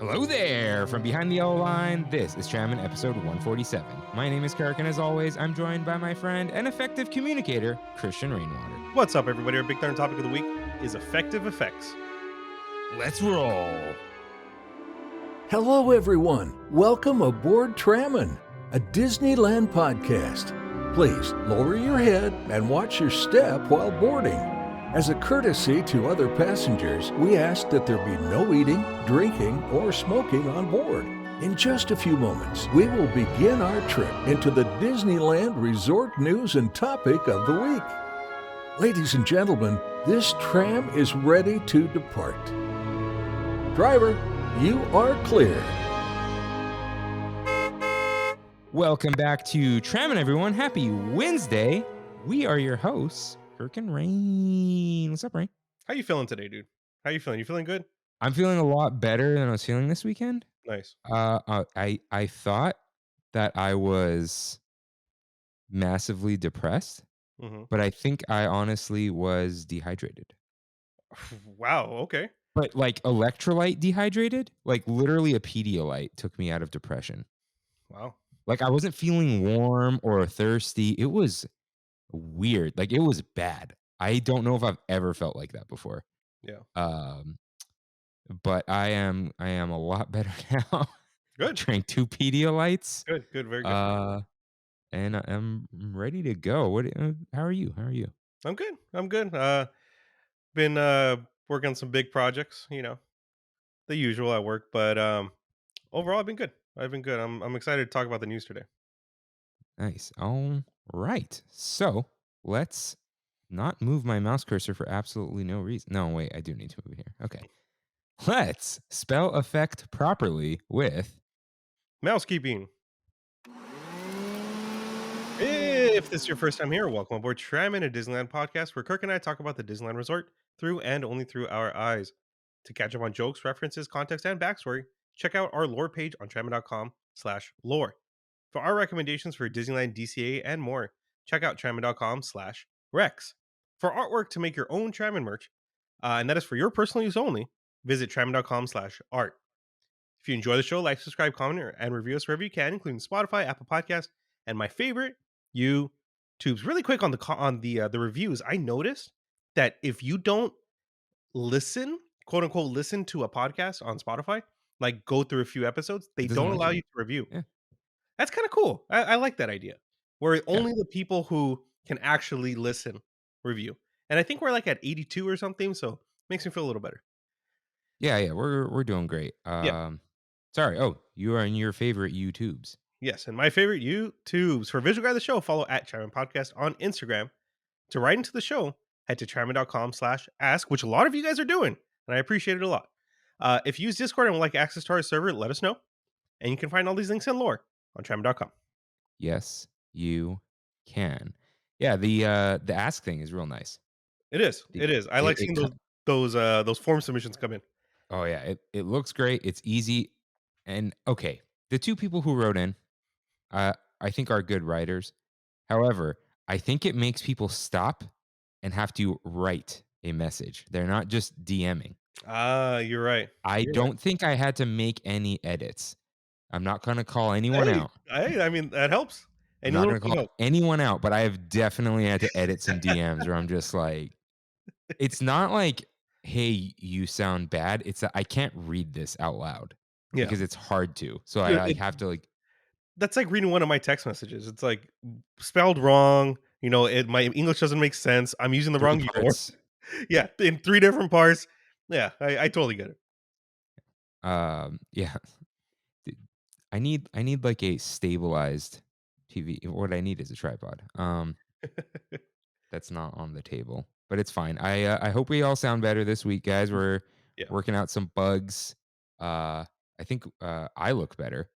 Hello there! From behind the yellow line, this is Trammin episode 147. My name is Kirk, and as always, I'm joined by my friend and effective communicator, Christian Rainwater. What's up, everybody? Our big darn topic of the week is effective effects. Let's roll! Hello, everyone. Welcome aboard Trammin, a Disneyland podcast. Please lower your head and watch your step while boarding. As a courtesy to other passengers, we ask that there be no eating, drinking, or smoking on board. In just a few moments, we will begin our trip into the Disneyland Resort news and topic of the week. Ladies and gentlemen, this tram is ready to depart. Driver, you are clear. Welcome back to Trammin, everyone. Happy Wednesday. We are your hosts, Kirk and Rain. What's up, Rain? How you feeling today, dude? How you feeling? You feeling good? I'm feeling a lot better than I was feeling this weekend. Nice. I thought that I was massively depressed, but I think I honestly was dehydrated. Wow. Okay. But like electrolyte dehydrated, like literally a Pedialyte took me out of depression. Wow. Like I wasn't feeling warm or thirsty. It was weird. Like it was bad. I don't know if I've ever felt like that before. Yeah. But I am a lot better now. Good. Drank 2 Pedialytes. Good. Good. Very good. And I'm ready to go. How are you? I'm good. I'm good. Been working on some big projects. You know, the usual at work, but overall, I've been good. I'm excited to talk about the news today. Nice. All right. So let's not move my mouse cursor for absolutely no reason. No, wait, I do need to move it here. Okay. Let's spell effect properly with Mousekeeping. If this is your first time here, welcome aboard Trammin, a Disneyland podcast where Kirk and I talk about the Disneyland Resort through and only through our eyes. To catch up on jokes, references, context, and backstory, check out our lore page on trammin.com/lore. For our recommendations for Disneyland, DCA, and more, check out trammin.com/rex. For artwork to make your own Trammin merch, and that is for your personal use only, visit trammin.com/art. If you enjoy the show, like, subscribe, comment, and review us wherever you can, including Spotify, Apple Podcasts, and my favorite, YouTubes. Really quick on the reviews, I noticed that if you don't listen, quote unquote, listen to a podcast on Spotify, like go through a few episodes, they doesn't don't let allow you. you to review. Yeah. That's kind of cool. I like that idea, where only the people who can actually listen review. And I think we're like at 82 or something, so makes me feel a little better. Yeah, we're doing great. Sorry. Oh, you are in your favorite YouTubes. Yes, and my favorite YouTubes. For visual guide of the show, follow at Trammin Podcast on Instagram. To write into the show, head to trammin.com/ask, which a lot of you guys are doing, and I appreciate it a lot. If you use Discord and would like access to our server, let us know. And you can find all these links and lore on trammin.com. Yes, you can. Yeah, the ask thing is real nice. It is. It is. I like seeing those form submissions come in. Oh yeah, it looks great. It's easy. And okay, the 2 people who wrote in, I think are good writers. However, I think it makes people stop and have to write a message. They're not just DMing. You're right. I don't think I had to make any edits. I'm not going to call anyone out. I mean, that helps. I'm not going to call anyone out, but I have definitely had to edit some DMs where I'm just like, it's not like, hey, you sound bad. It's that I can't read this out loud because it's hard to. So I have to like. That's like reading one of my text messages. It's like spelled wrong. You know, my English doesn't make sense. I'm using the wrong parts. Yeah, in 3 different parts. Yeah, I totally get it. Yeah. I need like a stabilized TV. What I need is a tripod. That's not on the table, but it's fine. I hope we all sound better this week, guys. We're working out some bugs. I think I look better.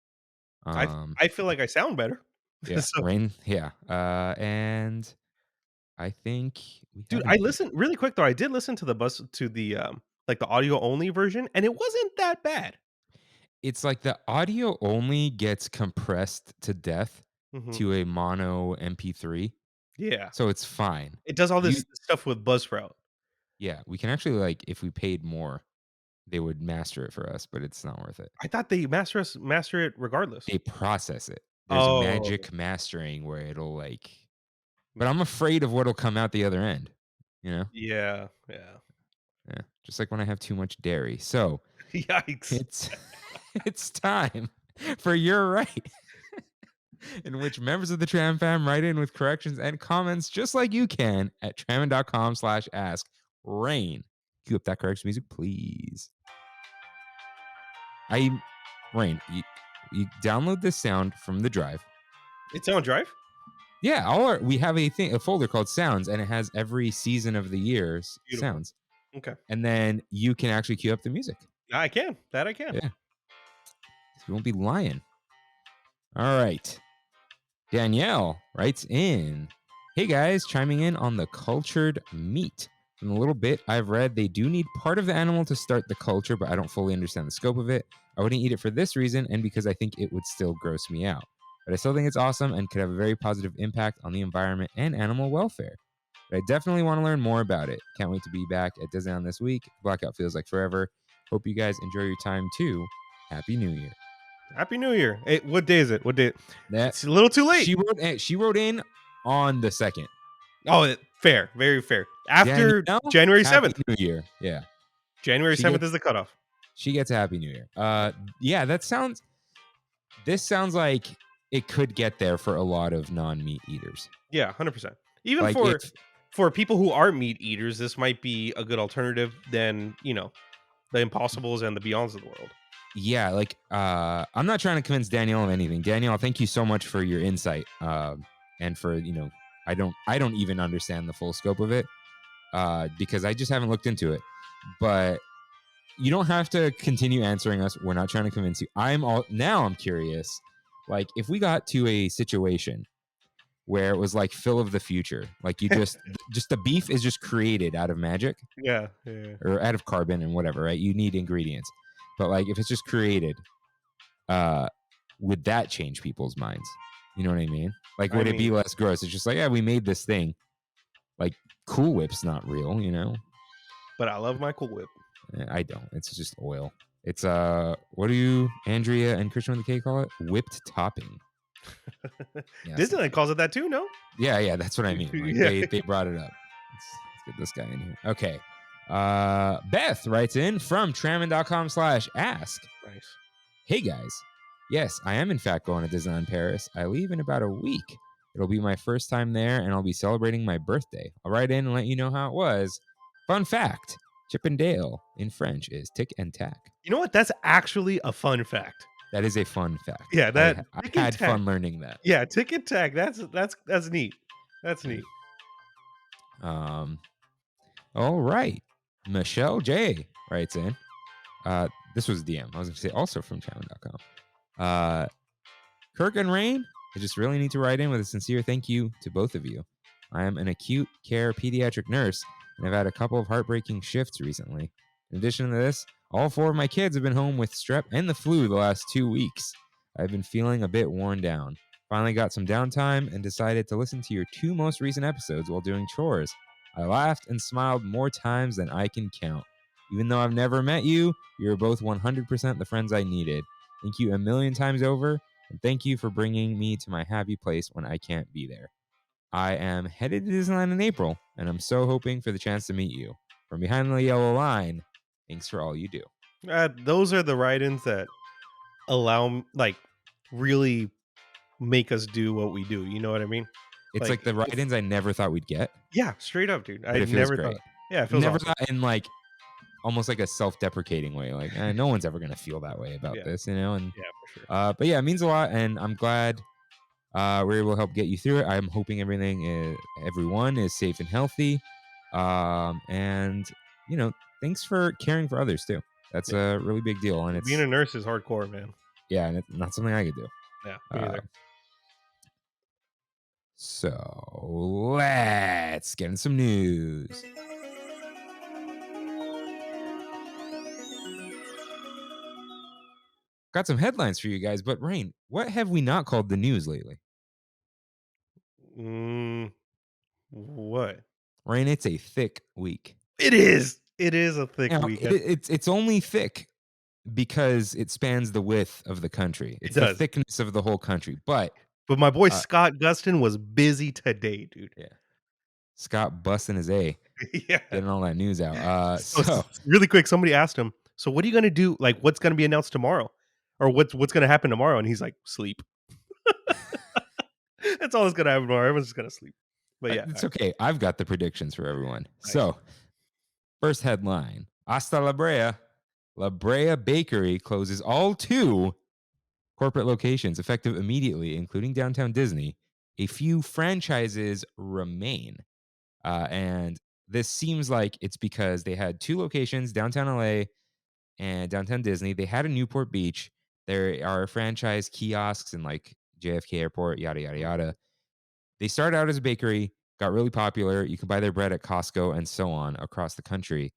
I feel like I sound better. Yeah, Rain. Yeah, and I think dude, I listened really quick though. I did listen to the like the audio only version, and it wasn't that bad. It's like the audio only gets compressed to death to a mono MP3. Yeah. So it's fine. It does all this stuff with Buzzsprout. Yeah, we can actually, like, if we paid more, they would master it for us, but it's not worth it. I thought they master it regardless. They process it. There's Oh, magic mastering where it'll but I'm afraid of what'll come out the other end, you know? yeah, yeah. Yeah, just like when I have too much dairy. So, Yikes. it's it's time for You're Right, in which members of the Tram fam write in with corrections and comments just like you can at trammin.com/ask. Rain, cue up that correction music, please. Rain, you download this sound from the drive. It's on Drive? Yeah, we have a folder called Sounds, and it has every season of the year's Beautiful. sounds. Okay. And then you can actually cue up the music. I can. That I can. Yeah. You won't be lying. All right. Danielle writes in, hey guys, chiming in on the cultured meat. From the little bit I've read, they do need part of the animal to start the culture, but I don't fully understand the scope of it. I wouldn't eat it for this reason and because I think it would still gross me out. But I still think it's awesome and could have a very positive impact on the environment and animal welfare. But I definitely want to learn more about it. Can't wait to be back at Disneyland this week. Blackout feels like forever. Hope you guys enjoy your time too. Happy New Year. Happy New Year. Hey, what day is it? What day? That It's a little too late. she wrote in on the 2nd. Oh, fair. Very fair. After Danielle, January Happy 7th. New Year. Yeah. January She 7th gets- is the cutoff. She gets a Happy New Year. Yeah, this sounds like it could get there for a lot of non-meat eaters. Yeah, 100%. Even Like for people who are meat eaters, this might be a good alternative than, the Impossibles and the Beyonds of the world. Yeah, I'm not trying to convince Danielle of anything. Danielle, thank you so much for your insight. And for, I don't even understand the full scope of it. Because I just haven't looked into it. But you don't have to continue answering us. We're not trying to convince you. I'm curious. Like, if we got to a situation where it was like Phil of the future, like you just the beef is just created out of magic. Yeah. Or out of carbon and whatever, right? You need ingredients. But like if it's just created, would that change people's minds? You know what I mean? Like, would it be less gross? It's just like, yeah, we made this thing. Like, Cool Whip's not real, But I love my Cool Whip. I don't. It's just oil. It's what do you, Andrea and Christian with the K, call it? Whipped topping. Yeah, Disneyland calls it that too, no? Yeah, that's what I mean. Like, they brought it up. Let's get this guy in here. Okay. Beth writes in from trammin.com/ask. Nice. Hey guys. Yes, I am in fact going to Disneyland Paris. I leave in about a week. It'll be my first time there, and I'll be celebrating my birthday. I'll write in and let you know how it was. Fun fact, Chip and Dale in French is tick and tack. You know what? That's actually a fun fact. That is a fun fact. Yeah, I had fun learning that. Yeah, tick and tack. That's neat. That's neat. All right. Michelle J writes in. This was DM. I was going to say also from Trammin.com. Kirk and Rain, I just really need to write in with a sincere thank you to both of you. I am an acute care pediatric nurse, and I've had a couple of heartbreaking shifts recently. In addition to this, all 4 of my kids have been home with strep and the flu the last 2 weeks. I've been feeling a bit worn down. Finally got some downtime and decided to listen to your 2 most recent episodes while doing chores. I laughed and smiled more times than I can count. Even though I've never met you, you're both 100% the friends I needed. Thank you a million times over, and thank you for bringing me to my happy place when I can't be there. I am headed to Disneyland in April, and I'm so hoping for the chance to meet you. From behind the yellow line, thanks for all you do. Those are the write-ins that allow, really make us do what we do. You know what I mean? It's like the write-ins I never thought we'd get. Yeah, straight up, dude. I never thought. Yeah, it feels never awesome. thought in almost like a self-deprecating way. Like, no one's ever gonna feel that way about this, And yeah, for sure. But yeah, it means a lot, and I'm glad we're able to help get you through it. I'm hoping everyone is safe and healthy. And thanks for caring for others too. That's a really big deal. And being a nurse is hardcore, man. Yeah, and it's not something I could do. Yeah, me either. So let's get in some news. Got some headlines for you guys, but Rain, what have we not called the news lately? What? Rain, it's a thick week. It is. It is a thick Now, weekend. it's only thick because it spans the width of the country. It It's the does. thickness of the whole country. But But my boy uh, Scott Gustin was busy today, dude. yeah, Scott busting his A, Yeah. getting all that news out. So really quick, somebody asked him, "So what are you gonna do? Like, what's gonna be announced tomorrow, or what's gonna happen tomorrow?" And he's like, "Sleep." That's all that's gonna happen tomorrow. Everyone's just gonna sleep. But yeah, It's okay. I've got the predictions for everyone. nice. So, first headline: Hasta La Brea. La Brea Bakery closes all 2 corporate locations effective immediately, including downtown Disney. A few franchises remain. And this seems like it's because they had 2 locations, downtown LA and downtown Disney. They had a Newport Beach. There are franchise kiosks in like JFK Airport, yada, yada, Mm, yada. They started out as a bakery, got really popular. You can buy their bread at Costco and so on across the country.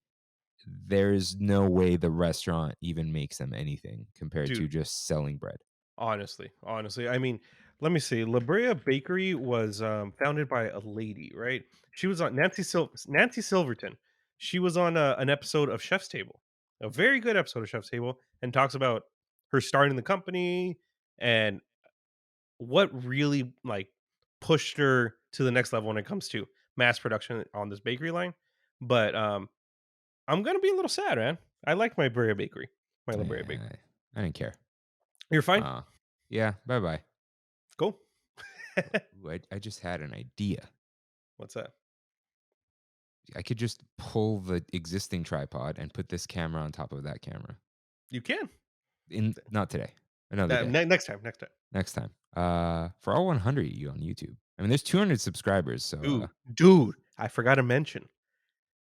There's no way the restaurant even makes them anything compared to dude, just selling bread. honestly, I mean, let me see. La Brea Bakery was founded by a lady, right? She was on Nancy Silverton. She was on an episode of Chef's Table, a very good episode of Chef's Table, and talks about her starting the company and what really like pushed her to the next level when it comes to mass production on this bakery line. But I'm gonna be a little sad, man. I like my Brea Bakery, my La Brea Bakery. I didn't care. You're fine. Uh, yeah, bye bye. Go. I just had an idea. What's that? I could just pull the existing tripod and put this camera on top of that camera. You can. Not today, another day, Next time. Next time. next time. For all 100 of you on YouTube. I mean, there's 200 subscribers, so Dude, I forgot to mention.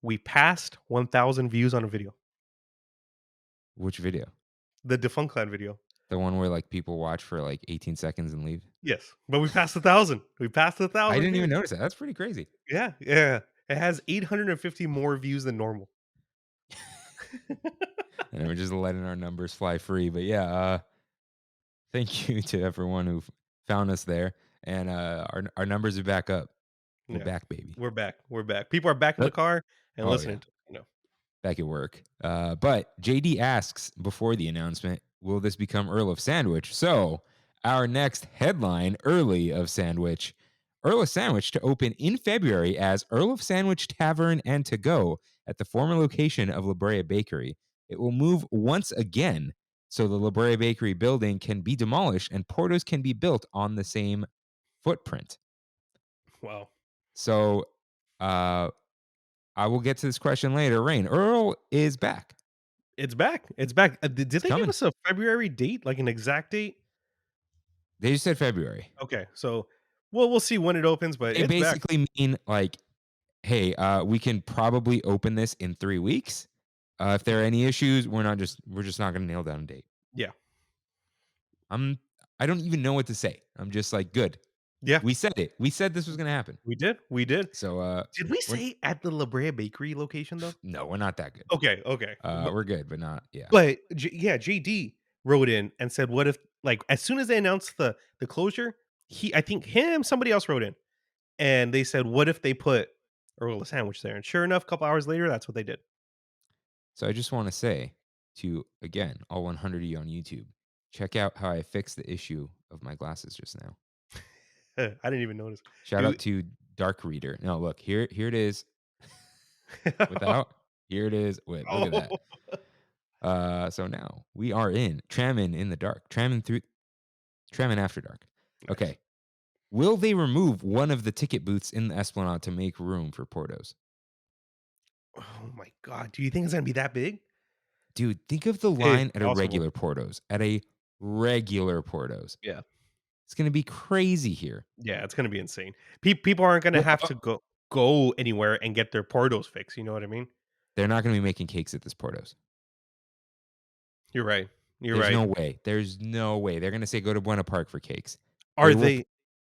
We passed 1,000 views on a video. which video? The Defunct Clan video. The one where like people watch for like 18 seconds and leave. Yes, but we passed 1,000. We passed I 1,000 didn't views. even notice that. That's pretty crazy. Yeah, yeah. It has 850 more views than normal. And we're just letting our numbers fly free. But yeah, thank you to everyone who found us there. And our numbers are back up. We're Yeah, back, baby. we're back. We're back. People are back in the Let- car and oh, listening yeah. to Back at work. But JD asks before the announcement, will this become Earl of Sandwich? So our next headline, Early of Sandwich. Earl of Sandwich to open in February as Earl of Sandwich Tavern and To Go at the former location of La Brea Bakery. It will move once again, so the La Brea Bakery building can be demolished and Portos can be built on the same footprint. Wow. So I will get to this question later. Rain, Earl is back. It's back. It's back. Did they coming. give us a February date, like an exact date? They just said February. Okay, so we'll see when it opens, but They it's back. basically mean like, hey, we can probably open this in 3 weeks. If there are any issues, we're just not going to nail down a date. Yeah. I don't even know what to say. I'm just like, good. Yeah, We said it. We said this was going to happen. we did. We did. So Did we we're, say at the La Brea Bakery location though? no, we're not that good. Okay, okay. We're good, but not yeah. But yeah, JD wrote in and said, "What if like as soon as they announced the closure, I think somebody else wrote in, and they said, what if they put a roll of sandwich there?" And sure enough, a couple hours later, that's what they did. So I just want to say to again all 100 of you on YouTube, check out how I fixed the issue of my glasses just now. I didn't even notice. Shout Dude. out to Dark Reader. No, look here it is. Without here it is with. Look at that. So now we are in Trammin in the dark. Trammin after dark. Nice. Okay. Will they remove one of the ticket booths in the Esplanade to make room for Portos? Oh my god, do you think it's gonna be that big? Dude, think of the line at a possible. regular Portos. At a regular Portos. Yeah. It's going to be crazy here. Yeah, it's gonna be insane. People aren't gonna have to go anywhere and get their portos fixed. You know what I mean? They're not going to be making cakes at this Portos. You're right. There's no way. There's no way. They're going to say go to Buena Park for cakes. Are They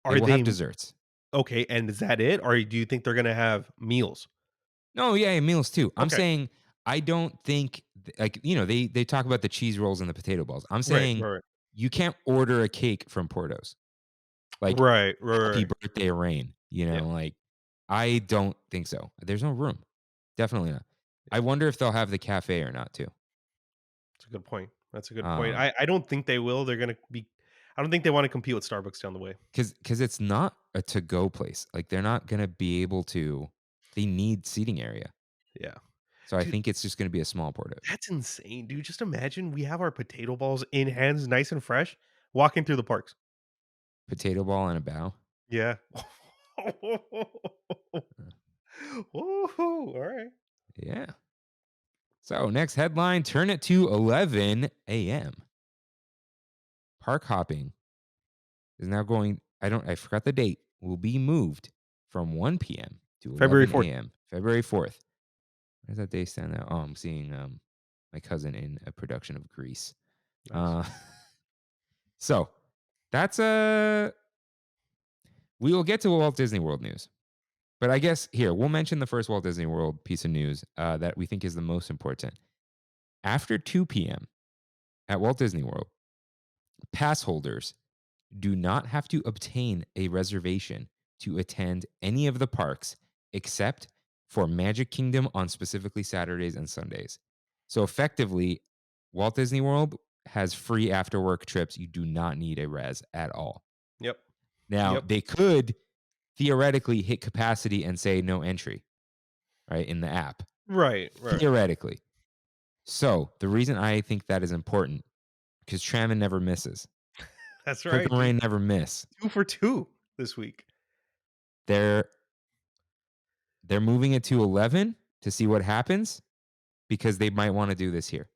they will have desserts. okay? And is that it, or do you think they're gonna have meals? No, yeah, meals too. I'm Okay. saying I don't think like they talk about the cheese rolls and the potato balls. I'm saying Right. you can't order a cake from Portos. Like Right. happy birthday Rain, Yeah. like I don't think so. There's no room. Definitely not. I wonder if they'll have the cafe or not too. That's a good point. That's a good point. Um, I don't think they will. They're gonna be. I don't think they want to compete with Starbucks down the way. because it's not a to-go place. Like, they're not gonna be able to they need seating area. Yeah, So I dude, think it's just gonna be a small port. that's insane, dude. Just imagine we have our potato balls in hands, nice and fresh, walking through the parks. Potato ball and a bow. Yeah. Uh, Woohoo! All right. Yeah. So next headline, turn it to 11 a.m. Park hopping is now going, I forgot the date, will be moved from 1 p.m. to February 11 4th. a.m. February 4th. Where does that day stand out? Oh, I'm seeing my cousin in a production of Grease. Nice. So that's we will get to Walt Disney World news. But I guess here, we'll mention the first Walt Disney World piece of news that we think is the most important. After 2 p.m. at Walt Disney World, pass holders do not have to obtain a reservation to attend any of the parks except for Magic Kingdom on specifically Saturdays and Sundays. So effectively, Walt Disney World has free after work trips. You do not need a res at all. Yep. Now, Yep. they could theoretically hit capacity and say no entry, right, in the app. Right. Right. Theoretically. So the reason I think that is important, because Trammin never misses. That's Kirk right, dude. Rain never miss. 2 for 2 this week. They're moving it to 11 to see what happens because they might want to do this here.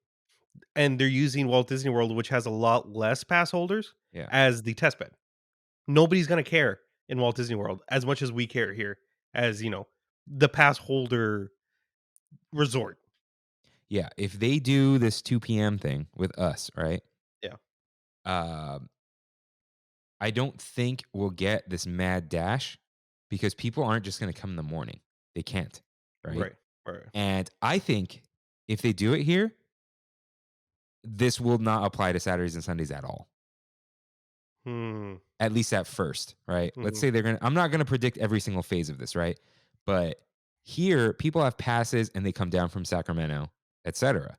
And they're using Walt Disney World, which has a lot less pass holders, Yeah. as the test bed. Nobody's gonna care in Walt Disney World as much as we care here, as the pass holder resort. Yeah. If they do this 2 p.m. thing with us, right? Yeah. I don't think we'll get this mad dash because people aren't just going to come in the morning. They can't, right? Right. Right. And I think if they do it here, this will not apply to Saturdays and Sundays at all. Hmm. At least at first, right? Let's Mhm. say I'm not going to predict every single phase of this, right? But here, people have passes and they come down from Sacramento, etc.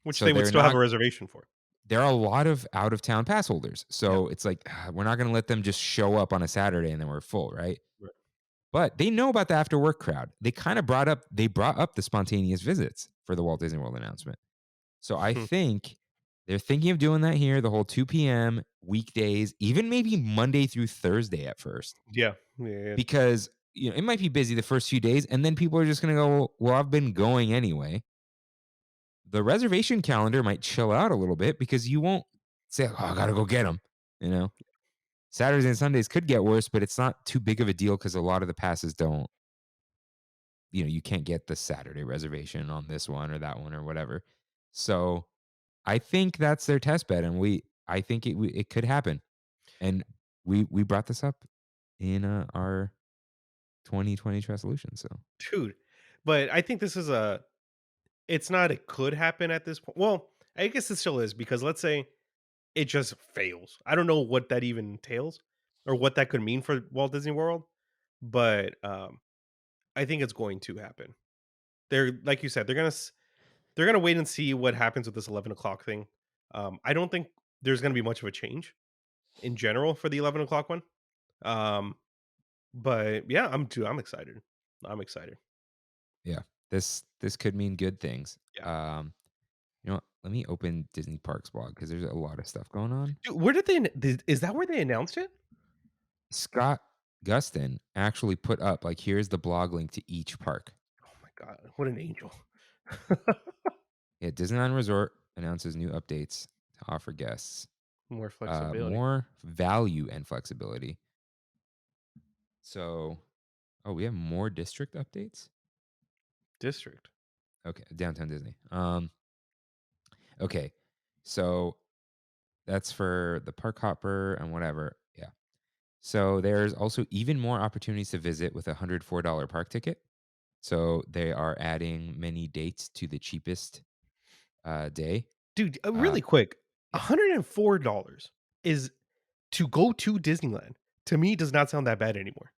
Which So they would they're still have not a reservation for. there are a lot of out of town pass holders. Yeah. So it's like, we're not going to let them just show up on a Saturday and then we're full, right? Right. But they know about the after work crowd. They kind of brought up the spontaneous visits for the Walt Disney World announcement. So I Hmm. think they're thinking of doing that here, the whole 2 p.m. weekdays, even maybe Monday through Thursday at first, Yeah. Yeah. because it might be busy the first few days, and then people are just going to go, well, I've been going anyway. The reservation calendar might chill out a little bit because you won't say, oh, I got to go get them. Saturdays and Sundays could get worse, but it's not too big of a deal because a lot of the passes don't. You can't get the Saturday reservation on this one or that one or whatever. So I think that's their test bed, and I think it could happen. And we brought this up in our 2020 resolution. So Dude. But I think this is it's not it could happen at this point. Well, I guess it still is, because let's say it just fails. I don't know what that even entails or what that could mean for Walt Disney World, but I think it's going to happen. They're, like you said, they're gonna wait and see what happens with this 11 o'clock thing. I don't think there's gonna be much of a change in general for the 11 o'clock one. Um, but yeah, I'm excited. I'm excited. yeah, this could mean good things. Yeah, You know what? Let me open Disney Parks blog because there's a lot of stuff going on. dude, where did is that where they announced it? Scott Gustin actually put up here's the blog link to each park. Oh my god, what an angel! Yeah, Disneyland Resort announces new updates to offer guests More flexibility. more value and flexibility. So, we have more district updates. District. Okay, Downtown Disney. Okay, so that's for the park hopper and whatever. Yeah. So there's also even more opportunities to visit with a $104 park ticket. So they are adding many dates to the cheapest day. Dude, Uh, really quick, yeah, $104 is to go to Disneyland. To me, does not sound that bad anymore.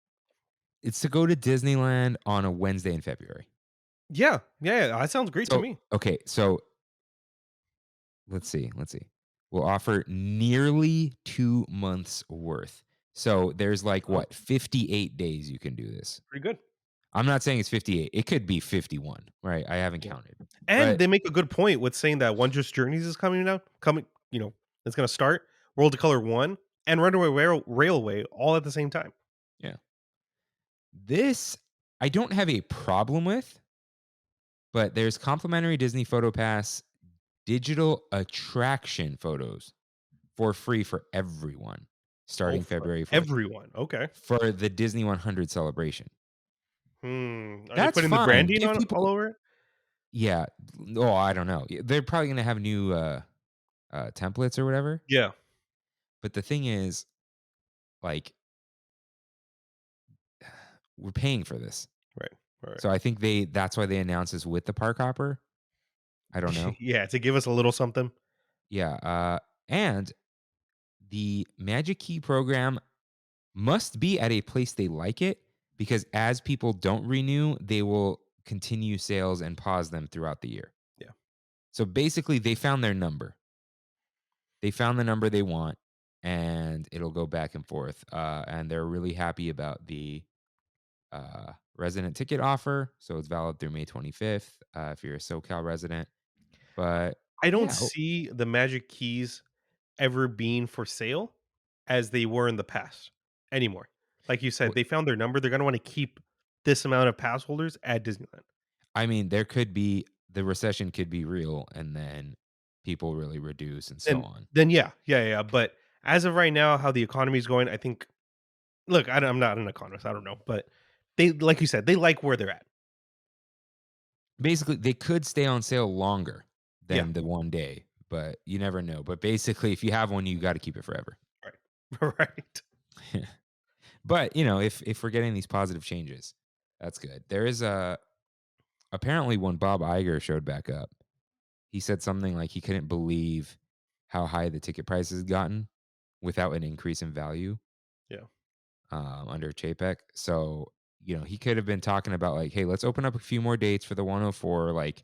it's to go to Disneyland on a Wednesday in February. Yeah, that sounds great to So, me. okay, so let's see. We'll offer nearly 2 months worth. So there's like Oh, what, 58 days you can do this. pretty good. I'm not saying it's 58. It could be 51, right? I haven't Yeah. counted. And But they make a good point with saying that Wondrous Journeys is coming, it's gonna start, World of Color 1 and Runaway Railway all at the same time. yeah. This I don't have a problem with, but there's complimentary Disney Photo Pass digital attraction photos for free for everyone Oh, starting for February 4th everyone. Okay. for the Disney 100 celebration. Are they That's putting the fine. branding Give on all people over it? yeah. Oh, I don't know. They're probably gonna have new templates or whatever. Yeah. But the thing is, like, we're paying for this. Right. Right. So I think that's why they announced this with the park hopper. I don't know. Yeah, to give us a little something. Yeah. And the Magic Key program must be at a place they like it because as people don't renew, they will continue sales and pause them throughout the year. Yeah. So basically, they found their number. They found the number they want, and it'll go back and forth. And they're really happy about the resident ticket offer. So it's valid through May 25th if you're a SoCal resident. But I don't yeah, see the Magic Keys ever being for sale as they were in the past anymore. Like you said, w- they found their number. They're gonna wanna keep this amount of pass holders at Disneyland. I mean, there could be the recession could be real, and then people really reduce and so And on. then yeah. But as of right now, how the economy is going, I think look, I'm not an economist, I don't know, but they like you said, they like where they're at. Basically, they could stay on sale longer Yeah, than the one day, but you never know. But basically, if you have one, you got to keep it forever. right. Right. But if we're getting these positive changes, that's good. There is a apparently when Bob Iger showed back up, he said something like he couldn't believe how high the ticket prices had gotten without an increase in value Yeah. under Chapek. So he could have been talking about like, hey, let's open up a few more dates for the 104. Like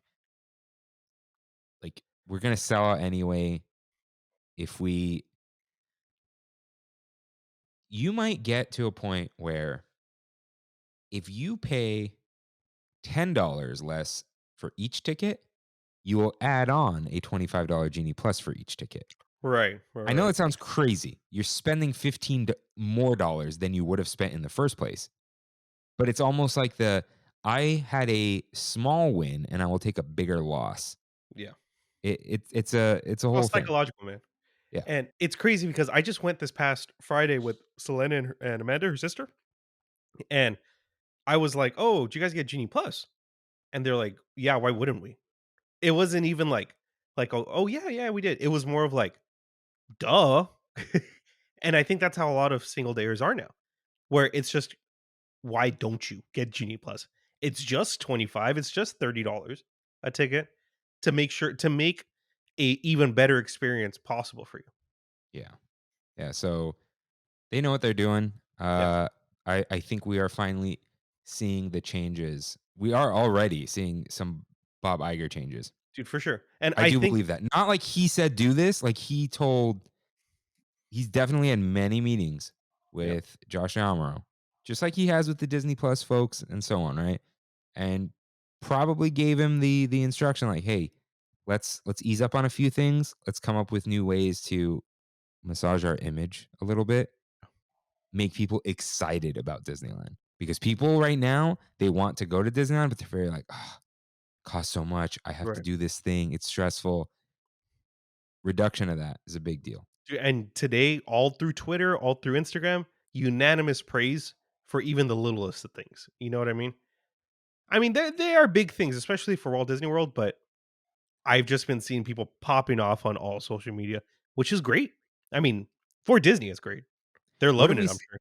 we're gonna sell out anyway. If we, you might get to a point where if you pay $10 less for each ticket, you will add on a $25 Genie Plus for each ticket. Right, I know right. it sounds crazy. You're spending 15 more dollars than you would have spent in the first place. But it's almost like I had a small win and I will take a bigger loss. Yeah. It's a Well, whole thing. psychological, man. Yeah. And it's crazy because I just went this past Friday with Selena and Amanda, her sister, and I was like, "Oh, do you guys get Genie Plus?" And they're like, "Yeah, why wouldn't we?" It wasn't even like, "Oh, yeah, we did." It was more of like, "Duh." And I think that's how a lot of single dayers are now, where it's just, "Why don't you get Genie Plus?" It's just 25, it's just $30 a ticket to make a even better experience possible for you. Yeah. Yeah. So they know what they're doing. Yeah, I think we are finally seeing the changes. We are already seeing some Bob Iger changes. dude, for sure. And I I do think believe that. Not like he said do this, like he's definitely had many meetings yeah. with Josh Almero, just like he has with the Disney Plus folks and so on, right? And probably gave him the instruction like, "Hey, let's ease up on a few things. Let's come up with new ways to massage our image a little bit, make people excited about Disneyland." Because people right now, they want to go to Disneyland, but they're very like, "Oh, costs so much. I have to Right. do this thing. It's stressful." Reduction of that is a big deal. Dude, and today, all through Twitter, all through Instagram, unanimous praise for even the littlest of things. You know what I mean? I mean, they are big things, especially for Walt Disney World, but I've just been seeing people popping off on all social media, which is great. I mean, for Disney, it's great. They're What have loving we it, I'm s- sure.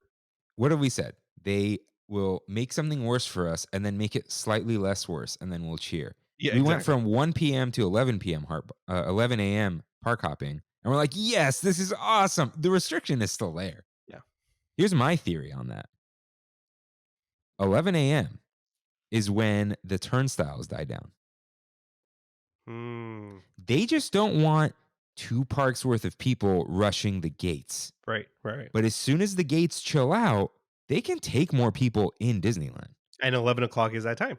what have we said? They will make something worse for us and then make it slightly less worse and then we'll cheer. Yeah, We went exactly. from 1 p.m. to 11 p.m. 11 a.m. park hopping and we're like, "Yes, this is awesome." The restriction is still there. Yeah. Here's my theory on that. 11 a.m. is when the turnstiles die down. Hmm. They just don't want 2 parks worth of people rushing the gates. Right. Right. But as soon as the gates chill out, they can take more people in Disneyland. And 11 o'clock is that time.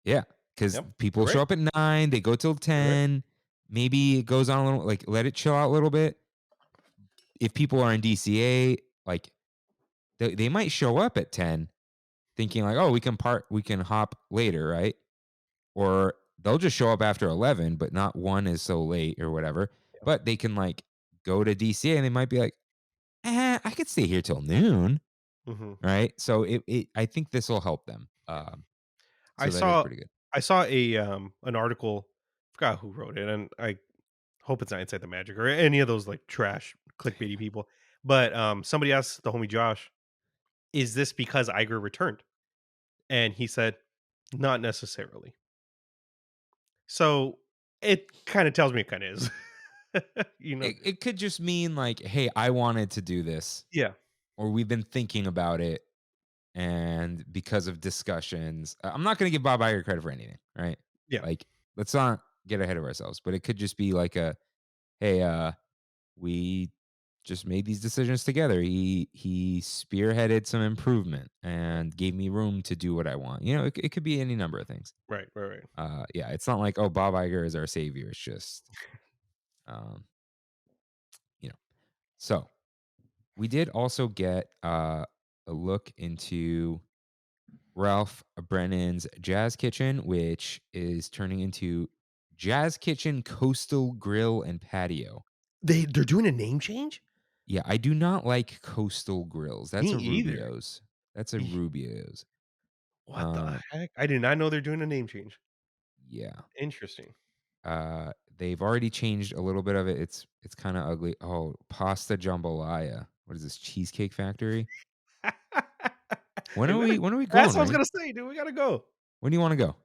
Yeah, because Yep. people You're show right. up at 9, they go till You're right. 10. Maybe it goes on a little, like, let it chill out a little bit. If people are in DCA, like, they might show up at 10 thinking like, "Oh, we can hop later," right? Or they'll just show up after 11, but not 1 is so late or whatever. But they can, like, go to DCA and they might be like, I could stay here till noon," Hmm. right? So I think this will help them. I So that is saw pretty good. I saw a an article. Forgot who wrote it, and I hope it's not Inside the Magic or any of those like trash clickbaity people. But somebody asked the homie Josh, "Is this because Iger returned?" And he said, "Not necessarily." So it kind of tells me it kind of is. you know? It could just mean like, "Hey, I wanted to do this," Yeah. or "We've been thinking about it, and because of discussions." I'm not gonna give Bob Iger credit for anything, right? Yeah. Like, let's not get ahead of ourselves, but it could just be like a, "Hey, we just made these decisions together. He spearheaded some improvement and gave me room to do what I want." It could be any number of things. Right. Right. Right. Yeah, it's not like, oh, Bob Iger is our savior. It's just, um, you know. So we did also get a look into Ralph Brennan's Jazz Kitchen, which is turning into Jazz Kitchen Coastal Grill and Patio. They're doing a name change. Yeah, I do not like Coastal Grills. Me That's a either. Rubio's. That's a Rubio's. What the Um, heck? I did not know they're doing a name change. yeah. Interesting. They've already changed a little bit of it. It's kind of ugly. Oh, Pasta Jambalaya. What is this? Cheesecake Factory? When Hey, are we gotta, we that's going, what I was Rain? gonna say, dude. We gotta go. When do you want to go?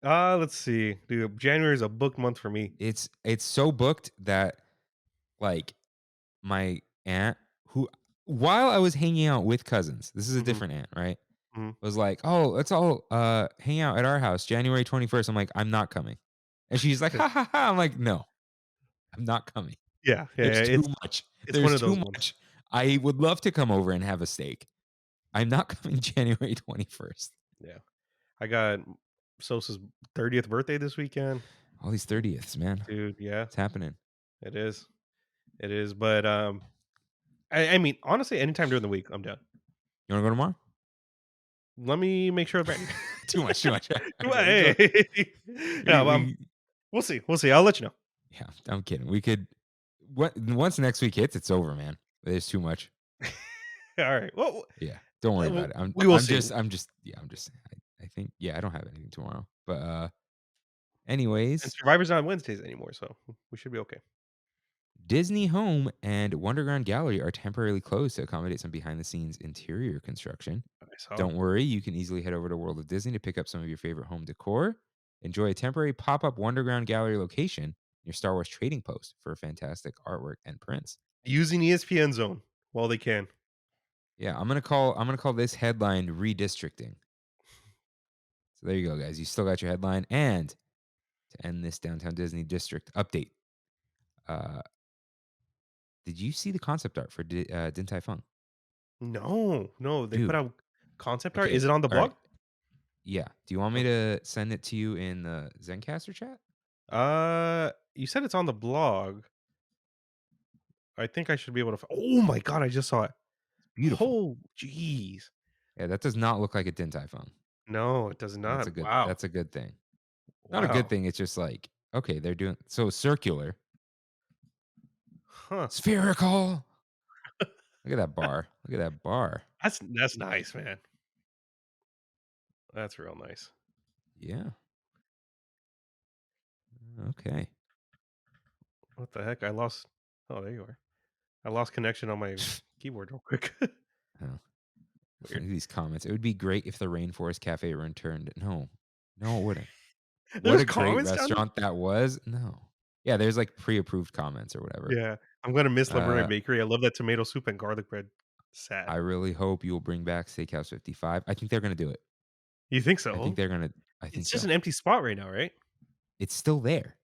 Let's see, dude. January is a booked month for me. It's so booked that, like, my aunt, who, while I was hanging out with cousins, this is a Hmm. different aunt, right? Hmm. Was like, "Oh, let's all hang out at our house January 21st." I'm like, "I'm not coming." And she's like, "Ha ha ha." I'm like, "No, I'm not coming. Yeah, yeah, There's yeah. too much. It's one There's of too those ones. much. I would love to come over and have a steak. I'm not coming January 21st." Yeah, I got Sosa's 30th birthday this weekend, All these 30ths, man. dude. Yeah, It's happening. it is. It is. But I mean, honestly, anytime during the week, I'm down. You wanna go tomorrow? Let me make sure I'm ready. Too much, too much. Okay, let's go. Hey. We No, we we'll see. We'll see. I'll let you know. Yeah, I'm kidding. We could, once next week hits, it's over, man. There's too much. All right. Well, Yeah, don't worry about it. we will see. I'm just I think, yeah, I don't have anything tomorrow. But And anyways, Survivor's not on Wednesdays anymore, so we should be okay. Disney Home and Wonderground Gallery are temporarily closed to accommodate some behind the scenes interior construction. I saw. Don't worry, you can easily head over to World of Disney to pick up some of your favorite home decor. Enjoy a temporary pop-up Wonderground Gallery location near Star Wars Trading Post for fantastic artwork and prints. Using ESPN Zone while they can. Yeah, I'm gonna call this headline redistricting. So there you go, guys. You still got your headline. And to end this Downtown Disney District update, uh, did you see the concept art for Din Tai Fung? No, no, they put Dude, out concept art. okay, Is it on the all right. blog? Yeah. Do you want me Okay. to send it to you in the Zencaster chat? You said it's on the blog. I think I should be able to. Oh my god, I just saw it. Beautiful. Oh, jeez. Yeah, that does not look like a Din Tai Fung. No, it does That's not. Wow. a good thing. Not a good Wow. thing. It's just like, okay, they're doing so circular. Huh. Spherical. Look at that bar. Look at that bar. That's nice, man. That's real nice. Yeah. Okay. What the heck? I lost. Oh, there you are. I lost connection on my keyboard real quick. Oh. Look Weird. at these comments. It would be great if the Rainforest Cafe returned. No, no, it wouldn't. What There's a great comments down there. restaurant that was. No. Yeah, there's like pre-approved comments or whatever. Yeah, I'm gonna miss Librarian Uh, Bakery. I love that tomato soup and garlic bread. Sad. I really hope you will bring back Steakhouse 55. I think they're going to do it. You think I think so? they're gonna. I think It's just so. an empty spot right now, right? It's still there.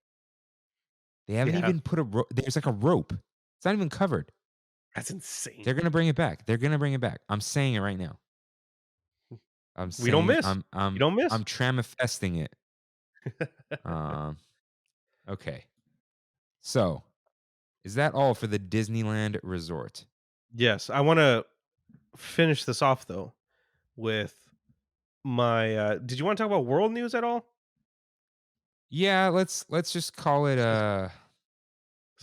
They haven't Yeah, even put there's like a rope. It's not even covered. that's insane. They're gonna bring it back. They're gonna bring it back. I'm saying it right now. I'm We don't saying miss. I'm You I'm don't miss. I'm tramifesting it. Um. Okay. So is that all for the Disneyland Resort? Yes, I wanna finish this off, though, with my, did you wanna talk about world news at all? Yeah. Let's just call it. 'Cause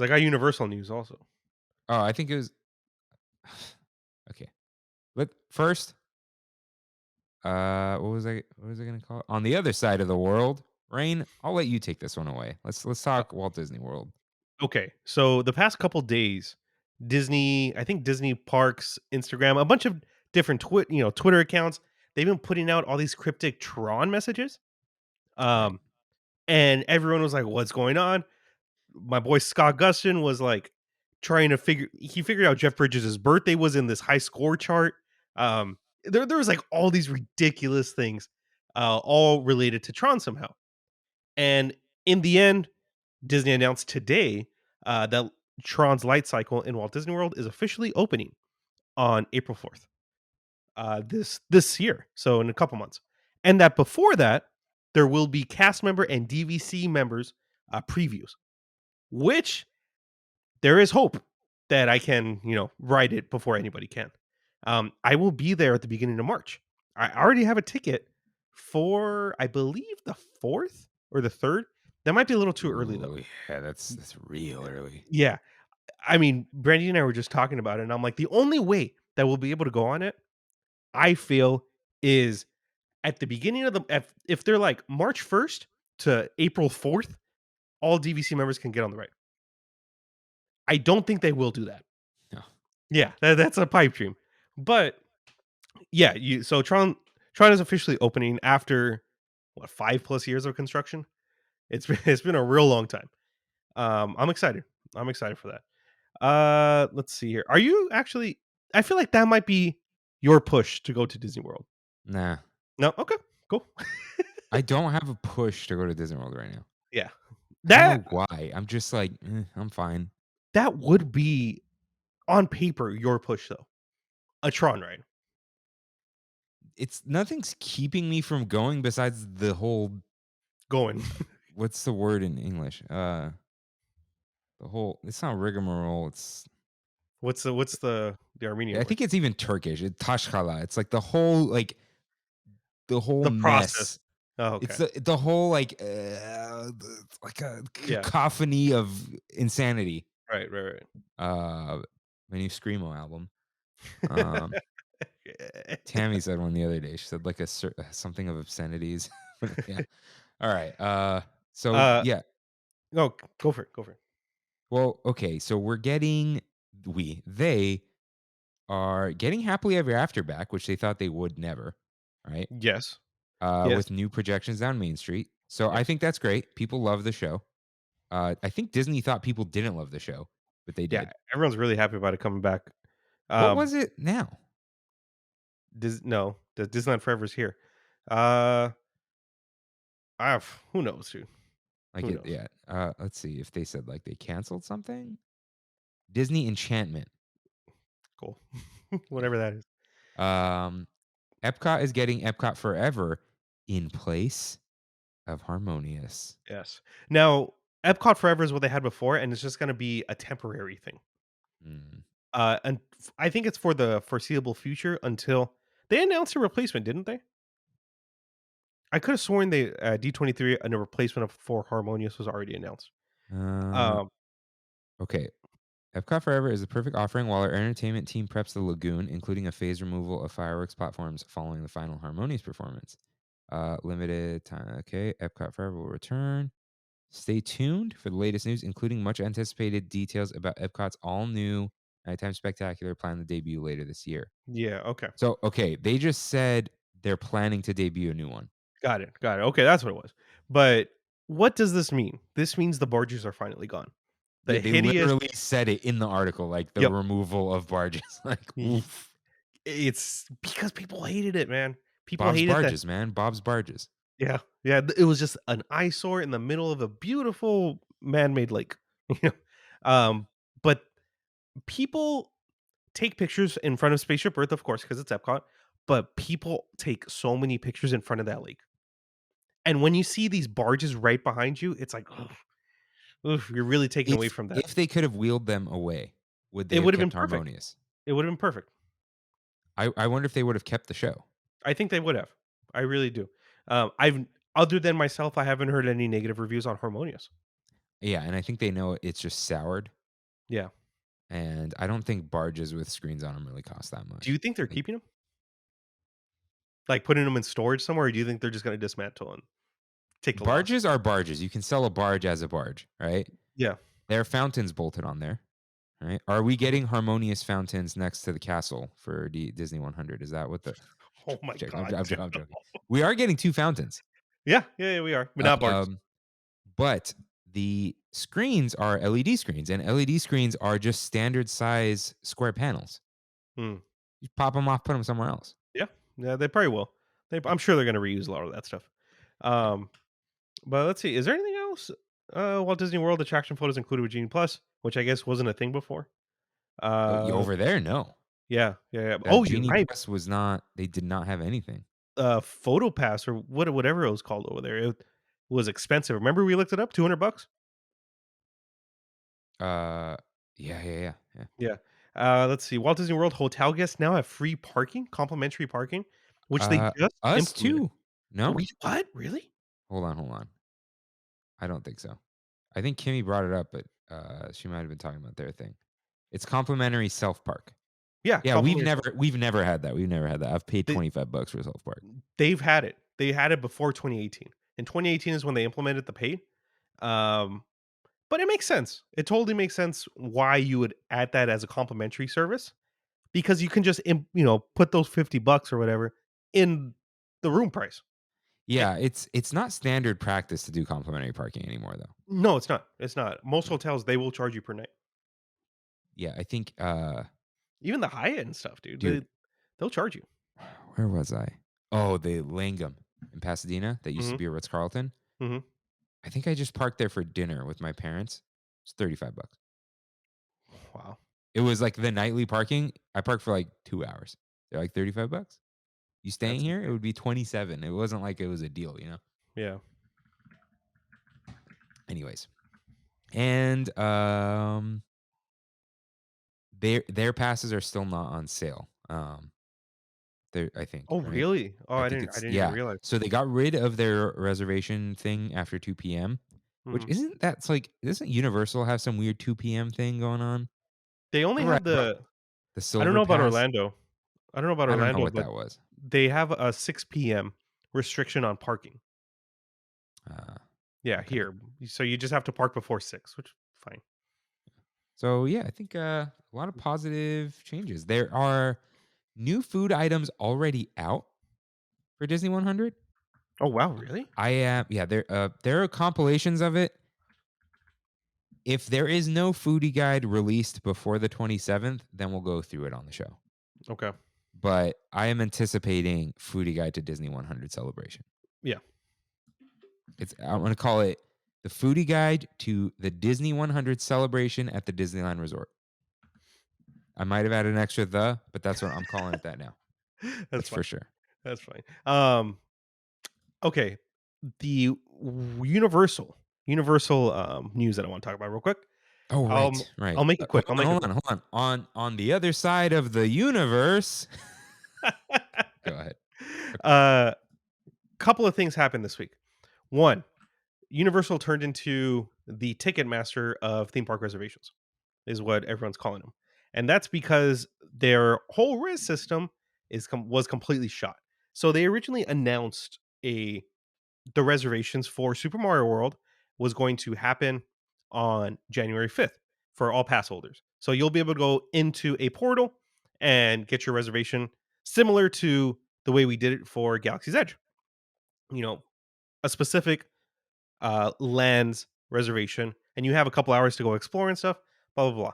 I got universal news also. Oh, I think it was. Okay. Let first. What was I gonna call it? On the other side of the world, Rain. I'll let you take this one away. Let's Uh, talk Walt Disney World. okay, so the past couple days, I think Disney Parks, Instagram, a bunch of different Twitter accounts, they've been putting out all these cryptic Tron messages, Right. um, and everyone was like, "What's going on?" My boy Scott Gustin was like trying to he figured out Jeff Bridges' birthday was in this high score chart. There was like all these ridiculous things, all related to Tron somehow. And in the end, Disney announced today that Tron's light cycle in Walt Disney World is officially opening on April 4th, this year, so in a couple months. And that before that, there will be cast member and DVC members previews, which there is hope that I can, ride it before anybody can. I will be there at the beginning of March. I already have a ticket for, I believe, the 4th or the 3rd. That might be a little too early though. Ooh, yeah, that's real early. Yeah. I mean, Brandy and I were just talking about it, and I'm like, the only way that we'll be able to go on it, I feel, is at the beginning of if they're like March 1st to April 4th, all DVC members can get on the ride. I don't think they will do that. No. Yeah, that's a pipe dream. But yeah, Tron is officially opening after what, 5+ years of construction. It's been a real long time. I'm excited. I'm excited for that. Let's see here. Are you actually? I feel like that might be your push to go to Disney World. Nah. No, okay, cool. I don't have a push to go to Disney World right now. Yeah, I don't that know why. I'm just like, I'm fine. that would be on paper your push though. A Tron ride It's nothing's keeping me from going besides the whole going. what's the word in English? The whole it's not rigmarole, it's What's the Armenian I word? think it's even Turkish. It's tashkala. It's like the whole The process. mess. Oh, It's okay. the whole like a Yeah. cacophony of insanity. Right. Right. Right. My new screamo album. Um, Tammy said one the other day. She said like something of obscenities. Yeah. All right. So uh, yeah. no, go for it. Go for it. Well, okay. So they are getting Happily Ever After back, which they thought they would never. Right. Yes. Yes. With new projections down Main Street. So I Yes. think that's great. People love the show. I think Disney thought people didn't love the show, but they Yeah. did. Everyone's really happy about it coming back. What Um, was it now? No, the Disneyland Forever's here. Uh, who knows, dude? Like Who it, knows? yeah. Let's see if they said like they canceled something. Disney Enchantment. Cool. Whatever that is. Um, Epcot is getting Epcot Forever in place of Harmonious. Yes. Now, Epcot Forever is what they had before, and it's just going to be a temporary thing. Mm. And I think it's for the foreseeable future until they announced a replacement, didn't they? I could have sworn they D23 and a replacement of for Harmonious was already announced. Uh, Um, okay. Epcot Forever is the perfect offering while our entertainment team preps the lagoon, including a phased removal of fireworks platforms following the final Harmonious performance. Limited time. Okay. Epcot Forever will return. Stay tuned for the latest news, including much anticipated details about Epcot's all new nighttime spectacular planned to debut later this year. yeah, okay. So, okay, they just said they're planning to debut a new one. Got it. Got it. Okay, that's what it was. But what does this mean? This means the barges are finally gone. Yeah, The they hideous. literally said it in the article, like the Yep. removal of barges. Like, oof. It's because people hated it, man. People Bob's hated that. Barges, man. Bob's Barges. Yeah, yeah. It was just an eyesore in the middle of a beautiful man-made lake. You know, but people take pictures in front of Spaceship Earth, of course, because it's Epcot. But people take so many pictures in front of that lake, and when you see these barges right behind you, it's like, ugh, oof, you're really taken away from that. If they could have wheeled them away, would they It have would have been kept perfect. harmonious? It would have been perfect. I wonder if they would have kept the show. I think they would have. I really do. I've other than myself, I haven't heard any negative reviews on Harmonious. Yeah, and I think they know it's just soured, Yeah. and I don't think barges with screens on them really cost that Do much. you think they're Like, keeping them? Like putting them in storage somewhere, or do you think they're just going to dismantle and take the loss? barges are barges. You can sell a barge as a barge, right? Yeah. There are fountains bolted on there, right? Are we Mhm. getting harmonious fountains next to the castle for Disney 100? Is that what the? Oh my I'm, god. I'm joking. We are getting 2 fountains. Yeah, yeah, yeah, we are, but not barges. But the screens are LED screens, and LED screens are just standard size square panels. Hmm. You pop them off, put them somewhere else. Yeah, yeah, they probably will. I'm sure they're going to reuse a lot of that stuff. Um, but let's see. Is there anything else? Walt Disney World attraction photos included with Genie Plus, which I guess wasn't a thing before. Over there, no. Yeah, yeah, yeah. That Oh, you're Genie right. Plus was not. They did not have anything. Photo Pass or whatever it was called over there. It was expensive. Remember we looked it up, $200. Yeah. Yeah. Let's see. Walt Disney World hotel guests now have free parking, complimentary parking, which they just Us implemented. too. No, What? Really? hold on. I don't think so. I think Kimmy brought it up, but she might have been talking about their thing. It's complimentary self park. Yeah, Yeah, complimentary. we've never had that. We've never had that. I've paid They, $25 for a self park. they've had it. They had it before 2018. And 2018 is when they implemented the paid. Um, but it makes sense. It totally makes sense why you would add that as a complimentary service because you can just put those $50 or whatever in the room price. Yeah, it's not standard practice to do complimentary parking anymore, though. No, it's not. It's not. Most hotels they will charge you per night. Yeah, I think. Even the Hyatt and stuff, dude. Dude, They'll charge you. where was I? Oh, the Langham in Pasadena that used to Mhm. be a Ritz Carlton. Mhm. I think I just parked there for dinner with my parents. It's $35. Wow. It was like the nightly parking. I parked for like 2 hours. They're like $35. You staying That's here? It insane. would be 27. It wasn't like it was a deal, you know. Yeah. Anyways, and their passes are still not on sale. I think, Oh, right? really? Oh, I I think didn't I it's didn't even yeah. realize. So they got rid of their reservation thing after 2 p.m., which Mhm. doesn't Universal have some weird 2 p.m. thing going on? They only Remember have I brought the I don't Silver know about Pass? Orlando. I don't know about I don't know Orlando, what but that was. they have a 6 p.m. restriction on parking. Uh, Yeah, okay. here. So you just have to park before 6, which fine. So yeah, I think a lot of positive changes. There are new food items already out for Disney 100. Oh, wow, really? I yeah, there are compilations of it. If there is no foodie guide released before the 27th, then we'll go through it on the show. Okay. But I am anticipating foodie guide to Disney 100 celebration. Yeah. I'm going to call it the foodie guide to the Disney 100 celebration at the Disneyland Resort. I might have added an extra but that's what I'm calling it that now. That's Fine. for sure. That's fine. Okay. The Universal news that I want to talk about real quick. Oh, right, right. I'll make it quick. I'll make it quick. Hold on. On the other side of the universe. Go ahead. Couple of things happened this week. One, Universal turned into the Ticketmaster of theme park reservations, is what everyone's calling them, and that's because their whole res system was completely shot. So they originally announced the reservations for Super Mario World was going to happen on January 5th for all pass holders. So you'll be able to go into a portal and get your reservation similar to the way we did it for Galaxy's Edge. You know, a specific lands reservation, and you have a couple hours to go explore and stuff, blah, blah, blah.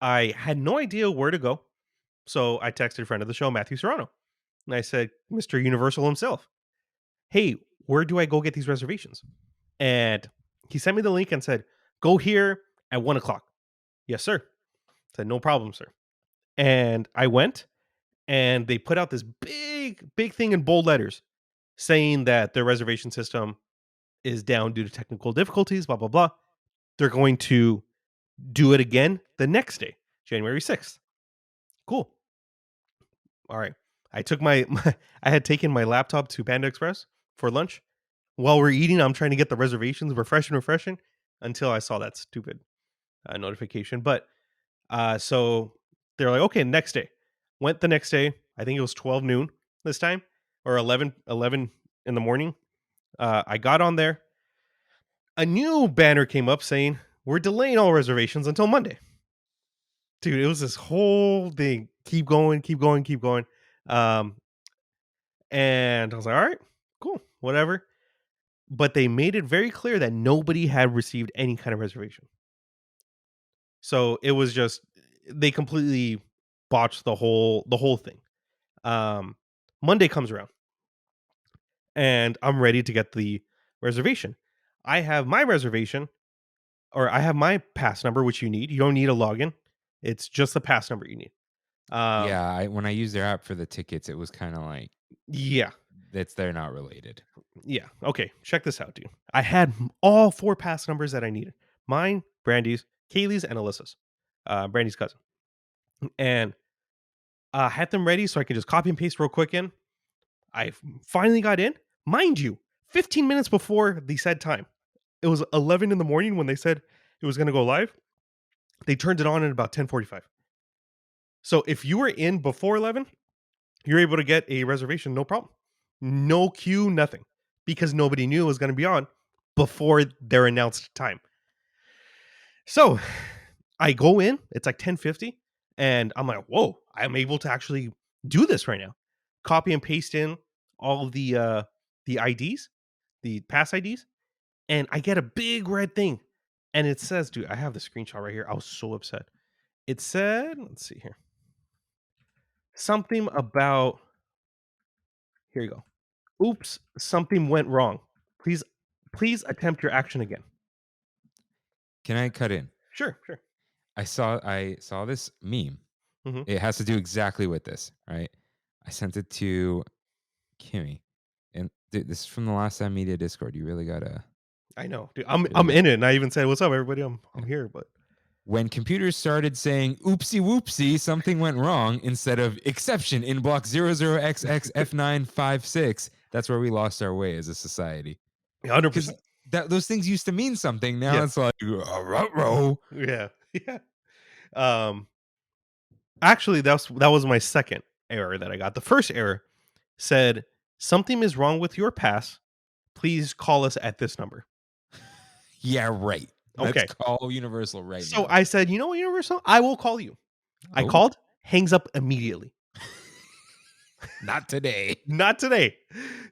I had no idea where to go. So I texted a friend of the show, Matthew Serrano. And I said, Mr. Universal himself, hey, where do I go get these reservations? And he sent me the link and said, go here at 1 o'clock. Yes, sir. I said, no problem, sir. And I went, and they put out this big thing in bold letters saying that their reservation system is down due to technical difficulties, blah, blah, blah. They're going to do it again the next day, January 6th. Cool. All right. I took I had taken my laptop to Panda Express for lunch. While we're eating, I'm trying to get the reservations refreshing until I saw that stupid notification. But so they're like, okay, next day. Went the next day. I think it was 12 noon this time, or 11 in the morning. I got on there. A new banner came up saying, we're delaying all reservations until Monday. Dude, it was this whole thing. Keep going, keep going, keep going. And I was like, all right, cool, whatever. But they made it very clear that nobody had received any kind of reservation. So it was just they completely botched the whole thing. Monday comes around, and I'm ready to get the reservation. I have my reservation, or I have my pass number, which you need. You don't need a login. It's just the pass number you need. Yeah, when I used their app for the tickets, it was kind of like Yeah. they're not related. Yeah. Okay. Check this out, dude. I had all 4 pass numbers that I needed. Mine, Brandy's, Kaylee's, and Alyssa's. Brandy's cousin. And had them ready so I could just copy and paste real quick in. I finally got in. Mind you, 15 minutes before the said time. It was 11 in the morning when they said it was going to go live. They turned it on at about 10:45. So if you were in before 11, you're able to get a reservation, no problem. No queue, nothing. Because nobody knew it was going to be on before their announced time. So I go in, it's like 10:50, and I'm like, whoa, I'm able to actually do this right now. Copy and paste in all of the IDs, the pass IDs, and I get a big red thing. And it says, dude, I have the screenshot right here. I was so upset. It said, let's see here. Something about, here you go. Oops, something went wrong. Please attempt your action again. Can I cut in? Sure. I saw this meme. Mhm. It has to do exactly with this, right? I sent it to Kimmy, and dude, this is from the Last Time Media Discord. You really gotta. I know, dude. I'm in it, and I even said, "What's up, everybody? I'm here." But When computers started saying "oopsie whoopsie," something went wrong instead of "exception in block 00XX F956." That's where we lost our way as a society. 100%. Those things used to mean something. Now Yeah. it's like ruh-roh. Yeah. Um. Actually, that was my second error that I got. The first error said something is wrong with your pass. Please call us at this number. Yeah, right. Okay. Let's call Universal right now. So I said, you know what, Universal? I will call you. I Oh. called, hangs up immediately. Not today. Not today.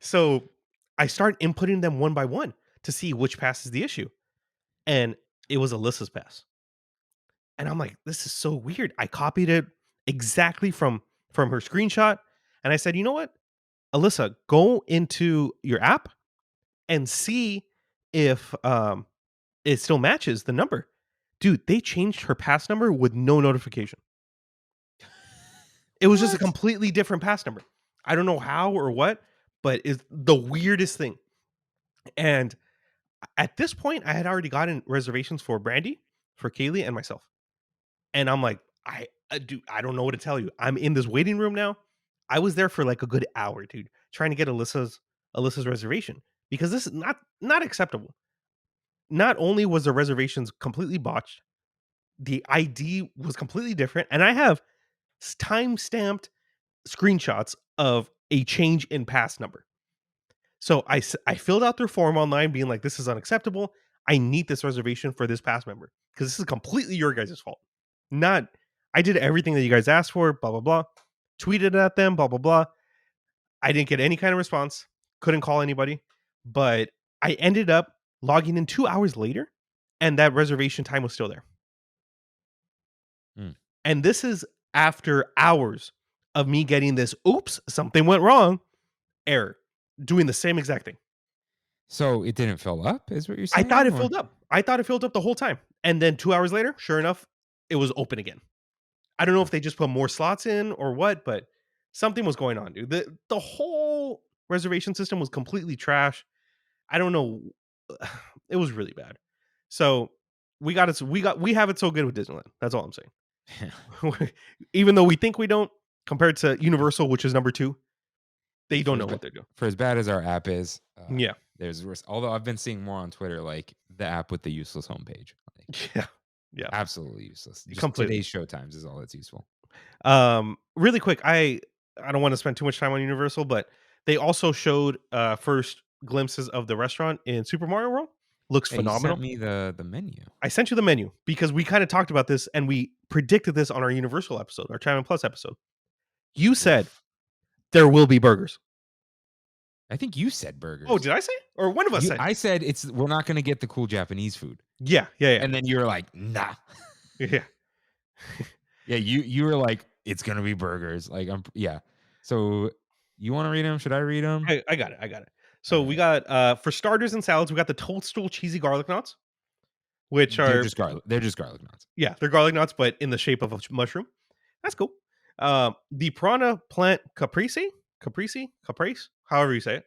So I start inputting them one by one to see which pass is the issue. And it was Alyssa's pass. And I'm like, this is so weird. I copied it exactly from her screenshot. And I said, you know what? Alyssa, go into your app and see if it still matches the number. Dude, they changed her pass number with no notification. It was just a What? completely different pass number. I don't know how or what, but it's the weirdest thing. And at this point, I had already gotten reservations for Brandy, for Kaylee, and myself. And I'm like, I don't know what to tell you. I'm in this waiting room now. I was there for like a good hour, dude, trying to get Alyssa's reservation because this is not acceptable. Not only was the reservations completely botched, the ID was completely different, and I have time-stamped screenshots of a change in pass number. So I filled out their form online being like, this is unacceptable. I need this reservation for this pass member because this is completely your guys' fault. Not, I did everything that you guys asked for, blah, blah, blah. Tweeted at them, blah, blah, blah. I didn't get any kind of response. Couldn't call anybody. But I ended up logging in 2 hours later, and that reservation time was still there. Hmm. And this is after hours of me getting this, oops, something went wrong, error, doing the same exact thing. So it didn't fill up, is what you're I thought saying? it Or filled up. I thought it filled up the whole time. And then 2 hours later, sure enough, it was open again. I don't know if they just put more slots in or what, but something was going on, dude. The whole reservation system was completely trash. I don't know. It was really bad. So we have it so good with Disneyland. That's all I'm saying. Even though we think we don't, compared to Universal, which is number 2, they for don't as know ba what they're doing. for as bad as our app is, Yeah. there's worse. Although I've been seeing more on Twitter, like the app with the useless homepage. Like Yeah. Yeah. absolutely useless. Just Completely. today's showtimes is all that's useful. Really quick, I don't want to spend too much time on Universal, but they also showed first glimpses of the restaurant in Super Mario World. Looks Hey, you sent phenomenal. me the menu. I sent you the menu because we kind of talked about this and we predicted this on our Universal episode, our Trammin Plus episode. You said Oof. there will be burgers. I think you said Oh, burgers. did I say? Or one of us said? I said we're not gonna get the cool Japanese food. Yeah. And then you were like, nah. Yeah. Yeah, you were like, it's gonna be burgers. Like yeah. So you want to read them? Should I read them? I got it. I got it. All So we right. got for starters and salads, we got the Toadstool cheesy garlic knots, which They're are just garlic. They're just garlic knots. yeah, they're garlic knots, but in the shape of a mushroom. That's cool. The piranha plant caprice, however you say it.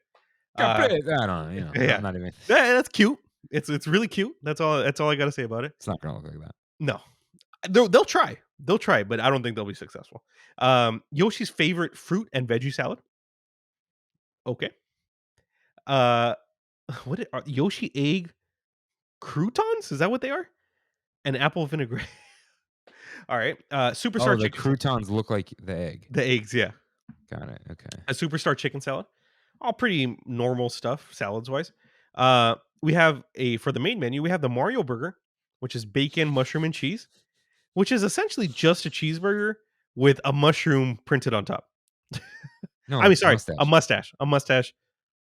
I don't know. You know, Yeah, I'm not even. that's cute. It's really cute. That's all. That's all I got to say about it. It's not gonna look like that. No, they'll try. They'll try, but I don't think they'll be successful. Yoshi's favorite fruit and veggie salad. Okay. Uh, are Yoshi egg croutons? Is that what they are? And apple vinaigrette. All right. Superstar Oh, the chicken. croutons look like the egg. The eggs, yeah. Got it. Okay. A superstar chicken salad. All pretty normal stuff, salads wise. We have for the main menu, we have the Mario burger, which is bacon, mushroom, and cheese, which is essentially just a cheeseburger with a mushroom printed on top. No, I mean, it's a sorry, mustache. a mustache,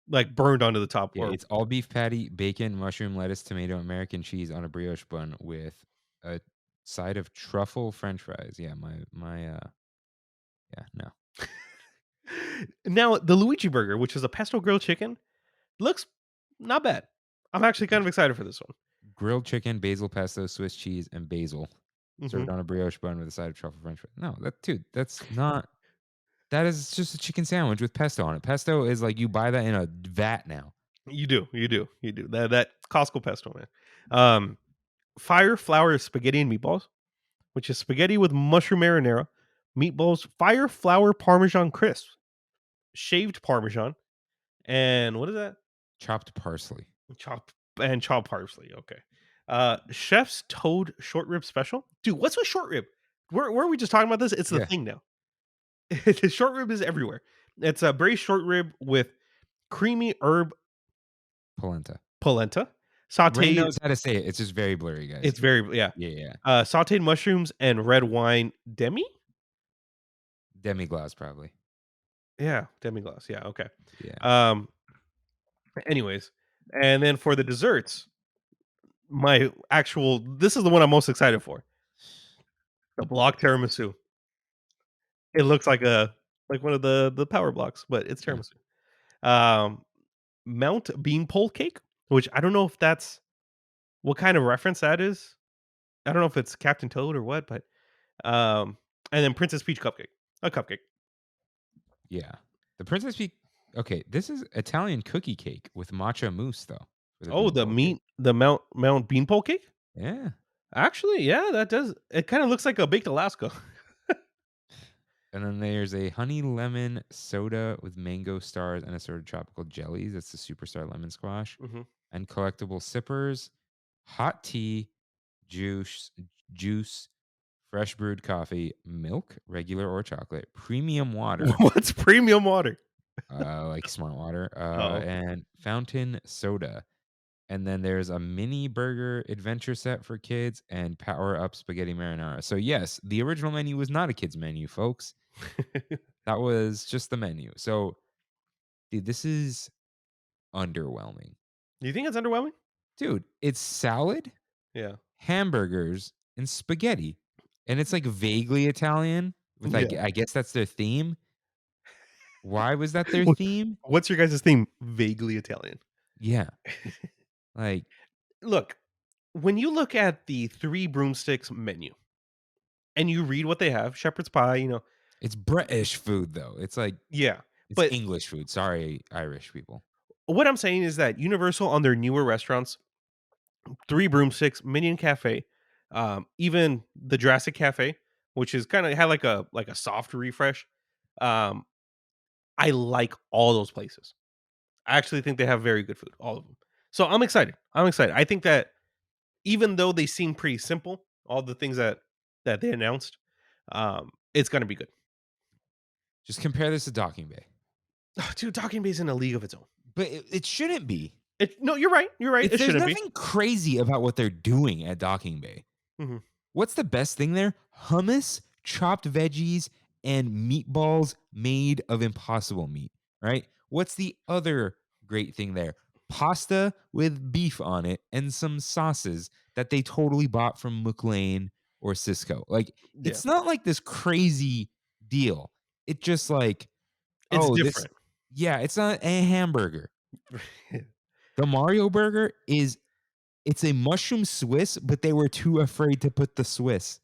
like burned onto the top. Yeah, it's all beef patty, bacon, mushroom, lettuce, tomato, American cheese on a brioche bun with a side of truffle French fries. Yeah, yeah, no. Now the Luigi burger, which is a pesto grilled chicken, looks not bad. I'm actually kind of excited for this one. Grilled chicken, basil pesto, Swiss cheese, and basil Mhm. served on a brioche bun with a side of truffle French fries. No, that's not. That is just a chicken sandwich with pesto on it. Pesto is like you buy that in a vat now. You do. That Costco pesto, man. Fire flour spaghetti and meatballs, which is spaghetti with mushroom marinara, meatballs, fire flour parmesan crisps, shaved parmesan, and what is that? Chopped parsley. Chopped parsley. Okay. Chef's Toad short rib special. Dude, what's with short rib? Were we just talking about this? It's the Yeah. thing now. The short rib is everywhere. It's a braised short rib with creamy herb Polenta. polenta, Ray sauteed. knows how to say it. It's just very blurry, guys. It's very yeah. Yeah. Sauteed mushrooms and red wine demi. Demi-glace, probably. Yeah, demi-glace. Yeah, okay. Yeah. Anyways, and then for the desserts, this is the one I'm most excited for. The block tiramisu. It looks like one of the power blocks, but it's Yeah. tiramisu. Mount Beanpole cake, which I don't know if that's what kind of reference that is. I don't know if it's Captain Toad or what, but and then Princess Peach cupcake. A cupcake. Yeah. The Princess Peach. Okay, this is Italian cookie cake with matcha mousse, though. For Oh, the beanpole cake. the Mount Beanpole cake? Yeah. Actually, yeah, that does. It kind of looks like a baked Alaska. And then there's a honey lemon soda with mango stars and assorted tropical jellies. That's the superstar lemon squash. Mhm. And collectible sippers, hot tea, juice, fresh brewed coffee, milk, regular or chocolate, premium water, What's premium water? like smart water, Oh, and fountain soda. And then there's a mini burger adventure set for kids and power up spaghetti marinara. So yes, the original menu was not a kids menu, folks. That was just the menu. So, dude, this is underwhelming. Do you think it's underwhelming? Dude, it's salad, Yeah. hamburgers, and spaghetti. And it's like vaguely Italian, with Yeah. I guess that's their theme. Why was that their Wh- theme? What's your guys' theme? Vaguely Italian. Yeah, like Look, when you look at the Three Broomsticks menu and you read what they have, shepherd's pie, it's British food though. It's like yeah. it's But English food. Sorry, Irish people. what I'm saying is that Universal on their newer restaurants, Three Broomsticks, Minion Cafe, even the Jurassic Cafe, which is kind of had like a soft refresh. Um, I like all those places. I actually think they have very good food, all of them. So I'm excited. I'm excited. I think that even though they seem pretty simple, all the things that they announced, it's gonna be good. Just compare this to Docking Bay, Dude, Talking Bay's in a league of its own. but it shouldn't be. No, you're right. You're right. It's It there's shouldn't be. nothing crazy about what they're doing at Docking Bay. Mhm. What's the best thing there? Hummus, chopped veggies, and meatballs made of impossible meat, right? What's the other great thing there? Pasta with beef on it and some sauces that they totally bought from McLean or Cisco. Like, Yeah, it's not like this crazy deal. It just like, it's oh, this, different. yeah, it's not a hamburger. The Mario burger it's a mushroom Swiss, but they were too afraid to put the Swiss.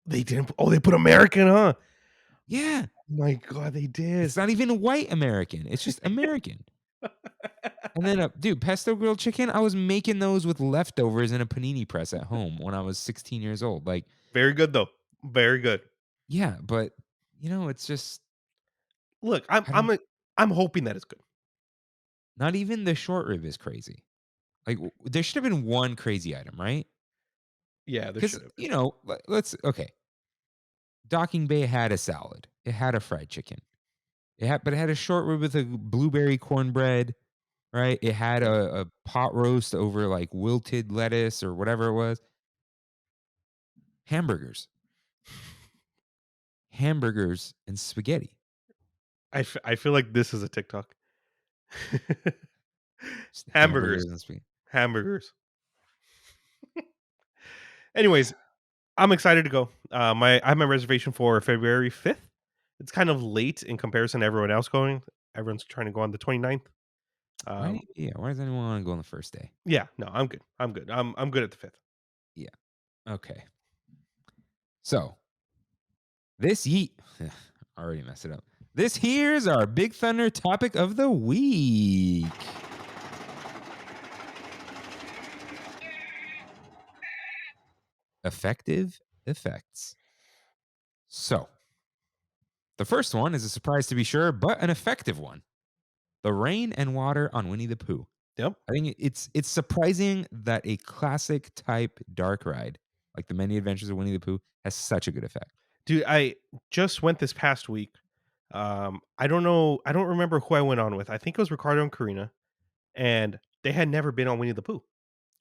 They didn't. Oh, they put American, huh? Yeah. My God, they did. It's not even white American. It's just American. And then, dude, pesto grilled chicken. I was making those with leftovers in a panini press at home when I was 16 years old. Like, Very good though. Very good. yeah, but it's just Look, I don't. I'm hoping that it's good. Not even the short rib is crazy. Like, there should have been one crazy item, right? Yeah, there Because should have been. let's okay. Docking Bay had a salad. It had a fried chicken. But it had a short rib with a blueberry cornbread, right? It had Yeah. a pot roast over like wilted lettuce or whatever it was. Hamburgers, hamburgers and spaghetti. I feel like this is a TikTok. Just Hamburgers. hamburgers and spaghetti. Hamburgers. Anyways, I'm excited to go. I have my reservation for February 5th. It's kind of late in comparison to everyone else going. Everyone's trying to go on the 29th. Why does anyone want to go on the first day? Yeah, no, I'm good. I'm good. I'm good at the 5th. Yeah. Okay. So this yeet I already messed it up. This here's our Big Thunder topic of the week. Effective effects. So, the first one is a surprise to be sure, but an effective one. The rain and water on Winnie the Pooh. Yep. I think it's surprising that a classic type dark ride like the Many Adventures of Winnie the Pooh has such a good effect. Dude, I just went this past week. I don't know. I don't remember who I went on with. I think it was Ricardo and Karina, and they had never been on Winnie the Pooh.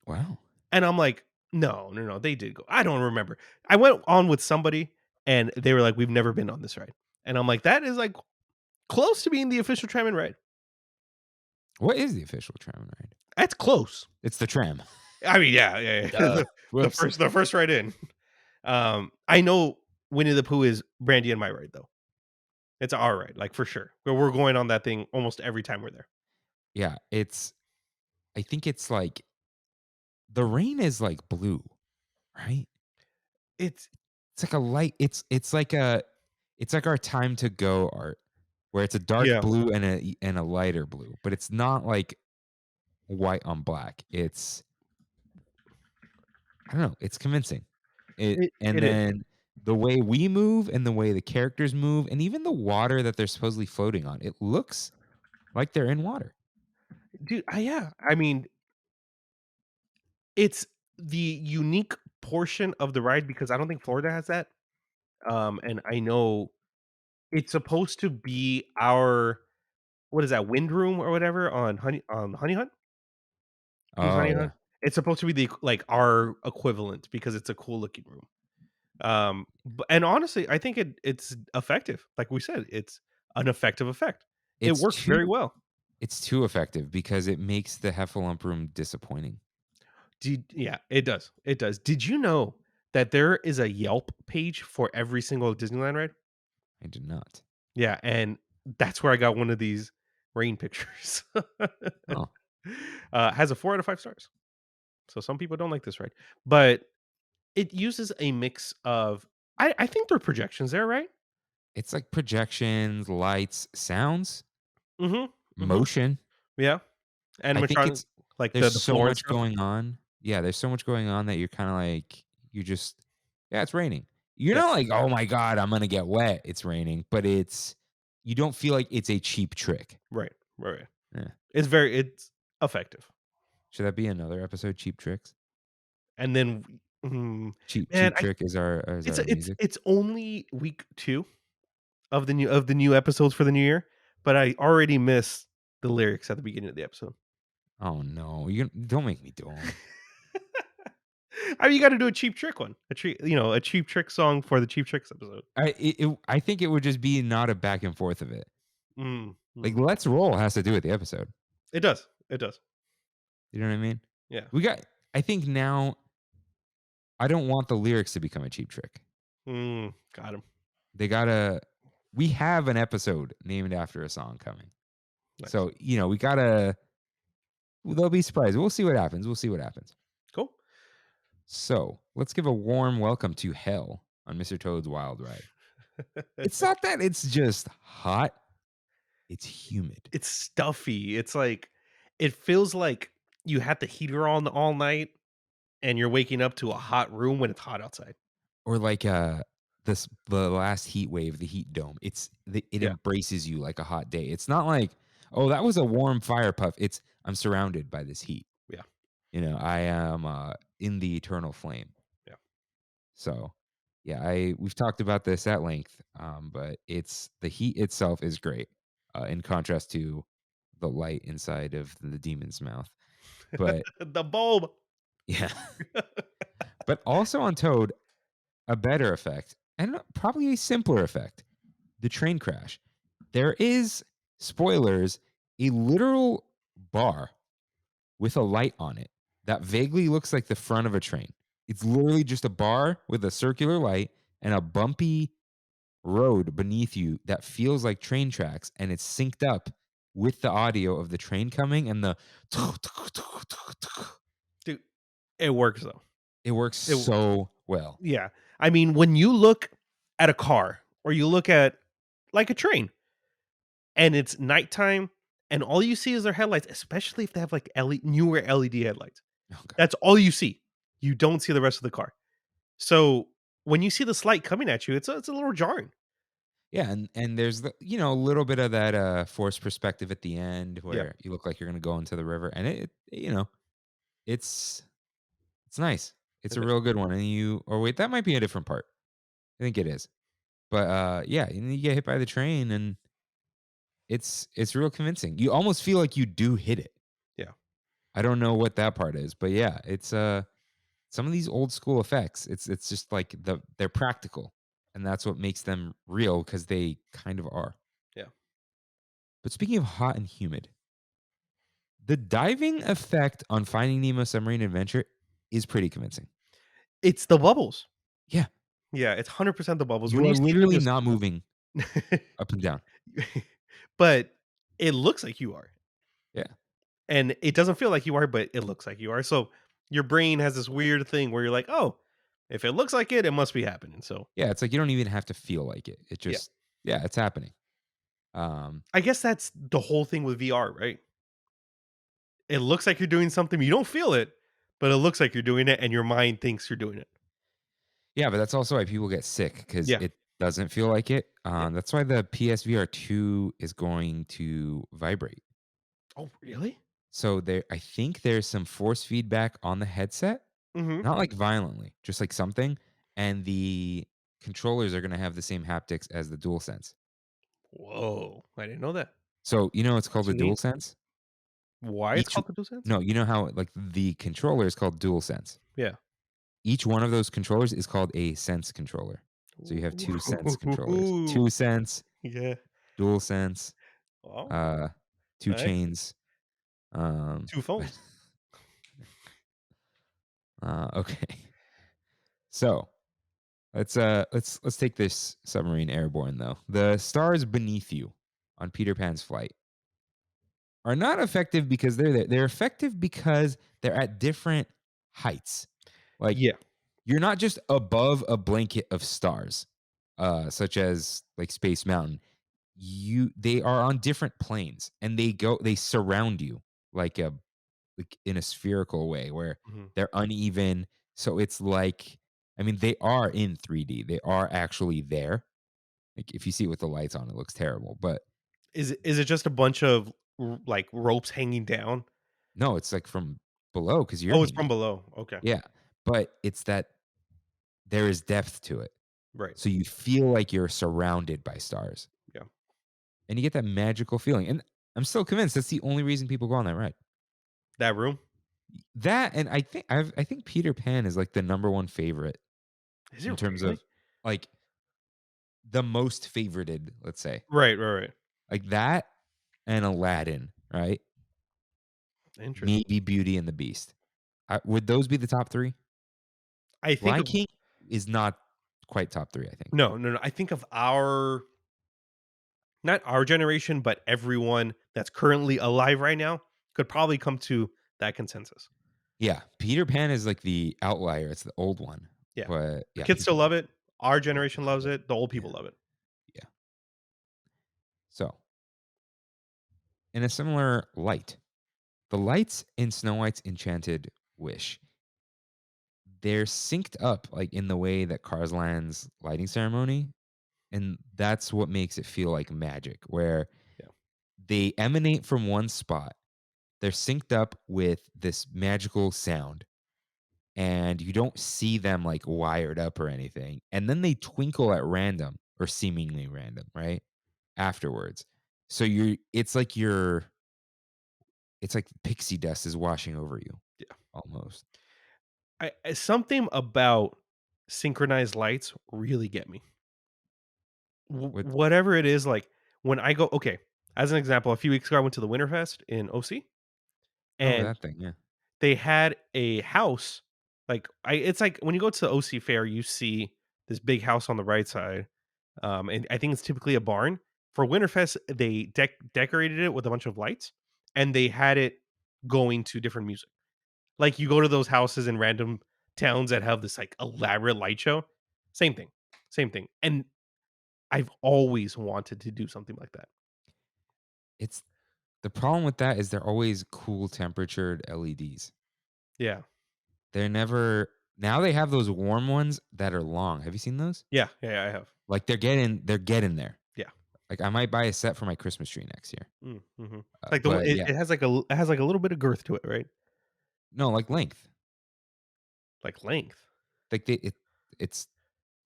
Wow. And I'm like, no, no, no, they did go. I don't remember. I went on with somebody, and they were like, we've never been on this ride. And I'm like, that is like close to being the official Trammin ride. What is the official tram ride? That's close. It's the tram. I mean, yeah. the Whoops. first ride in. I know Winnie the Pooh is Brandy and my ride though. It's our ride, like for sure. But we're going on that thing almost every time we're there. Yeah, I think it's like the rain is like blue, right? It's It's like a light it's like our time to go art where it's a dark yeah. blue and a lighter blue, but it's not like white on black. It's I don't know, it's convincing. And It is. then the way we move and the way the characters move and even the water that they're supposedly floating on, it looks like they're in water. Dude, yeah. I mean, it's the unique portion of the ride because I don't think Florida has that. And I know it's supposed to be our what is that, wind room or whatever on Honey Hunt? King's Oh Honey yeah. Hunt? It's supposed to be like our equivalent because it's a cool looking room. And honestly, I think it's effective. Like we said, it's an effective effect. It It's works too very well. it's too effective because it makes the Heffalump room disappointing. Yeah, it does. It does. Did you know that there is a Yelp page for every single Disneyland ride? I did not. Yeah, and that's where I got one of these rain pictures. Oh, Has a 4 out of 5 stars. So some people don't like this ride, but it uses a mix of I think there are projections there, right? it's like projections, lights, sounds, Mhm. Mhm. motion. Yeah. I think Animatronic it's like there's the so floor and much stuff. going on. Yeah, there's so much going on that you're kind of like you just yeah, it's raining. You're Yeah. not like, "Oh my god, I'm going to get wet. It's raining." But it's you don't feel like it's a cheap trick. Right. Right. Right. Yeah. It's effective. Should that be another episode cheap tricks? And then man, Cheap trick is our music. it's only week 2 of the new episodes for the new year, but I already miss the lyrics at the beginning of the episode. Oh no, you don't make me do them. I mean, you got to do a cheap trick one, a cheap trick song for the cheap tricks episode. I think it would just be not a back and forth of it. Mm, Like mm. Let's Roll has to do with the episode. It does. It does. You know what I mean? Yeah. We got I think now I don't want the lyrics to become a cheap trick. Got him. They gotta we have an episode named after a song coming. Nice. So, we gotta they'll be surprised. We'll see what happens. We'll see what happens. Cool. So let's give a warm welcome to Hell on Mr. Toad's Wild Ride. It's not that it's just hot. It's humid. It's stuffy. It's like it feels like you had the heater on all night and you're waking up to a hot room when it's hot outside. Or like the last heat wave, the heat dome. It Yeah. embraces you like a hot day. It's not like, oh, that was a warm fire puff. It's I'm surrounded by this heat. Yeah. I am in the eternal flame. Yeah. So yeah, we've talked about this at length. But it's the heat itself is great. In contrast to the light inside of the demon's mouth. But The bulb. yeah. But also on Toad, a better effect, and probably a simpler effect, the train crash. There is, spoilers, a literal bar with a light on it that vaguely looks like the front of a train. It's literally just a bar with a circular light and a bumpy road beneath you that feels like train tracks, and it's synced up with the audio of the train coming and the Dude, it works though. it works It so well. Yeah. I mean, when you look at a car or you look at like a train and it's nighttime and all you see is their headlights, especially if they have like newer LED headlights. Oh, God. That's all you see. You don't see the rest of the car. So when you see this light coming at you, it's a little jarring. Yeah, and there's a little bit of that forced perspective at the end Yeah. where you look like you're gonna go into the river, and it's it's nice. It's It a is. real good one. And or wait, that might be a different part. I think it is. But yeah, and then you get hit by the train, and it's real convincing. You almost feel like you do hit it. Yeah. I don't know what that part is, but yeah, it's some of these old school effects. It's just like they're practical, and that's what makes them real because they kind of are. Yeah. But speaking of hot and humid, the diving effect on Finding Nemo Submarine Adventure is pretty convincing. It's the bubbles. Yeah. Yeah, it's 100% the bubbles. You When are you see literally not moving up and down. but it looks like you are. Yeah. And it doesn't feel like you are, but it looks like you are. So your brain has this weird thing where you're like, "Oh, if it looks like it must be happening." So, Yeah, it's like you don't even have to feel like it. It yeah. just yeah, it's happening. Um, I guess that's the whole thing with VR, right? It looks like you're doing something, you don't feel it, but it looks like you're doing it and your mind thinks you're doing it. yeah, but that's also why people get sick because Yeah. it doesn't feel like it. Yeah. That's why the PSVR 2 is going to vibrate. Oh, really? So I think there's some force feedback on the headset, Mhm. not like violently, just like something, and the controllers are going to have the same haptics as the DualSense. Whoa, I didn't know that. So it's called That's the neat. DualSense. Why it's Each called the DualSense? No, you know how like the controller is called DualSense. Yeah. Each one of those controllers is called a Sense controller. So you have two Sense controllers. Ooh. 2 Sense, Yeah. DualSense, Oh, 2 nice. chains. 2 phones. Okay. So let's take this submarine airborne though. The stars beneath you on Peter Pan's flight are not effective because they're there. They're effective because they're at different heights. Like Yeah. you're not just above a blanket of stars, such as like Space Mountain. They are on different planes and they surround you like a like in a spherical way where Mhm. they're uneven. So it's like, I mean, they are in 3D. They are actually there. Like if you see it with the lights on, it looks terrible. But Is it just a bunch of like ropes hanging down? no, it's like from below because you're Oh, it's from hanging. below. Okay. Yeah. But it's that there is depth to it. Right. So you feel like you're surrounded by stars Yeah. and you get that magical feeling. And I'm still convinced that's the only reason people go on that ride. That room? That and I think Peter Pan is like the number one favorite Is in it terms really? of like the most favorited, let's say. Right, right, right. Like that and Aladdin, right? Interesting. Maybe Beauty and the Beast. Would those be the top 3? I think Lion of King is not quite top 3, I think. no, no, no. I think of our not our generation, but everyone that's currently alive right now could probably come to that consensus. Yeah, Peter Pan is like the outlier. It's the old one. Yeah. But The yeah, kids still people love it. Our yeah, generation people loves love it. it. The old Yeah, people love it. yeah. So, in a similar light, the lights in Snow White's Enchanted Wish, they're synced up like in the way that Cars Land's lighting ceremony, and that's what makes it feel like magic, where Yeah. they emanate from one spot. They're synced up with this magical sound, and you don't see them like wired up or anything. And then they twinkle at random or seemingly random, right? Afterwards. So it's like pixie dust is washing over you Yeah. almost. Something about synchronized lights really get me. With Whatever it is, like when I go, okay, as an example, a few weeks ago, I went to the Winterfest in OC oh and that thing, yeah. they had a house. Like it's like when you go to the OC fair, you see this big house on the right side. And I think it's typically a barn. For Winterfest, they decorated it with a bunch of lights and they had it going to different music. Like you go to those houses in random towns that have this like elaborate light show. Same thing. Same thing. And I've always wanted to do something like that. It's the problem with that is they're always cool temperatured LEDs. Yeah. They're never now they have those warm ones that are long. Have you seen those? Yeah. Yeah. Yeah, I have. Like they're getting there. Yeah. Like I might buy a set for my Christmas tree next year. Mm-hmm. Like the But yeah, it has like it has like a little bit of girth to it, right? no, like length. Like length. Like it's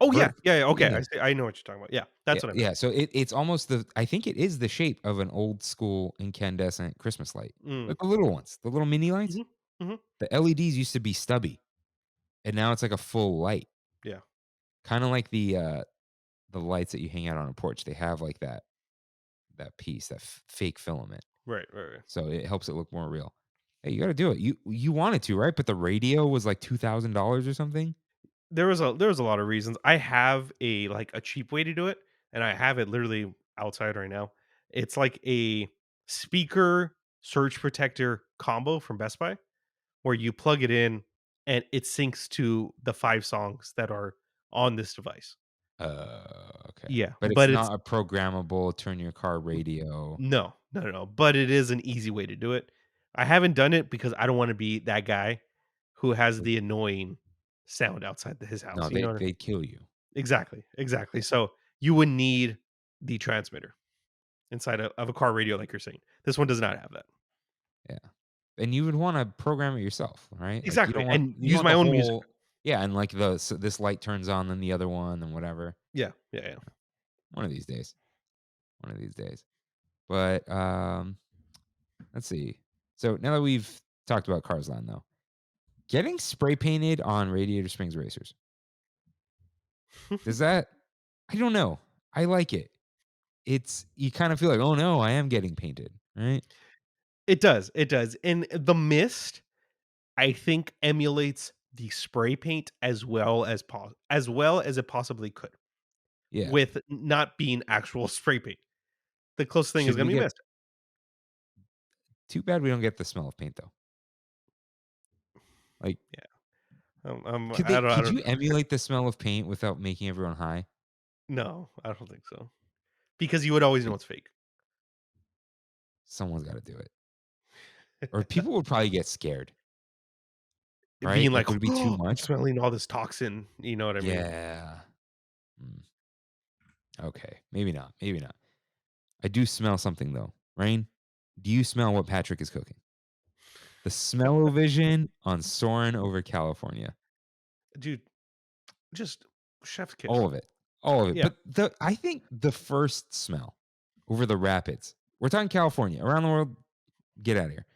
Oh yeah. girth. Yeah. Yeah, okay. Yeah. I see. I know what you're talking about. Yeah. Yeah, That's what I meant. yeah. So it's almost I think it is the shape of an old school incandescent Christmas light. Mm. Like the little ones, the little mini lights. Mhm. Mhm. The LEDs used to be stubby, and now it's like a full light. Yeah. Kind of like the lights that you hang out on a porch. They have like that piece, that fake filament. Right. Right. Right. So it helps it look more real. Hey, you got to do it. You wanted to, right? But the radio was like $2,000 or something. There was a lot of reasons. I have a like a cheap way to do it, and I have it literally outside right now. It's like a speaker surge protector combo from Best Buy, where you plug it in and it syncs to the 5 songs that are on this device. Okay. Yeah, But it's but it's not a programmable turn your car n radio. no, no, no, no, but it is an easy way to do it. I haven't done it because I don't wanna be that guy who has the annoying sound outside his house, No, you know what I they'd kill you. exactly, exactly. Yeah. So, you would need the transmitter inside of a car radio like you're saying. This one does not have that. Yeah. And you would wanna program it yourself, right? Like, Exactly, and you use want my the own music. whole yeah, and, like, this light turns on, then the other one, and whatever. Yeah, yeah, yeah. One of these days. One of these days. But, let's see. So, now that we've talked about Cars Land, though, getting spray painted on Radiator Springs Racers, does that I don't know. I like it. It's you kinda feel like, "Oh, no, I am getting painted," right? It does, and the mist, I think, emulates the spray paint as well as it possibly could, Yeah. with not being actual spray paint. The closest thing is Should gonna we be get mist. too bad we don't get the smell of paint though. Like, Yeah. I could don't you emulate the smell of paint without making everyone high? no, I don't think so. Because you would always know Like, it's fake. someone's gotta do it. Or people would probably get scared, Being right? like, Like, would it be too "Oh, I'm much? smelling all this toxin," you know what I mean? Yeah. Mm, okay, maybe not, maybe not. I do smell something though. Rain, do you smell what Patrick is cooking? The smell-o-vision on Soarin' over California. Dude, just chef's kiss. All of it. All of it. Yeah. But I think the first smell over the rapids, we're talking California, around the world, get out of here.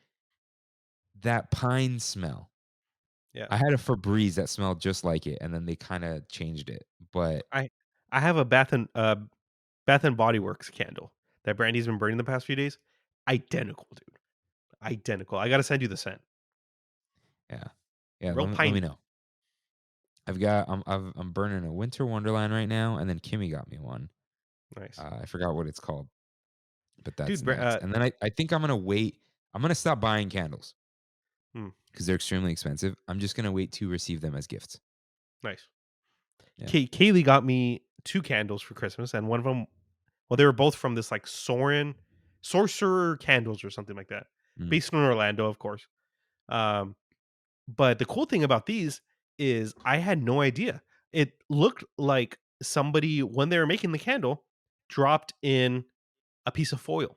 That pine smell. Yeah. I had a Febreze that smelled just like it, and then they kinda changed it. But I I have a Bath and Body Works candle that Brandy's been burning the past few days. Identical, dude. Identical. I gotta send you the scent. yeah. Yeah, Real let me piney. know. I'm burning a Winter Wonderland right now, and then Kimmy got me one. Nice. I forgot what it's called, but that's Dude, next. And then I think I'm gonna wait. I'm gonna stop buying candles hmm, because they're extremely expensive. I'm just gonna wait to receive them as gifts. nice. Yeah. Kaylee got me 2 candles for Christmas, and one of them, well, they were both from this, like, Sorcerer Candles or something like that, Mm. based in Orlando, of course. Um, but the cool thing about these is I had no idea. It looked like somebody, when they were making the candle, dropped in a piece of foil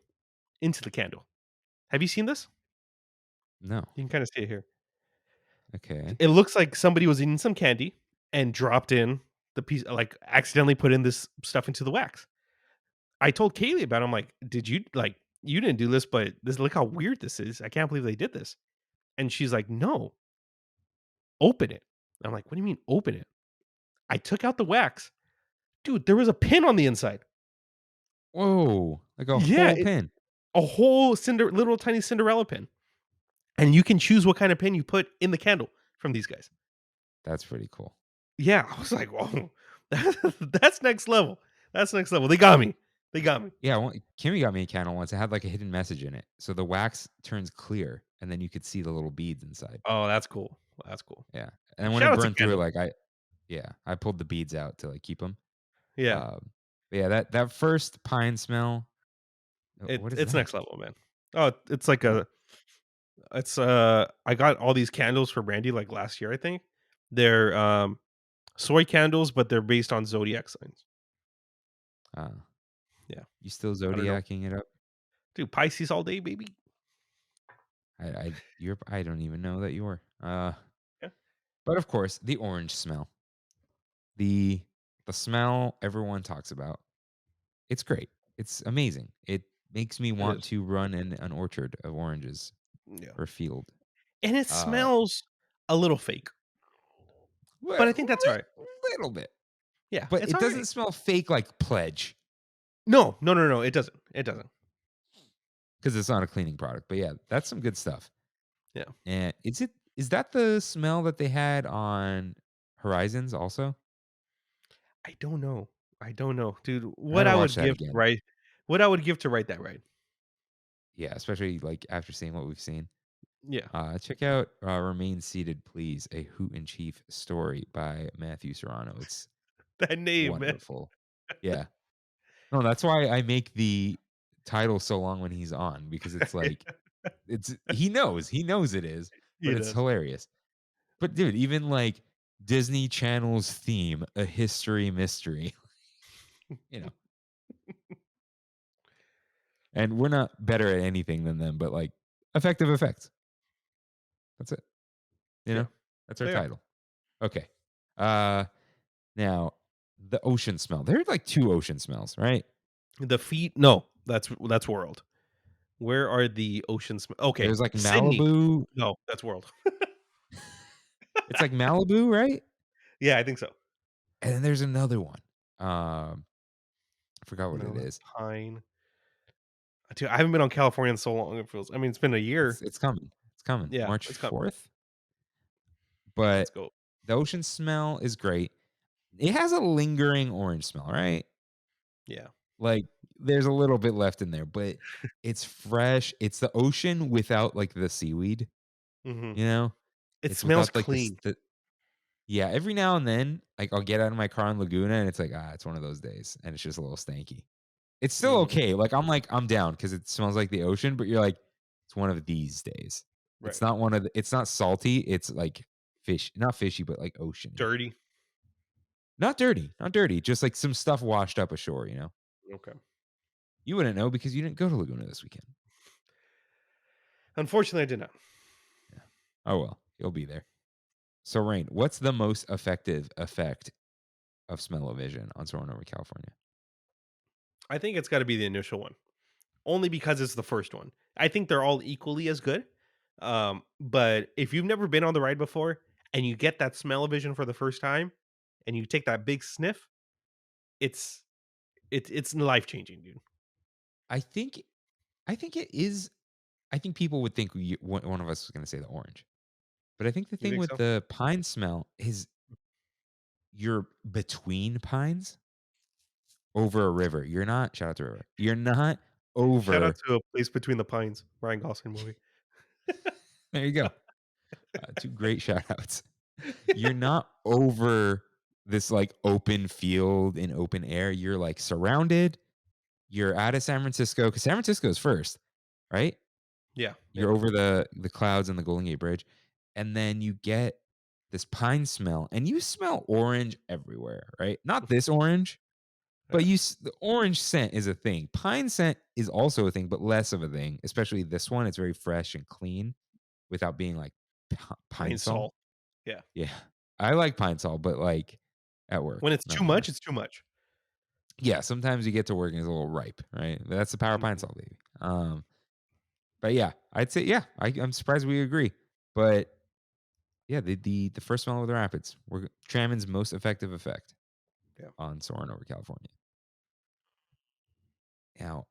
into the candle. Have you seen this? No. You can kinda see it here. Okay. It looks like somebody was eating some candy and dropped in the piece, like, accidentally put in this stuff into the wax. I told Kaylee about it. I'm like, "Did you like, you didn't do this, but this, look how weird this is. I can't believe they did this." And she's like, "No, open it." I'm like, "What do you mean open it?" I took out the wax. Dude, there was a pin on the inside. Whoa! Like a Yeah, whole pin. a whole little tiny Cinderella pin. And you can choose what kind of pin you put in the candle from these guys. That's pretty cool. Yeah, I was like, "Whoa, that's next level. That's next level." They got me. They got me. Yeah, Kimmy got me a candle once. It had like a hidden message in it, so the wax turns clear, and then you could see the little beads inside. Oh, that's cool. That's cool. Yeah, and then when Shout it out to burned through, Kendall. like I pulled the beads out to like keep them. Yeah, But yeah, that first pine smell. What is it's that? next level, man. Oh, it's like What? I got all these candles for Brandy like last year, I think. They're soy candles, but they're based on zodiac signs. Uh, Yeah. you still I don't know. zodiacking it up? Dude, Pisces all day, baby. I don't even know that you were. Yeah. But of course, the orange smell, the the smell everyone talks about. It's great. It's amazing. It makes me It want is. to run in an orchard of oranges Yeah. or field. And it Uh, smells a little fake, but I think that's all right. little bit, Yeah, but it's it all doesn't right. smell fake like Pledge No, no, no, no, it doesn't. It doesn't. because it's not a cleaning product. But yeah, that's some good stuff. Yeah. And is that the smell that they had on Horizons also? I don't know. I don't know, dude. I gotta watch that again. What I would give to write that right. Yeah, especially like after seeing what we've seen. Yeah. Check out "Remain Seated, Please," a Hoot and Chief story by Matthew Serrano. It's That name, man. wonderful. Yeah, no, that's why I make the title so long when he's on because it's like he knows it is, but He it's does. hilarious. But dude, even like Disney Channel's theme, a history mystery, you know. And we're not better at anything than them, but like effective effects. That's it. You Yeah, know, that's our they are. title. Okay. Uh, now the ocean smell. There are like two ocean smells, right? The feet, no, that's World. Where are the oceans? Okay, There's like Sydney. Malibu. No, that's World. It's like Malibu, right? Yeah, I think so. And then there's another one. I forgot what No, it that's is. Pine. Dude, I haven't been on California in so long. It feels. I mean, it's been a year. It's coming. It's coming. Yeah, March it's coming. 4th. Let's but go. the ocean smell is great. It has a lingering orange smell, right? Yeah. Like, there's a little bit left in there, but it's fresh. It's the ocean without, like, the seaweed, Hmm. you know? It It's smells without, like, clean. yeah, every now and then, like, I'll get out of my car in Laguna, and it's like, it's one of those days, and it's just a little stanky. It's still Hmm. okay. Like, I'm down because it smells like the ocean, but you're like, it's one of these days. Right. It's not salty. It's like fish, not fishy, but like oceany. Dirty. Not dirty, not dirty. Just like some stuff washed up ashore, you know? Okay. You wouldn't know because you didn't go to Laguna this weekend. Unfortunately, I did not. Yeah. Oh well, you'll be there. So Rain, what's the most effective effect of smell-o-vision on soaring over California? I think it's got to be the initial one, only because it's the first one. I think they're all equally as good. But if you've never been on the ride before and you get that smell of vision for the first time and you take that big sniff, it's it's life changing, dude. I think I think it is. I think people would think one of us was going to say the orange, but I think the You thing think with so? the pine smell is you're between pines over a river. You're not. Shout out to river. You're not Shout out over. to A Place Between the Pines, Ryan Gosling movie. There you go. Two great shout outs. You're not over this like open field in open air. You're like surrounded. You're out of San Francisco because San Francisco is first, right? Yeah, yeah. You're over the clouds and the Golden Gate Bridge, and then you get this pine smell, and you smell orange everywhere, right? Not this orange, but Yeah. the orange scent is a thing. Pine scent is also a thing, but less of a thing. Especially this one, it's very fresh and clean without being like pine Pine sol. Sol. Yeah. Yeah, I like pine sol, but like at When work, it's not too anymore. much, it's too much. Yeah, sometimes you get to work and it's a little ripe, right? But that's the power of pine Mhm. sol, baby. But yeah, I'd say yeah. I'm surprised we agree, but yeah, the first smell of the rapids were Trammin's most effective effect Yeah. on soaring over California. Now,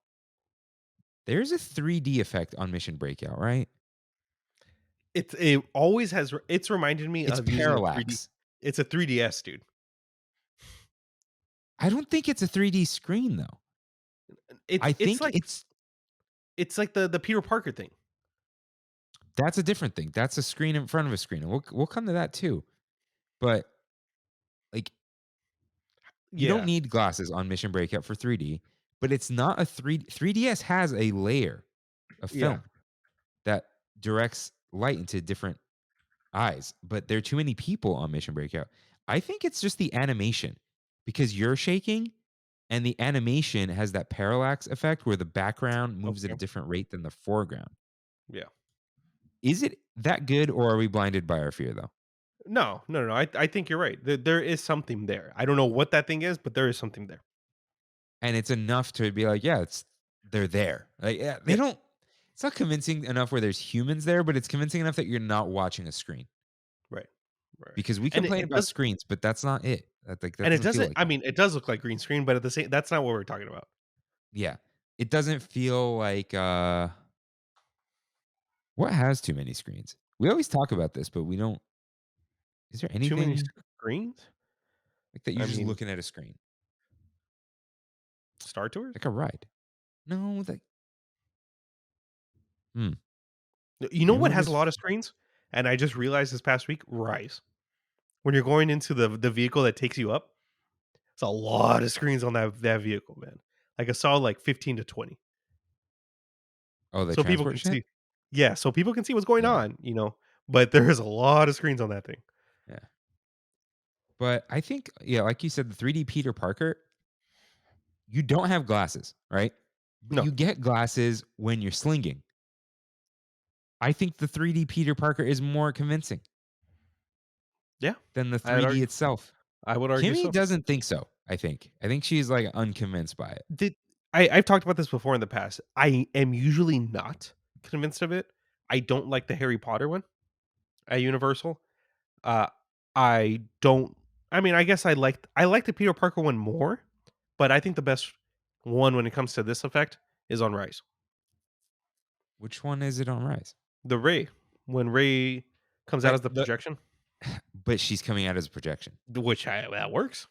there's a 3D effect on Mission Breakout, right? It always has it's reminded me It's of using a 3D. parallax. It's a 3DS, dude. I don't think it's a 3D screen though. I It's think like it's like the Peter Parker thing. that's a different thing. That's a screen in front of a screen, and we'll come to that too. But like, you don't Yeah. need glasses on Mission Breakout for 3D. But it's not a 3DS has a layer of Yeah. film that directs light into different eyes, but there are too many people on Mission Breakout. I think it's just the animation because you're shaking and the animation has that parallax effect where the background moves at a Okay. different rate than the foreground. Yeah. Is it that good or are we blinded by our fear though? No, no, no, no. I think you're right. There is something there. I don't know what that thing is, but there is something there. And it's enough to be like, yeah, they're there. Like, yeah, they Yeah. don't. It's not convincing enough where there's humans there, but it's convincing enough that you're not watching a screen. Right. Right. Because we And complain it about does screens, but that's not it. That and it doesn't feel doesn't like I that. mean, it does look like green screen, but at the same that's not what we're talking about. Yeah. It doesn't feel like what has too many screens? We always talk about this, but we don't. Is there Too many anything screens? like that you're I just mean, looking at a screen? Star Tours? Like a ride. No, like hmm. You know Maybe what we're has a just lot of screens? And I just realized this past week, Rise. When you're going into the vehicle that takes you up, it's a lot of screens on that vehicle, man. Like I saw like 15 to 20. oh, the So people transport can shit? see. Yeah, so people can see what's going Yeah. on, but there is a lot of screens on that thing. Yeah. But I think, yeah, like you said, the 3D Peter Parker, you don't have glasses, right? But No. you get glasses when you're slinging. I think the 3D Peter Parker is more convincing Yeah. than the I'd 3D argue itself. I would argue Kimmy so. doesn't think so, I think. I think she's like unconvinced by it. Did I've talked about this before in the past. I am usually not convinced of it. I don't like the Harry Potter one at Universal. Uh, I don't. I mean, I guess I like the Peter Parker one more, but I think the best one when it comes to this effect is on Rise. Which one is it on Rise? The Ray when Ray comes out Like as the projection. but she's coming out as a projection. which that works.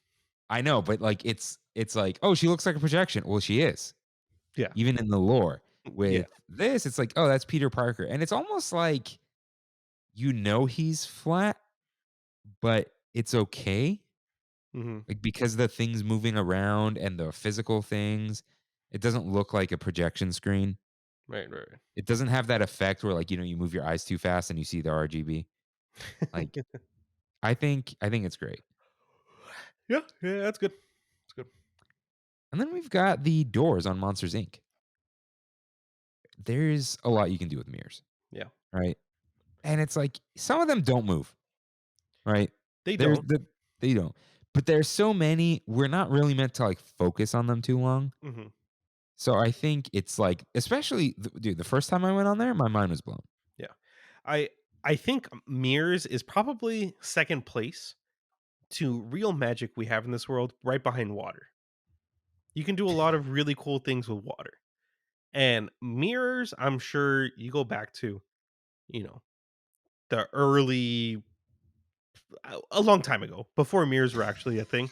I know, but like it's like, oh, she looks like a projection. Well, she is. Yeah, Even in the lore. yeah. With this, it's like, oh, that's Peter Parker. And it's almost like he's flat, but it's okay. Hmm. Like because the things moving around and the physical things, it doesn't look like a projection screen. Right, right, It doesn't have that effect where like, you move your eyes too fast and you see the RGB. Like right. I think it's great. Yeah, yeah, that's good. That's good. And then we've got the doors on Monsters Inc. There's a lot you can do with mirrors, Yeah, right? And it's like some of them don't move, right? they There's don't. they don't. But there's so many, we're not really meant to like focus on them too long. Hmm. So I think it's like, especially, dude, the first time I went on there, my mind was blown. Yeah, I I think mirrors is probably second place to real magic we have in this world, right behind water. You can do a lot of really cool things with water. And mirrors, I'm sure you go back to, you know, the early a long time ago, before mirrors were actually a thing.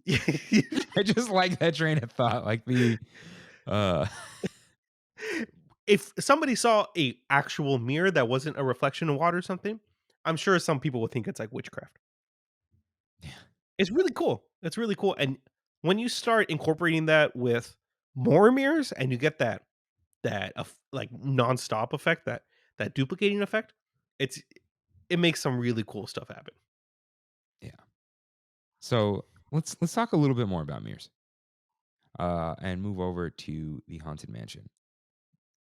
I just like that train of thought, like the, uh, If somebody saw a actual mirror that wasn't a reflection of water or something, I'm sure some people would think it's like witchcraft. It's really cool. It's really cool. And when you start incorporating that with more mirrors and you get that like nonstop effect, that duplicating effect, it's it makes some really cool stuff happen. yeah. So let's talk a little bit more about mirrors, and move over to the haunted mansion.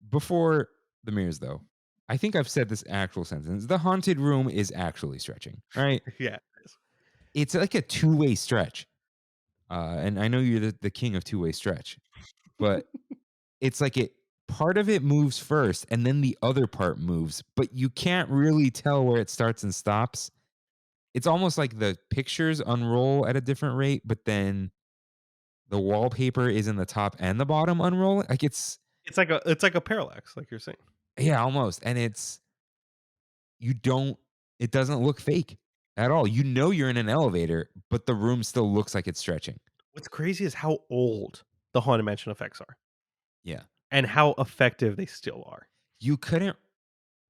Before the mirrors, though, I think I've said this actual sentence. The haunted room is actually stretching, right? Yeah. It's like a two-way stretch. And I know you're the king of two-way stretch, but it's like part of it moves first and then the other part moves, but you can't really tell where it starts and stops. It's almost like the pictures unroll at a different rate, but then the wallpaper is in the top and the bottom unroll. Like It's like a parallax, like you're saying. yeah, almost. And you don't it doesn't look fake at all. You're in an elevator, but the room still looks like it's stretching. What's crazy is how old the haunted mansion effects are Yeah. and how effective they still are. You couldn't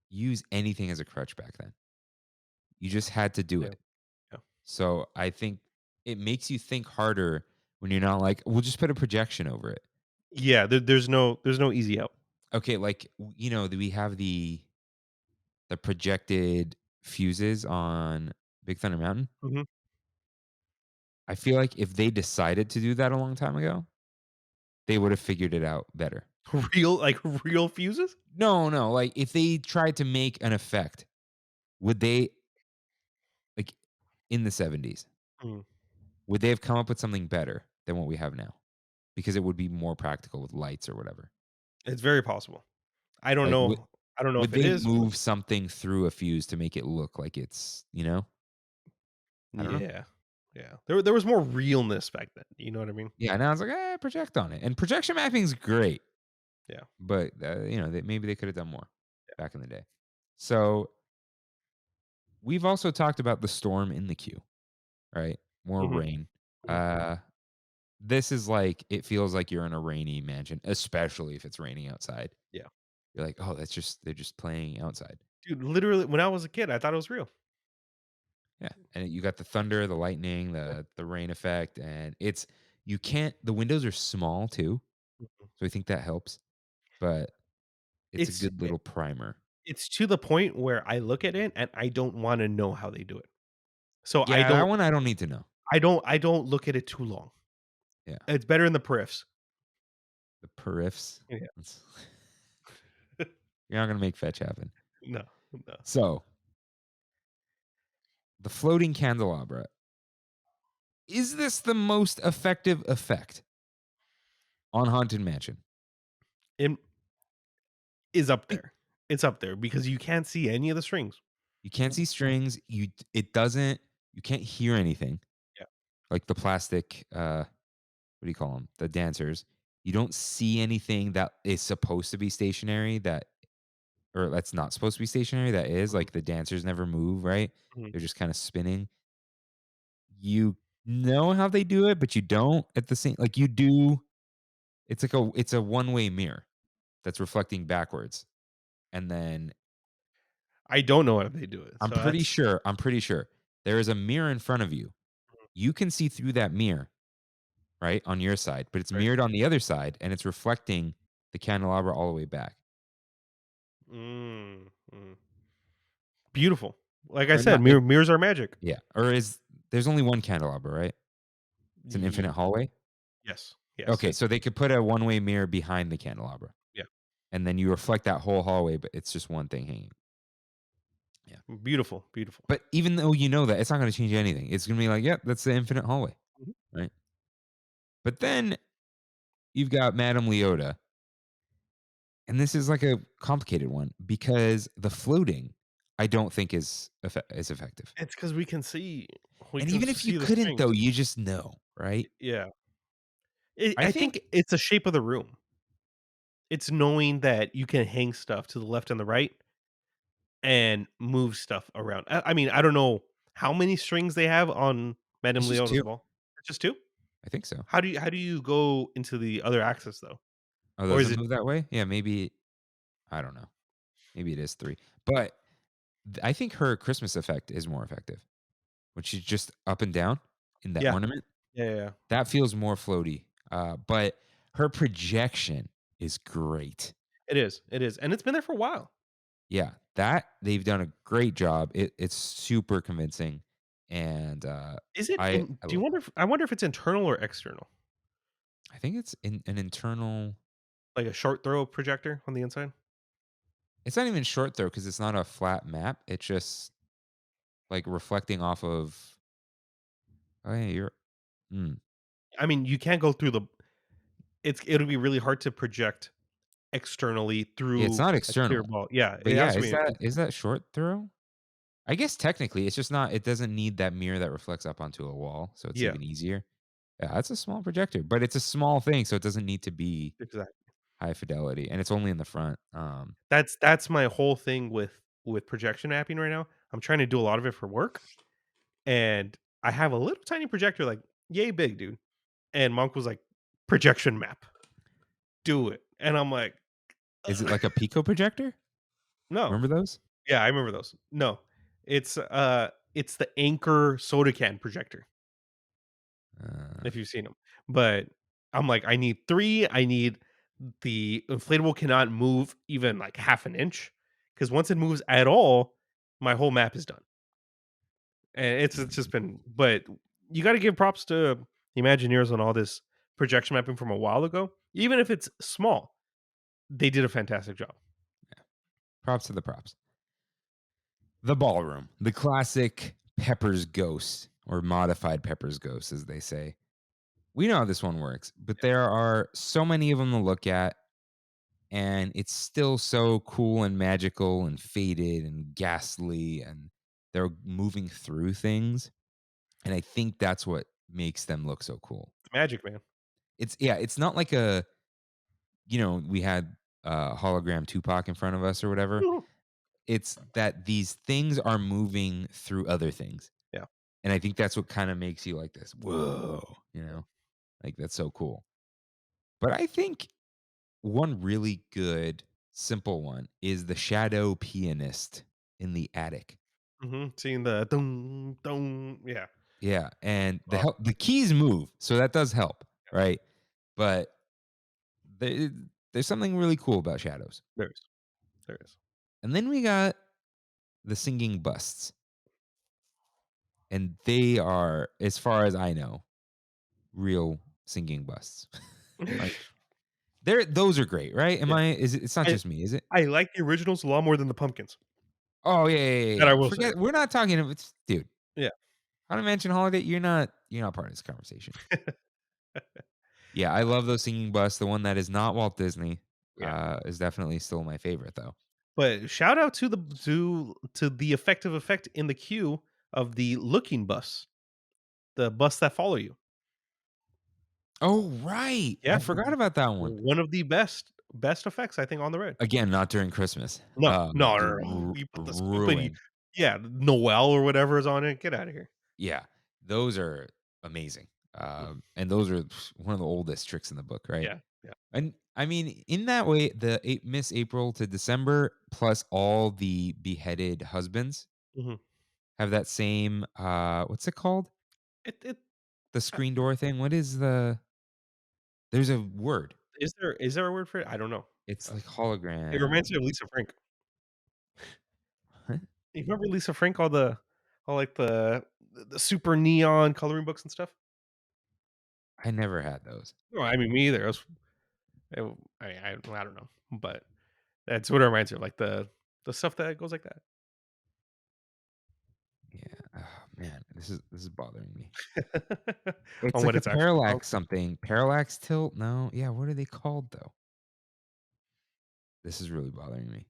use anything as a crutch back then. You just had to do Yeah. it. Yeah. So I think it makes you think harder when you're not like, we'll just put a projection over it. Yeah, there's no easy out. Okay, like we have the projected fuses on Big Thunder Mountain. Mhm. I feel like if they decided to do that a long time ago, they would have figured it out better. Real fuses? No, no, like if they tried to make an effect, would they like in the 70s, Mm. would they have come up with something better than what we have now? Because it would be more practical with lights or whatever. It's very possible. I don't Like know I don't know would if it they is, but move something through a fuse to make it look like it's. I don't know. yeah. Yeah. There was more realness back then, you know what I mean? Yeah, now it's like, project on it. And projection mapping's great, Yeah. but maybe they could have done more back in the day. So we've also talked about the storm in the queue, right? More Mhm. rain. Mhm. This is like it feels like you're in a rainy mansion, especially if it's raining outside. Yeah. You're like, oh, they're just playing outside. Dude, literally, when I was a kid, I thought it was real. Yeah, and you got the thunder, the lightning, the rain effect, and you can't. The windows are small too, Mhm. so I think that helps. But it's a It's good little primer. it's to the point where I look at it and I don't wanna know how they do it. So I Yeah, that don't one I don't need to know. I don't look at it too long. Yeah, It's better in the periffs. the periffs. Yeah. That's- You're not gonna make fetch happen. No, no. So the floating candelabra. Is this the most effective effect on Haunted Mansion? It is up Think there. It's up there because you can't see any of the strings. You can't see strings. It doesn't. You can't hear anything Yeah. like the plastic. What do you call them? The dancers. You don't see anything that is supposed to be stationary or that's not supposed to be stationary, that is, Mhm, like, the dancers never move, right? mhm. They're just kinda spinning. You know how they do it, but you don't at the same like, you do it's a one-way mirror that's reflecting backwards, and then I don't know how they do it, so that's I'm pretty sure there is a mirror in front of you. You can see through that mirror, right, on your side, but it's right. mirrored on the other side, and it's reflecting the candelabra all the way back. Mm, mm. Beautiful. Like I Or said, not it mirrors are magic. yeah, or is there's only one candelabra, right? It's an infinite Ye hallway? yes, yes. Okay, so they could put a one-way mirror behind the candelabra, Yeah. and then you reflect that whole hallway, but it's just one thing hanging. Yeah. Beautiful, beautiful. But even though you know that, it's not gonna change anything. It's gonna be like, "Yep, that's the infinite hallway," Mhm. right? But then you've got Madame Leota, and this is like a complicated one because the floating, I don't think is effective. It's because we And can even if you see the couldn't strings. though, you just know, right? Yeah. I I think think it's the shape of the room. It's knowing that you can hang stuff to the left and the right and move stuff around. I mean, I don't know how many strings they have on Madame it's just Leota's 2. ball. Just 2? I think so. How do you go into the other axis though? Oh, Or does is it it move that way? Yeah, maybe I don't know. Maybe it is 3. But I think her Christmas effect is more effective. When she's just up and down in that Yeah. ornament, Yeah. that feels more floaty. But her projection is great. It is, and it's been there for a while. Yeah, that they've done a great job. It's super convincing, and Is it I in I do you love it. wonder if I wonder if it's internal or external? I think it's in an internal. Like a short throw projector on the inside? It's not even short though, because it's not a flat map. It's just like reflecting off of. Oh yeah, you're. Mm. I mean, you can't go through the it'll be really hard to project externally Yeah, it's through not a clear external, ball. Yeah, but it yeah, has to be is that short throw? I guess technically it's just not. It doesn't need that mirror that reflects up onto a wall, so it's yeah, even easier. Yeah, that's a small projector, but it's a small thing, so it doesn't need to be exactly. high fidelity, and it's only in the front. That's my whole thing with projection mapping right now. I'm trying to do a lot of it for work, and I have a little tiny projector, like, yay big, dude. And Monk was like, "Projection map. Do it." And I'm like, Is it "Ugh." like a Pico projector? No. Remember those? Yeah, I remember those. No. It's the Anchor soda can projector, Uh, if you've seen them. But I'm like, I need 3. I need the inflatable cannot move even like half an inch because once it moves at all, my whole map is done. And it's just been, but you got to give props to the Imagineers on all this projection mapping from a while ago. Even if it's small, they did a fantastic job. props to the props. The ballroom, the classic Pepper's Ghost or modified Pepper's Ghost, as they say. We know how this one works, but there are so many of them to look at, and it's still so cool and magical and faded and ghastly, and they're moving through things. And I think that's what makes them look so cool. It's magic, man. It's yeah, it's not like a we had hologram Tupac in front of us or whatever. Mhm. It's that these things are moving through other things. Yeah. And I think that's what kind of makes you like this. Whoa, like that's so cool. But I think one really good, simple one is the shadow pianist in the attic. Seeing the dum dum, yeah. Yeah, and Oh, the keys move, so that does help, right? But there, there's something really cool about shadows. there is, there is. And then we got the singing busts, and they are, as far as I know, real singing busts. Like those are great, right? Am Yeah, I? Is it? It's not I just me, is it? I like the originals a lot more than the pumpkins. Oh yeah, yeah, yeah, That I yeah. will say. Forget. We're not talking. Dude. Yeah. Haunted Mansion Holiday. You're not part of this conversation. Yeah, I love those singing busts. The one that is not Walt Disney Yeah. is definitely still my favorite, though. But shout out to the effective effect in the queue of the looking bus, the bus that follow you. Oh right, I Yeah, forgot about that one. one of the best best effects, I think, on the ride. Again, not during Christmas. No, no, no, no. Ru You put the stupid, ruined. yeah, Noel or whatever is on it. Get out of here. Yeah, those are amazing. And those are one of the oldest tricks in the book, right? Yeah, yeah. And I mean, in that way, Miss April to December plus all the beheaded husbands Mhm. have that same what's it called? It The uh, screen door thing. What is there's a word. is there a word for it? I don't know. It's Uh, like it hologram. reminds me of Lisa Frank. What? You remember Lisa Frank, all, like, the super neon coloring books and stuff? I never had those. No, I mean, me either. It I don't know, but that's what it reminds me of, like, the stuff that goes like that. Yeah. Oh, man, this is bothering me. It's On like what a it's actually called. parallax something. Parallax tilt? No. Yeah, what are they called though? This is really bothering me.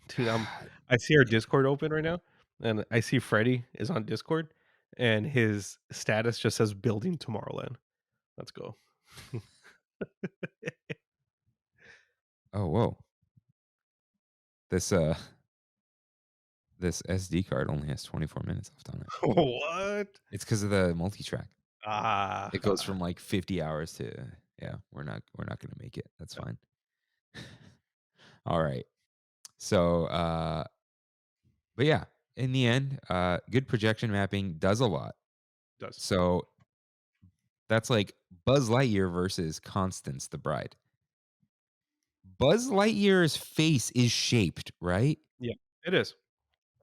Dude, I see our Discord open right now, and I see Freddie is on Discord, and his status just says "Building Tomorrowland." Let's go. Oh, whoa. This this SD card only has 24 minutes left on it. What? It's because of the multi-track. Ah, It goes from like 50 hours to yeah, we're not gonna make it. That's no, fine. All right. So but yeah, in the end, good projection mapping does a lot. it does. So that's like Buzz Lightyear versus Constance the Bride. Buzz Lightyear's face is shaped, right? Yeah, it is.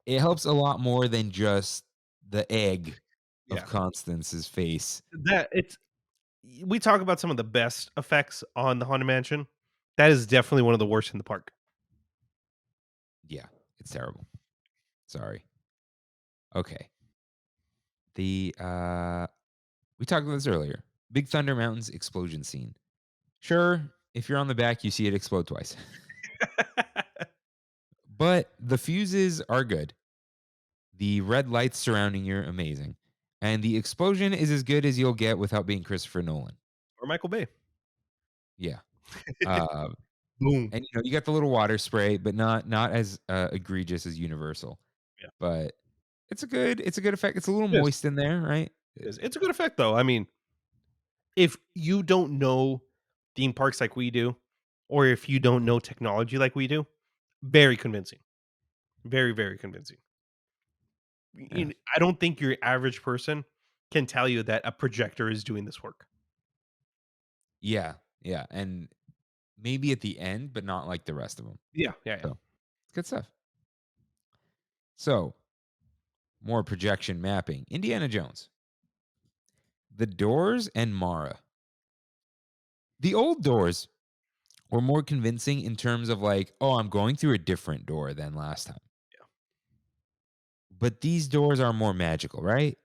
It helps a lot more than just the egg of Yeah. Constance's face. That it's we talk about some of the best effects on the Haunted Mansion. That is definitely one of the worst in the park. Yeah, it's terrible. Sorry. Okay. The we talked about this earlier. Big Thunder Mountain's explosion scene. Sure, if you're on the back, you see it explode twice. But the fuses are good. The red lights surrounding you are amazing. And the explosion is as good as you'll get without being Christopher Nolan. Or Michael Bay. Yeah. Uh, Boom. and you got the little water spray, but not as egregious as Universal. Yeah, But it's a good effect. It's a little it is. moist in there, right? It is. It's a good effect, though. I mean, if you don't know theme parks like we do, or if you don't know technology like we do, very convincing. Very, very convincing. Yeah. I don't think your average person can tell you that a projector is doing this work. Yeah. Yeah. And maybe at the end, but not like the rest of them. Yeah, yeah, yeah. So it's good stuff. So more projection mapping. Indiana Jones. The Doors and Mara. The old doors were more convincing in terms of like, oh, I'm going through a different door than last time. But these doors are more magical, right?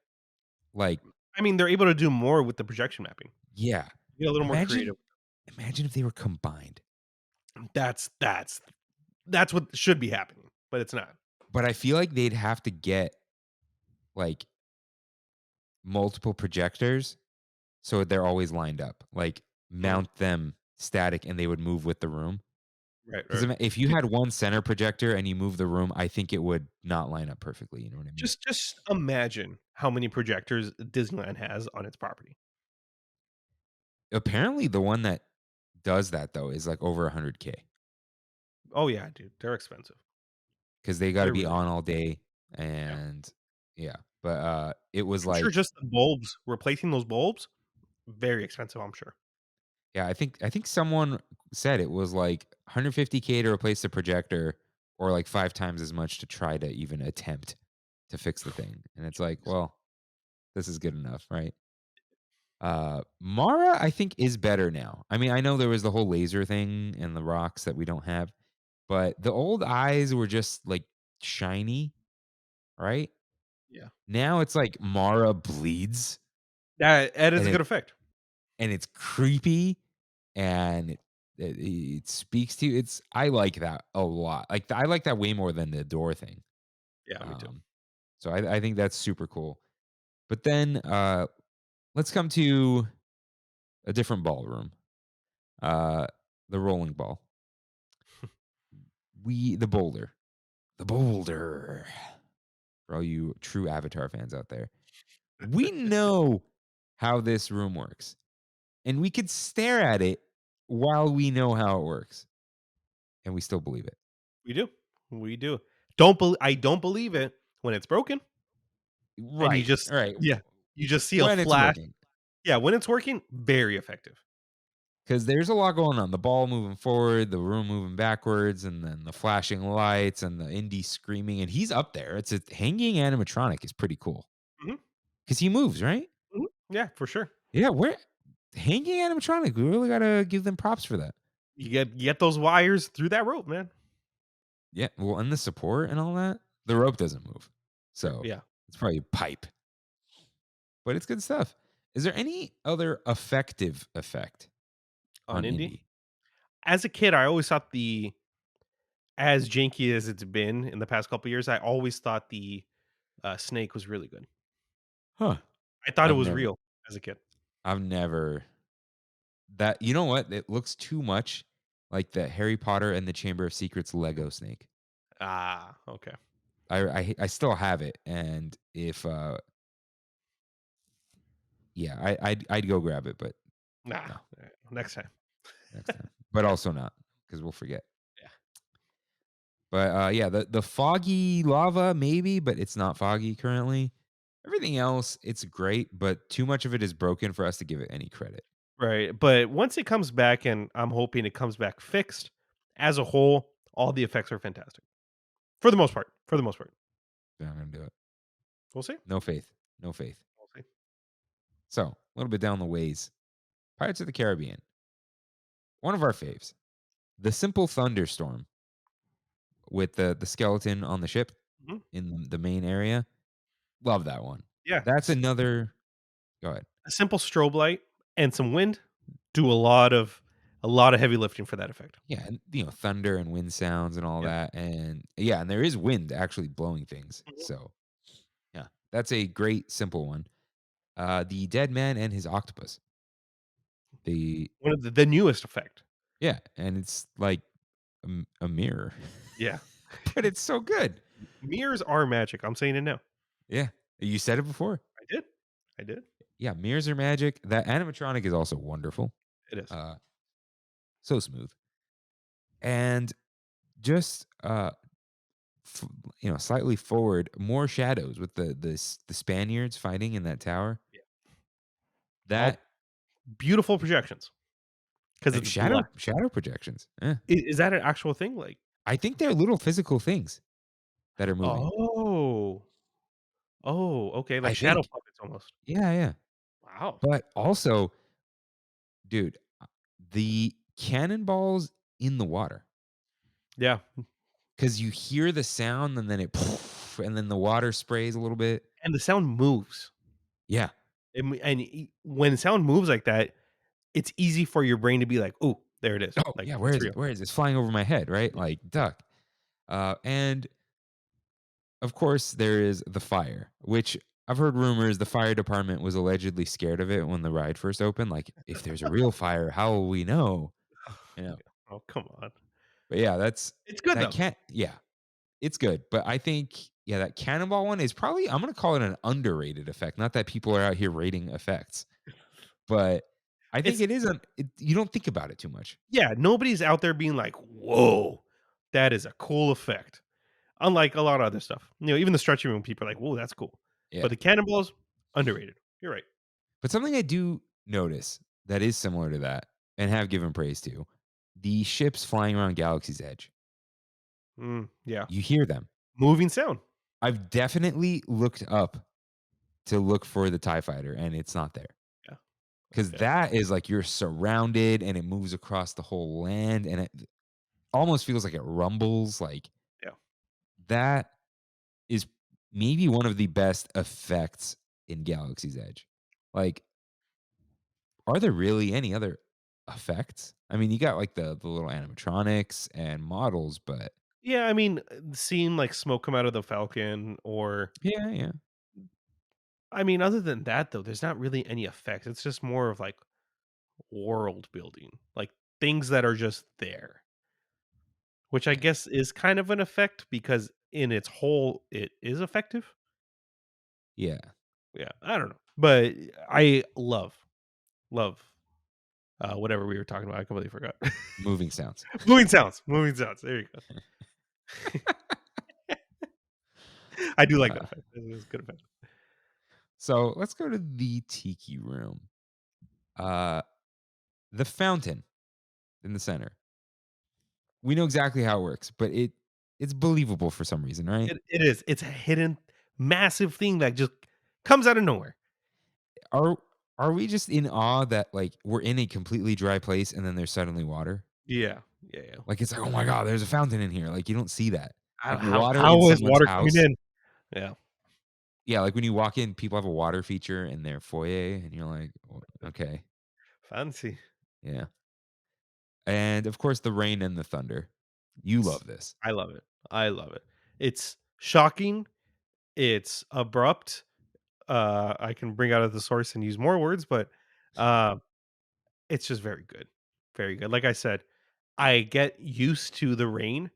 Like, I mean, they're able to do more with the projection mapping. yeah. Get a little more Imagine creative. imagine if they were combined. That's what should be happening, but it's not. But I feel like they'd have to get like multiple projectors so they're always lined up. Like Mm, mount them static and they would move with the room. right, Because right. if you had one center projector and you move the room, I think it would not line up perfectly. You know what I mean? Just imagine how many projectors Disneyland has on its property. Apparently, the one that does that though is like over 100K Oh yeah, dude, they're expensive. because they got to They're be really on all day yeah. and yeah. But it was I'm sure like just the bulbs, replacing those bulbs, very expensive, I'm sure. yeah, I think someone said it was like 150K to replace the projector or like 5 times as much to try to even attempt to fix the thing. And it's like, Jeez. well, this is good enough, right? Mara, I think, is better now. I mean, I know there was the whole laser thing and the rocks that we don't have, but the old eyes were just like shiny, right? Yeah. Now it's like Mara bleeds That is and a good effect. it's creepy and it speaks to you. I like that a lot. Like I like that way more than the door thing. Yeah, me too. Um, so I think that's super cool. But then let's come to a different ballroom. Uh, the rolling ball. The boulder. The boulder. For all you true Avatar fans out there. We know how this room works. And we could stare at it while we know how it works. And we still believe it. We do. We do. I don't believe it when it's broken and you Right. just All right. yeah, you just see a When it's flash. working. Yeah, when it's working, very effective. Because there's a lot going on. The ball moving forward, the room moving backwards, and then the flashing lights and the indie screaming. And he's up there. It's a hanging animatronic is pretty cool. Mhm, Because he moves, right? mhm. Yeah, for sure. Yeah, where hanging animatronic. We really gotta give them props for that. You get those wires through that rope, man. Yeah. Well, and the support and all that. The rope doesn't move. So Yeah, it's probably pipe. But it's good stuff. Is there any other effective effect on on indie. indie? As a kid, I always thought as janky as it's been in the past couple years, I always thought the snake was really good. Huh. I thought it I've was never real as a kid. I've never that you know what? It looks too much like the Harry Potter and the Chamber of Secrets Lego snake. Ah, okay. I still have it, and if yeah, I'd go grab it, but Nah, no, next time. next time. But also not because we'll forget. Yeah. But yeah, the foggy lava maybe, but it's not foggy currently. Everything else, it's great, but too much of it is broken for us to give it any credit. Right, but once it comes back, and I'm hoping it comes back fixed, as a whole, all the effects are fantastic. For the most part. For the most part. I'm gonna do it. We'll see. No faith. No faith. We'll see. So a little bit down the ways. Pirates of the Caribbean. One of our faves. The Simple Thunderstorm with the skeleton on the ship Mhm. in the main area. Love that one. Yeah. That's another go ahead. A simple strobe light and some wind do a lot of heavy lifting for that effect. Yeah, and thunder and wind sounds and all Yeah. that. And yeah, and there is wind actually blowing things. Mhm. So yeah, that's a great simple one. The Dead Man and His Octopus. The One of the newest effect. yeah, and it's like a mirror, Yeah. but it's so good. Mirrors are magic. I'm saying it now. Yeah, you said it before. I did. I did. Yeah, mirrors are magic. That animatronic is also wonderful. It is. Uh, so smooth, and just f- slightly forward, more shadows with the Spaniards fighting in that tower. Yeah. That All beautiful projections because it's black. shadow projections. Is that an actual thing? Like, I think they're little physical things that are moving. oh, okay, I like shadow think. puppets almost. Yeah, yeah. Wow. But also, dude, the cannonballs in the water Yeah, because you hear the sound and then and then the water sprays a little bit. and the sound moves. Yeah. When sound moves like that, it's easy for your brain to be like, "Oh, there it is." Oh Like, yeah. Where it's is it? real. Where is it? It's flying over my head, right? Like duck. And of course, there is the fire, which I've heard rumors the fire department was allegedly scared of it when the ride first opened. Like, if there's a real fire, how will we know? You know. Oh, come on. But yeah, that's It's good that though. can't. Yeah, it's good. But I think yeah, that cannonball one is probably I'm gonna call it an underrated effect. Not that people are out here rating effects, but I think It's it is. You don't think about it too much. yeah, nobody's out there being like, "Whoa, that is a cool effect." Unlike a lot of other stuff. Even the stretching room people are like, "Whoa, that's cool." Yeah. But the cannonballs, underrated. You're right. But something I do notice that is similar to that and have given praise to the ships flying around Galaxy's Edge. Yeah. You hear them. Moving sound. I've definitely looked up to look for the TIE fighter and it's not there. Yeah. Because Okay. that is like you're surrounded and it moves across the whole land and it almost feels like it rumbles. Like Yeah. that is maybe one of the best effects in Galaxy's Edge. Like, are there really any other effects? I mean, you got like the little animatronics and models, but Yeah, I mean, seeing like smoke come out of the Falcon, or yeah, yeah. I mean, other than that though, there's not really any effects. It's just more of like world building. Like things that are just there, which I Yeah. guess is kind of an effect because in its whole it is effective. Yeah. Yeah, I don't know, but I love whatever we were talking about. I completely forgot. Moving sounds. Moving sounds, moving sounds. There you go. I do like that Uh, effect. It's a good effect. so let's go to the tiki room. Uh, the fountain in the center. We know exactly how it works, but it's believable for some reason, right? It is. It's a hidden massive thing that just comes out of nowhere. Are are we just in awe that like we're in a completely dry place and then there's suddenly water? Yeah, yeah, yeah. Like it's like, oh my god, there's a fountain in here. Like you don't see that. How Like how water in how is someone's water coming house. in? Yeah. Yeah, like when you walk in, people have a water feature in their foyer, and you're like, okay, Fancy. yeah. And of course, the rain and the thunder. You S love this. I love it. I love it. It's shocking, it's abrupt, I can bring out of the source and use more words, but, uh, it's just very good. Very good. Like I said, I get used to the rain,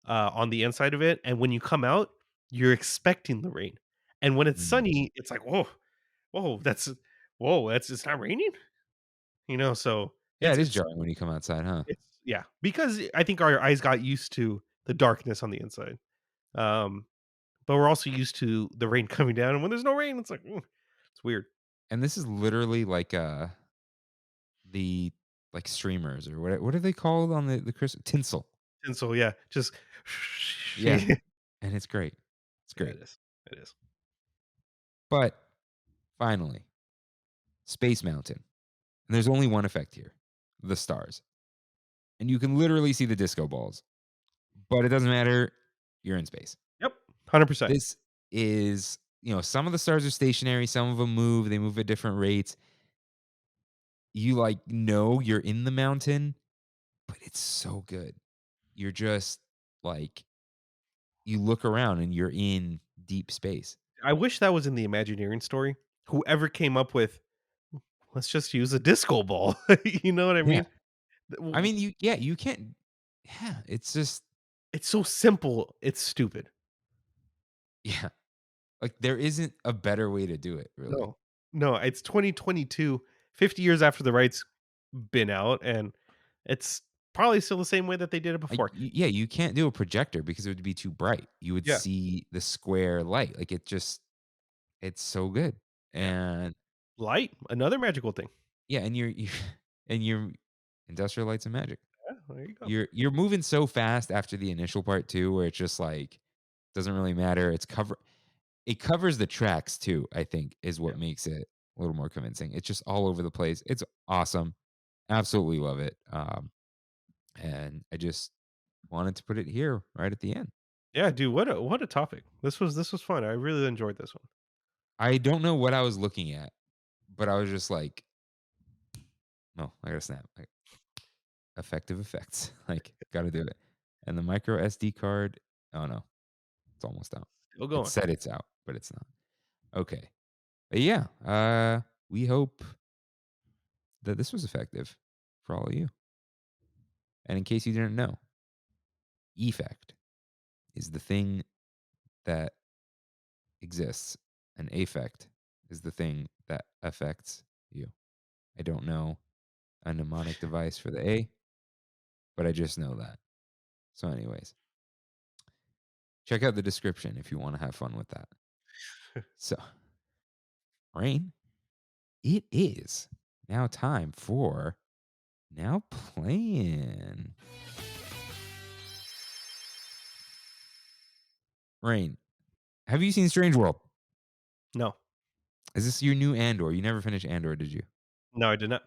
on the inside of it, and when you come out, you're expecting the rain, and when it's Mm. sunny, it's like, "Whoa, whoa, that's it's not raining?" So Yeah, it's it is it's jarring when you come outside, huh? it's yeah, because I think our eyes got used to the darkness on the inside, um, but we're also used to the rain coming down, and when there's no rain, it's like, it's weird. And this is literally like the like streamers or what are they called on the Christmas tinsel? And so, yeah, just Yeah, yeah, and it's great. It's great. it is. It is. But finally, Space Mountain. And there's only one effect here: the stars. And you can literally see the disco balls, but it doesn't matter. You're in space. Yep, 100%. This is, some of the stars are stationary, some of them move, they move at different rates. You like know you're in the mountain, but it's so good. You're just like you look around and you're in deep space. I wish that was in the Imagineering story. Whoever came up with, "Let's just use a disco ball." You know what I Yeah. mean? Th I w mean, you can't. Yeah, it's just It's so simple, it's stupid. yeah. Like there isn't a better way to do it, really. No. No, it's 2022, 50 years after the rights been out, and it's probably still the same way that they did it before. Yeah, you can't do a projector because it would be too bright. You would Yeah, see the square light. Like it's so good. yeah. And Light, another magical thing. yeah, and you and your industrial lights and magic. Yeah, there you go. You're moving so fast after the initial part too, where it's just like doesn't really matter. It covers the tracks too, I think, is Yeah. what makes it a little more convincing. It's just all over the place. It's awesome. Absolutely love it. And I just wanted to put it here right at the end. Yeah, dude, what a topic. This was fun. I really enjoyed this one. I don't know what I was looking at, but I was just like, no, I gotta snap. Like, effective effects. Like, gotta do it. And the micro SD card, oh no, it's almost out. Still It going. said it's out, but it's not. Okay. But yeah, we hope that this was effective for all of you. And in case you didn't know, effect is the thing that exists, and affect is the thing that affects you. I don't know a mnemonic device for the A, but I just know that. So, anyways, check out the description if you want to have fun with that. So, Rain, it is now time for Now Playing. Rain, have you seen Strange World? No. Is this your new Andor? You never finished Andor, did you? No, I did not.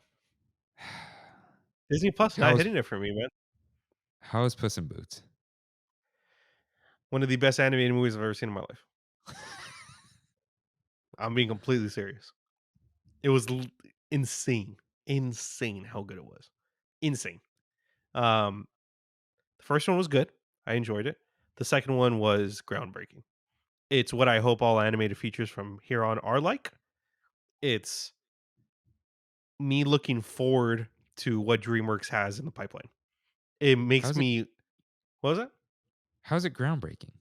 Disney Plus not How's hitting it for me, man. how is Puss in Boots? One of the best animated movies I've ever seen in my life. I'm being completely serious. It was insane, insane how good it was. Insane. Um, the first one was good. I enjoyed it. The second one was groundbreaking. It's what I hope all animated features from here on are like. It's me looking forward to what DreamWorks has in the pipeline. It makes How's it me what was that? how's it groundbreaking?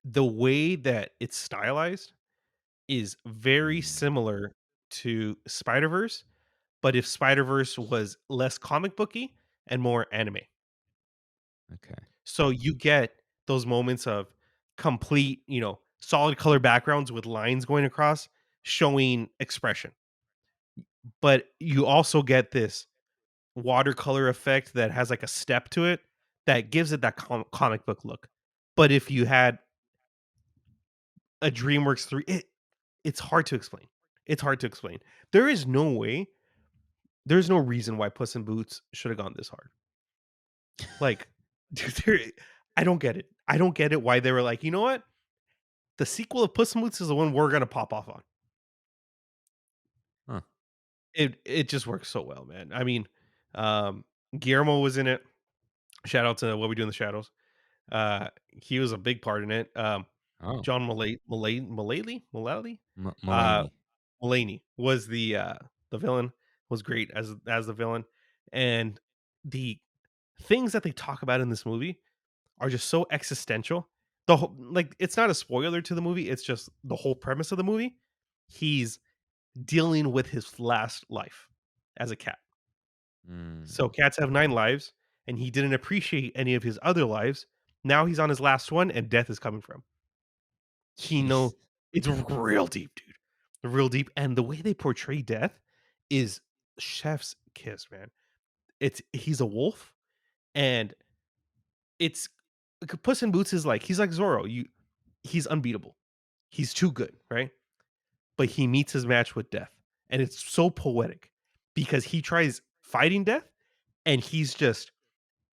The way that it's stylized is very Mm, similar to Spider-Verse, but if Spider-Verse was less comic booky and more anime. okay. So you get those moments of complete, solid color backgrounds with lines going across showing expression. But you also get this watercolor effect that has like a step to it that gives it that comic book look. But if you had a DreamWorks 3, it's hard to explain. It's hard to explain. There is no way, there's no reason why Puss in Boots should have gone this hard. Like, there, I don't get it. I don't get it why they were like, you know what? The sequel of Puss in Boots is the one we're gonna pop off on. Huh. It just works so well, man. I mean, Guillermo was in it. Shout out to What We Do in the Shadows. He was a big part in it. Oh, John Mulaney, uh, Mulaney. Mulaney was the villain. Was great as the villain, and the things that they talk about in this movie are just so existential. The whole, like, it's not a spoiler to the movie. It's just the whole premise of the movie. He's dealing with his last life as a cat. So Mm, cats have 9 lives, and he didn't appreciate any of his other lives. Now he's on his last one, and death is coming for him. He jeez. know it's real deep, dude. Real deep, and the way they portray death is chef's kiss, man. He's a wolf, and it's Puss in Boots is like he's like Zorro. He's unbeatable. He's too good, right? But he meets his match with death, and it's so poetic because he tries fighting death, and he's just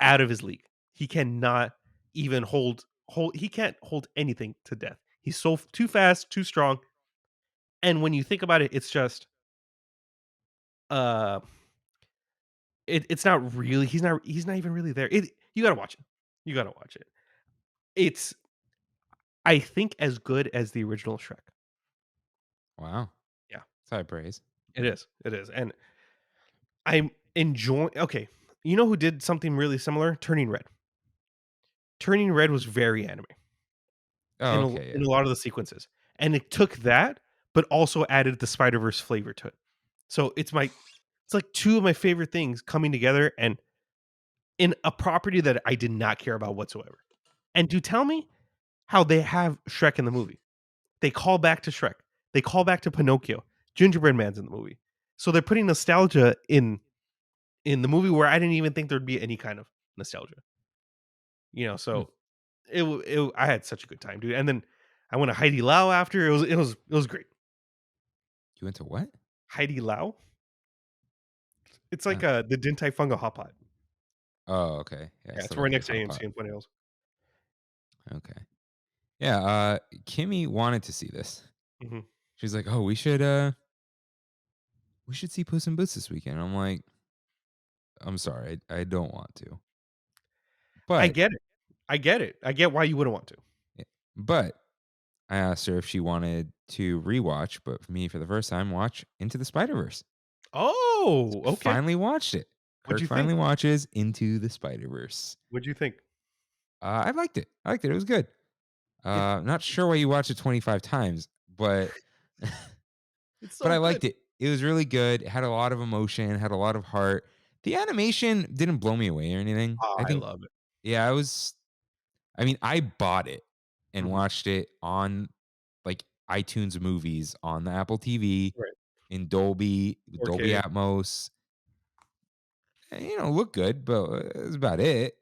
out of his league. He cannot even hold. He can't hold anything to death. He's so too fast, too strong. And when you think about it, it's just uh, it's not really. He's not even really there. You gotta watch it. You gotta watch it. It's I think as good as the original Shrek. Wow. Yeah, That's high praise. it is. It is, and I'm enjoying. Okay, you know who did something really similar? Turning Red. Turning Red was very anime Oh, okay, in yeah. a lot of the sequences, and it took that, but also added the Spider Verse flavor to it. So it's like two of my favorite things coming together, and in a property that I did not care about whatsoever. And do tell me how they have Shrek in the movie. They call back to Shrek. They call back to Pinocchio. Gingerbread Man's in the movie. So they're putting nostalgia in the movie where I didn't even think there'd be any kind of nostalgia. Hmm. So I had such a good time, dude. And then I went to Heidi Lao after. It was great. You went to what? Heidi Lao. It's Uh, like the Din Tai Funga hot pot. oh, okay. Yeah, I Yeah, it's still right got the next to hot pot. AMC in Point Hills. Okay. Yeah, Kimmy wanted to see this. Mhm. She's like, "Oh, we should see Puss in Boots this weekend." I'm like, "I'm sorry, I don't want to." I But get it. I get it. I get why you wouldn't want to. yeah, but I asked her if she wanted to rewatch, but for me, for the first time, watch Into the Spider-Verse. Oh, okay. Finally watched it. What'd Kirk you think? finally watches Into the Spider-Verse. What'd you think? I liked it. I liked it. It was good. It Not it's sure why you watched it 25 times, but it's but so I good. liked it. It was really good. It had a lot of emotion, had a lot of heart. The animation didn't blow me away or anything. Oh, I I think, love it. yeah, I mean, I bought it and Mhm. watched it on like iTunes movies on the Apple TV Right. in Dolby, Dolby 4K. Atmos. Look good, but that's about it.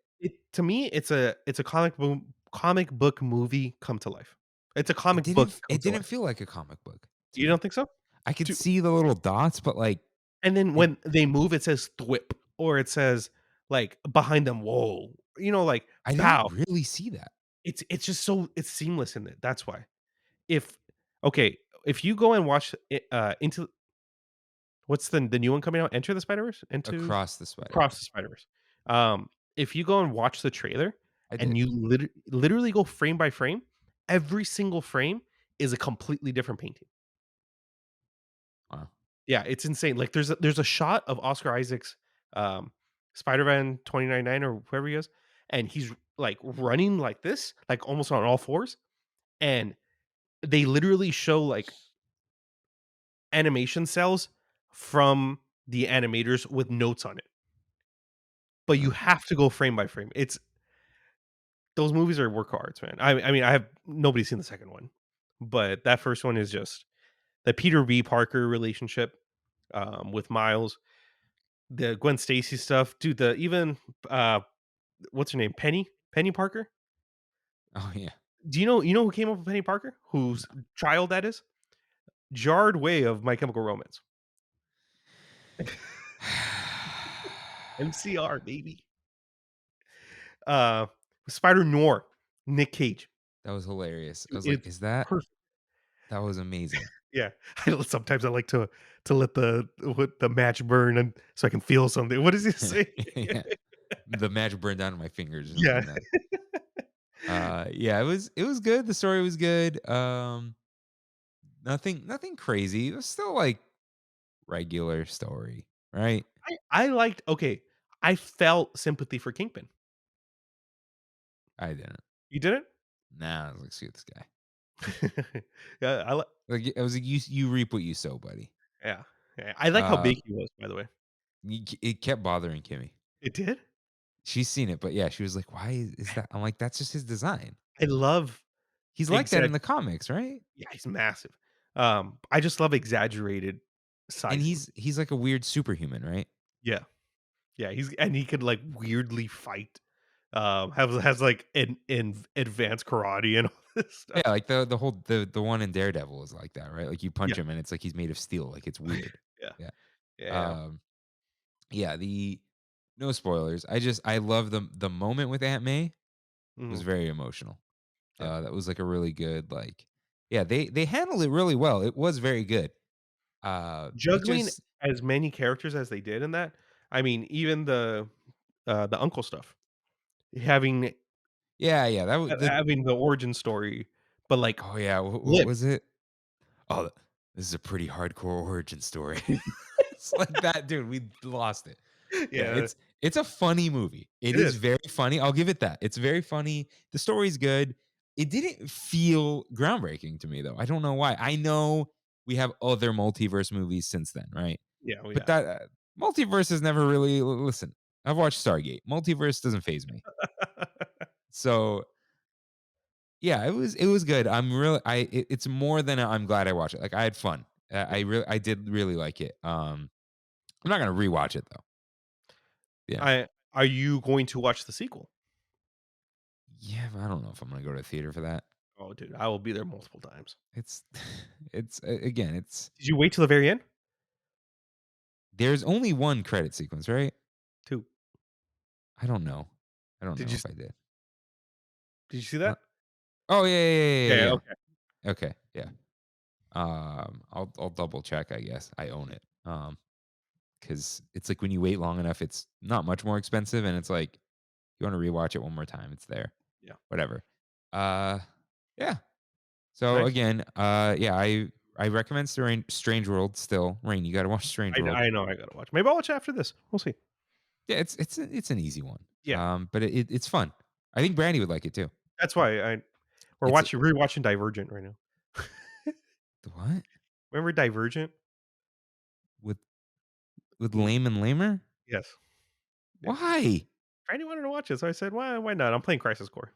To me, it's a comic book movie come to life. It's a It comic didn't book f come it to didn't life. feel like a comic book to You me. don't think so? I could To see the little dots, but like And then it when they move, it says "thwip" or it says, like, behind them, "Whoa," like, I didn't "Pow." really see that. It's just so it's seamless in it, that's why. If Okay, if you go and watch Into what's the new one coming out? Enter the Spider-Verse? Into Across the Across the Spider-Verse. Spider-Verse. If you go and watch the trailer I and did. you literally go frame by frame, every single frame is a completely different painting. Wow. Yeah, it's insane. Like there's a shot of Oscar Isaac's um Spider-Man 2099 or whoever he is, and he's like running like this, like almost on all fours, and they literally show like animation cells from the animators with notes on it. But you Uh, have to go frame by frame. It's those movies are work hard, man. I mean, I have nobody's seen the second one, but that first one is just the Peter B. Parker relationship with Miles, the Gwen Stacy stuff, dude. The even what's her name, Penny Parker. oh yeah. Do you know who came up with Penny Parker? Whose child that is? Jarred Way of My Chemical Romance. MCR baby. Uh, Spider Noir, Nick Cage. That was hilarious. I was like, It's "Is that perfect. that was amazing." Yeah, sometimes I like to let the match burn and so I can feel something. What does he say? Yeah. The match burned down to my fingers or something Yeah. like that. Yeah, it was good. The story was good. Nothing crazy. It was still like regular story, right? I liked okay, I felt sympathy for Kingpin. I didn't. You didn't? Nah, I was like, "Screw this guy." Yeah, Like, I was like, "You reap what you sow, buddy." yeah, yeah, I like how Uh, big he was, by the way. it kept bothering Kimmy. It did? She's seen it, but yeah, she was like, "Why is that?" I'm like, "That's just his design." I love He's like that in exact the comics, right? yeah, he's massive. I just love exaggerated And sizing. he's like a weird superhuman, right? Yeah, yeah, he could, like, weirdly fight, has, like, an advanced karate and all this stuff. Yeah, like the whole the one in Daredevil is like that, right? Like you punch Yeah, him and it's like he's made of steel, like it's weird. yeah, Yeah. yeah, yeah. Um, yeah, the no spoilers. I love the moment with Aunt May was Mhm, very emotional. yeah. That was like a really good like yeah, they handled it really well. It was very good. It Juggling just as many characters as they did in that, I mean, even the uncle stuff, having yeah, yeah, that was the having the origin story, but, like, oh yeah, what flip. was it? Oh, this is a pretty hardcore origin story. It's like that, dude. We lost it. Yeah, Yeah, it's a funny movie. It it is is. very funny. I'll give it that. It's very funny. The story's good. It didn't feel groundbreaking to me though. I don't know why. I know we have other multiverse movies since then, right? Yeah, oh, But yeah. that multiverse has never really listen. I've watched Stargate. Multiverse doesn't phase me. So yeah, it was good. I'm really it's more than I'm glad I watched it. Like I had fun. Yeah. I did really like it. I'm not gonna rewatch it though. Yeah. Are you going to watch the sequel? Yeah, but I don't know if I'm gonna go to the theater for that. Oh, dude, I will be there multiple times. It's again, it's Did you wait till the very end? there's only one credit sequence, right? 2. I don't know. I don't Did know you if I did. did you see Uh, that? oh yeah, yeah, yeah, Yeah, yeah, okay. yeah. Okay, yeah. I'll double check. I guess I own it. Because it's like when you wait long enough, it's not much more expensive, and it's like you want to rewatch it one more time, it's there. Yeah. Whatever. Uh, yeah. So Nice. again, yeah, I recommend Strange World still. Rain, you got to watch Strange World. I know I gotta watch. Maybe I'll watch after this. We'll see. Yeah, it's an easy one. Yeah. But it's fun. I think Brandy would like it too. That's why we're It's rewatching Divergent right now. the what Remember Divergent? with Mm, Lame and Lamer. yes. Yeah. Why? Franny wanted to watch it, so I said, why not? I'm playing Crisis Core."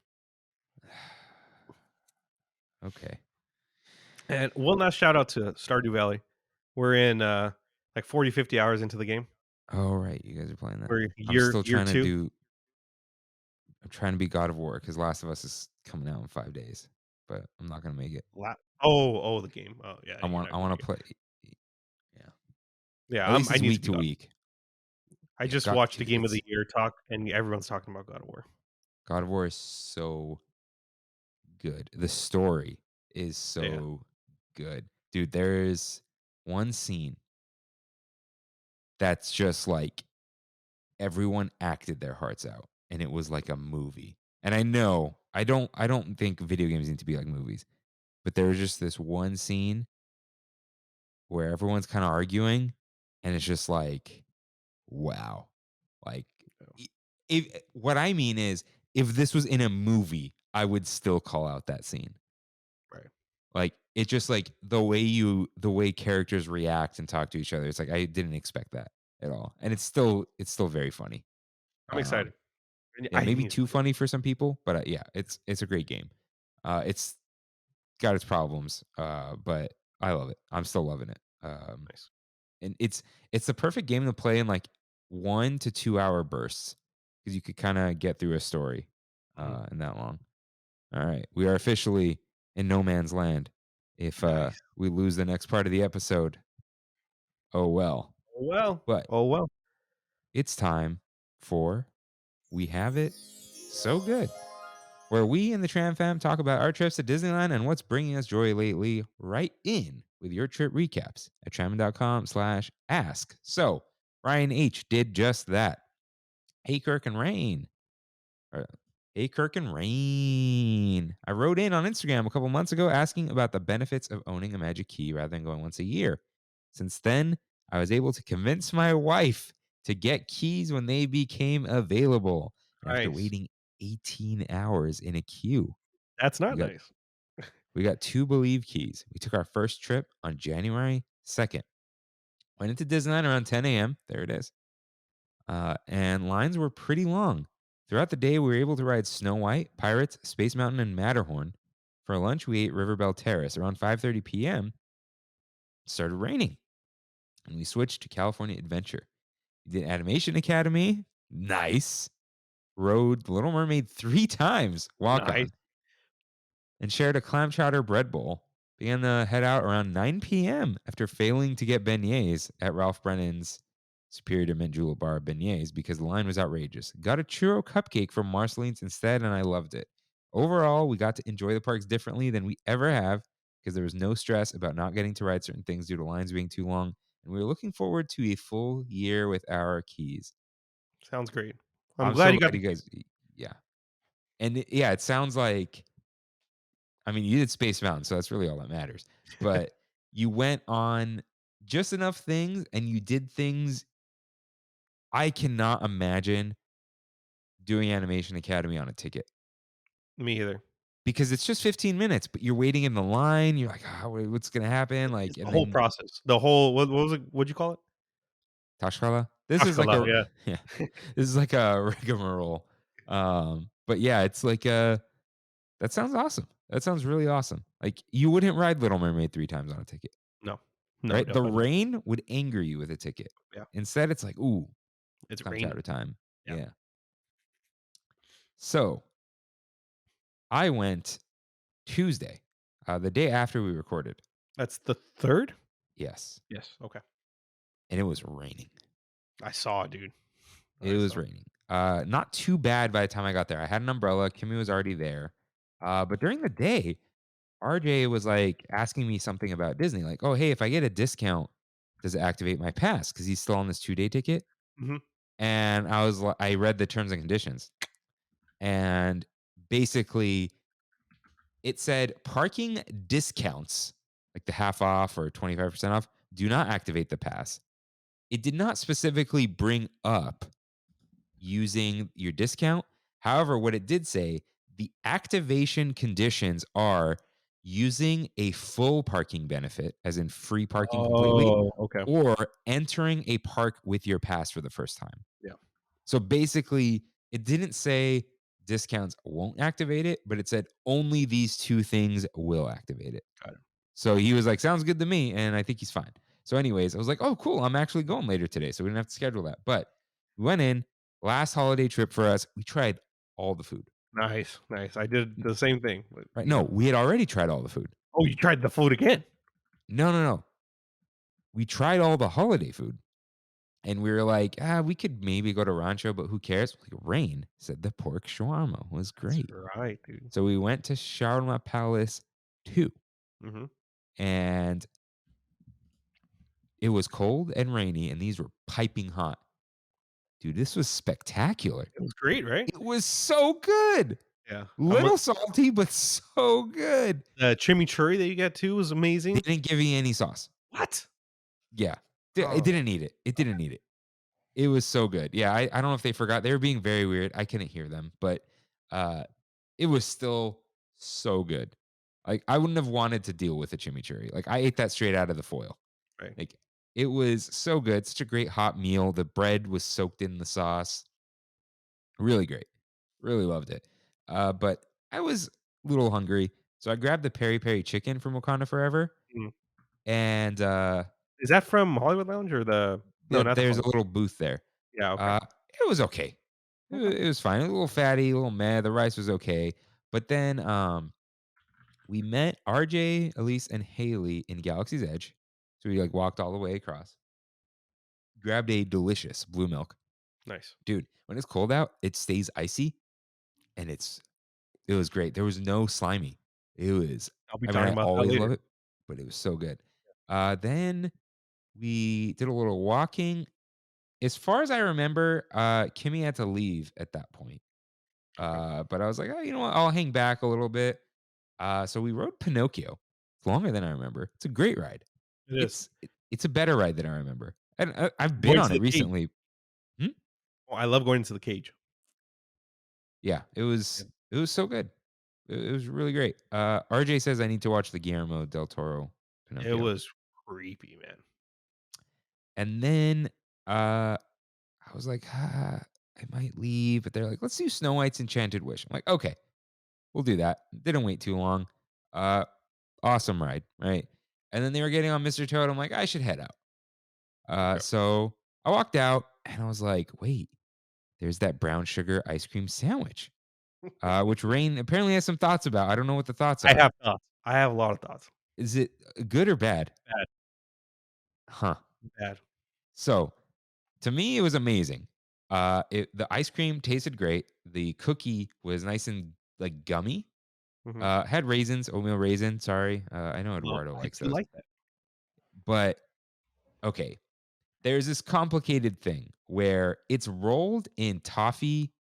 Okay. And one last shout out to Stardew Valley. We're in, like 40, 50 hours into the game. All right, you guys are playing that. We're I'm still year trying to 2. do. I'm trying to be God of War because Last of Us is coming out in 5 days, but I'm not gonna make it. Oh, the game. Oh, yeah, I you're want not I gonna want make to it. play. Yeah, Yeah, at least I it's need to week be to God. week. I Yeah, just God, watched the dude, Game of it's the Year talk, and everyone's talking about God of War. God of War is so good. The story is Yeah. so good, dude. There's one scene that's just like everyone acted their hearts out, and it was like a movie. And I know I don't think video games need to be like movies, but there was just this one scene where everyone's kind of arguing, and it's just like, wow. Like, if what I mean is, if this was in a movie, I would still call out that scene. Right. Like, it's just like the way characters react and talk to each other. It's like I didn't expect that at all, and it's still very funny. I'm excited. And Yeah, I maybe need to too play it. funny for some people, but yeah, it's a great game. It's got its problems, but I love it. I'm still loving it. Nice. And it's the perfect game to play in like 1 to 2 hour bursts because you could kind of get through a story Mhm. in that long. All right, we are officially in no man's land. If Nice. we lose the next part of the episode, oh well. Oh, well. But Oh, well. it's time for We Have It So Good, where we in the Tram Fam talk about our trips to Disneyland and what's bringing us joy lately. Right in with your trip recaps at trammin.com/ask. So Ryan H did just that. Hey, Kirk and Rain. Or, hey, Kirk and Rain. I wrote in on Instagram a couple months ago asking about the benefits of owning a magic key rather than going once a year. Since then, I was able to convince my wife to get keys when they became available. And after Nice. waiting 18 hours in a queue, That's we not got nice. we got 2 Believe keys. We took our first trip on January 2nd. Went into Disneyland around 10 a.m. There it is. And lines were pretty long. Throughout the day, we were able to ride Snow White, Pirates, Space Mountain, and Matterhorn. For lunch, we ate Riverbell Terrace. Around 5:30 p.m., it started raining, and we switched to California Adventure. We did Animation Academy. Nice. Rode The Little Mermaid 3 times. Walk Nice. on. And shared a clam chowder bread bowl. Began to head out around 9 p.m. after failing to get beignets at Ralph Brennan's Superior to Mint Julep Bar beignets because the line was outrageous. Got a churro cupcake from Marceline's instead, and I loved it. Overall, we got to enjoy the parks differently than we ever have because there was no stress about not getting to ride certain things due to lines being too long, and we were looking forward to a full year with our keys. Sounds great. I'm I'm glad so you got glad the you keys. guys, yeah. And yeah, it sounds like, I mean, you did Space Mountain, so that's really all that matters. But you went on just enough things and you did things I cannot imagine doing Animation Academy on a ticket Me either. because it's just 15 minutes, but you're waiting in the line. You're like, what's going to happen? It's Like, the and whole then process. The whole what was it? What'd you call it? Tashkala. This is like Ashkala, a, yeah. yeah, this is like a rigmarole. But yeah, it's like that sounds awesome. That sounds really awesome. Like, you wouldn't ride Little Mermaid 3 times on a ticket. No. No, Right? The definitely not. rain would anger you with a ticket. Yeah. Instead, it's like, ooh, It's clam raining. chowder time. Yeah. Yeah. So I went Tuesday, the day after we recorded. That's the 3rd? Yes. Yes. Okay. And it was raining. I saw it, dude. It I was saw. raining. Not too bad by the time I got there. I had an umbrella. Kimmy was already there. But during the day, RJ was like asking me something about Disney. Like, oh, hey, if I get a discount, does it activate my pass? Because he's still on this 2-day ticket. Mhm. And I read the terms and conditions. And basically, it said parking discounts, like the half off or 25% off, do not activate the pass. It did not specifically bring up using your discount. However, what it did say, the activation conditions are using a full parking benefit, as in free parking completely, Oh, okay. or entering a park with your pass for the first time. Yeah. So basically, it didn't say discounts won't activate it, but it said only these 2 things will activate it. Got it. So he was like, sounds good to me. And I think he's fine. So, anyways, I was like, oh, cool. I'm actually going later today. So we didn't have to schedule that. But we went in, last holiday trip for us. We tried all the food. Nice, nice. I did the same thing, but Right? yeah. No, we had already tried all the food. Oh, you tried the food again? No, no, no. We tried all the holiday food. And we were like, we could maybe go to Rancho, but who cares? Like, Rain said the pork shawarma was That's great. right, dude. So we went to Shawarma Palace 2. Mhm. And it was cold and rainy, and these were piping hot. Dude, this was spectacular. It was great, right? It was so good. Yeah. Little salty, but so good. The chimichurri that you get too was They amazing. didn't give you any sauce. What? Yeah. It Oh, didn't need it. It didn't need it. It was so good. Yeah, I don't know if they forgot. They were being very weird. I couldn't hear them, but, uh, it was still so good. Like, I wouldn't have wanted to deal with a chimichurri. Like, I ate that straight out of the foil. right. Like, it was so good. Such a great hot meal. The bread was soaked in the sauce. Really great. Really loved it. But I was a little hungry, so I grabbed the peri peri chicken from Wakanda Forever, Mhm. and, Is that from Hollywood Lounge or no, not the there's a Hollywood. little booth there. Yeah, okay. Uh, it was okay. Okay. It was fine. A little fatty, a little meh. The rice was okay. But then we met RJ, Elise, and Haley in Galaxy's Edge. So we like walked all the way across, grabbed a delicious blue milk. Nice. Dude, when it's cold out, it stays icy and it was great. There was no slimy. It was, I'll be I mean, talking I about that always love later. it, but it was so good. Then we did a little walking. As far as I remember, Kimmy had to leave at that point. Okay. But I was like, oh, you know what? I'll hang back a little bit. So we rode Pinocchio. It's longer than I remember. It's a great ride. It is. It's a better ride than I remember. And I've been Going on to it the cage. recently. Hmm? Oh, I love going into the cage. Yeah, Yeah. it was so good. It was really great. RJ says I need to watch the Guillermo del Toro It Pinocchio. was creepy, man. And then I was like, I might leave, but they're like, let's do Snow White's Enchanted Wish. I'm like, okay, we'll do that. Didn't wait too long. Uh, awesome ride, right? And then they were getting on Mr. Toad. I'm like, I should head out. Yep. So I walked out and I was like, wait, there's that brown sugar ice cream sandwich, which Rain apparently has some thoughts about. I don't know what the thoughts I are. have thoughts. I have a lot of thoughts. Is it good or bad? Bad, Huh. bad. So to me, it was amazing. The ice cream tasted great. The cookie was nice and like gummy. Mhm. Had raisins, oatmeal raisin. Sorry, I know Well, Eduardo I likes do those, like that. but okay. There's this complicated thing where it's rolled in toffee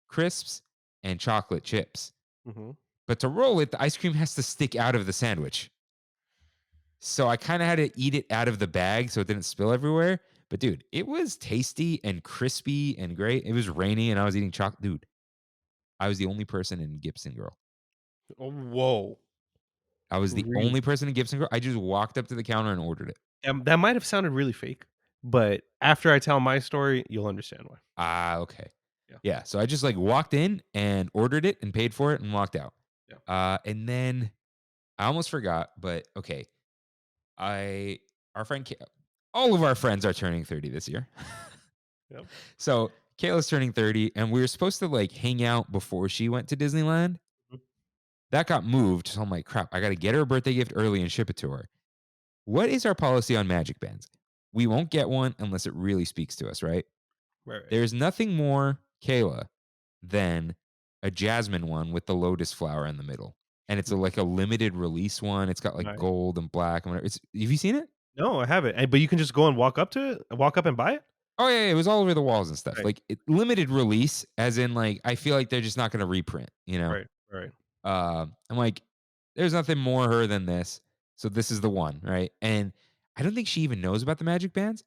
crisps and chocolate chips. Mhm. But to roll it, the ice cream has to stick out of the sandwich. So I kind of had to eat it out of the bag so it didn't spill everywhere. But dude, it was tasty and crispy and great. It was rainy and I was eating chocolate. Dude, I was the only person in Gibson Girl. Oh, whoa. I was the Really? only person in Gibson Girl. I just walked up to the counter and ordered it. That might have sounded really fake, but after I tell my story, you'll understand why. Ah, okay. Yeah. Yeah. So I just like walked in and ordered it and paid for it and walked out. Yeah. And then I almost forgot, but okay. I our friend all of our friends are turning 30 this year. Yep. So Kayla's turning 30, and we were supposed to like hang out before she went to Disneyland. Mhm. That got moved. So I'm like, crap, I gotta get her a birthday gift early and ship it to her. What is our policy on magic bands? We won't get one unless it really speaks to us, right? Right, right. There's nothing more, Kayla, than a jasmine one with the lotus flower in the middle. And it's like a limited release one. It's got like Nice. gold and black and whatever. Have you seen it? No, I haven't. But you can just go and walk up to it? Walk up and buy it? Oh yeah, it was all over the walls and stuff. Nice. Like limited release, as in like I feel like they're just not going to reprint. You know, Right, right. I'm like, there's nothing more her than this, so this is the one, right? And I don't think she even knows about the magic bands.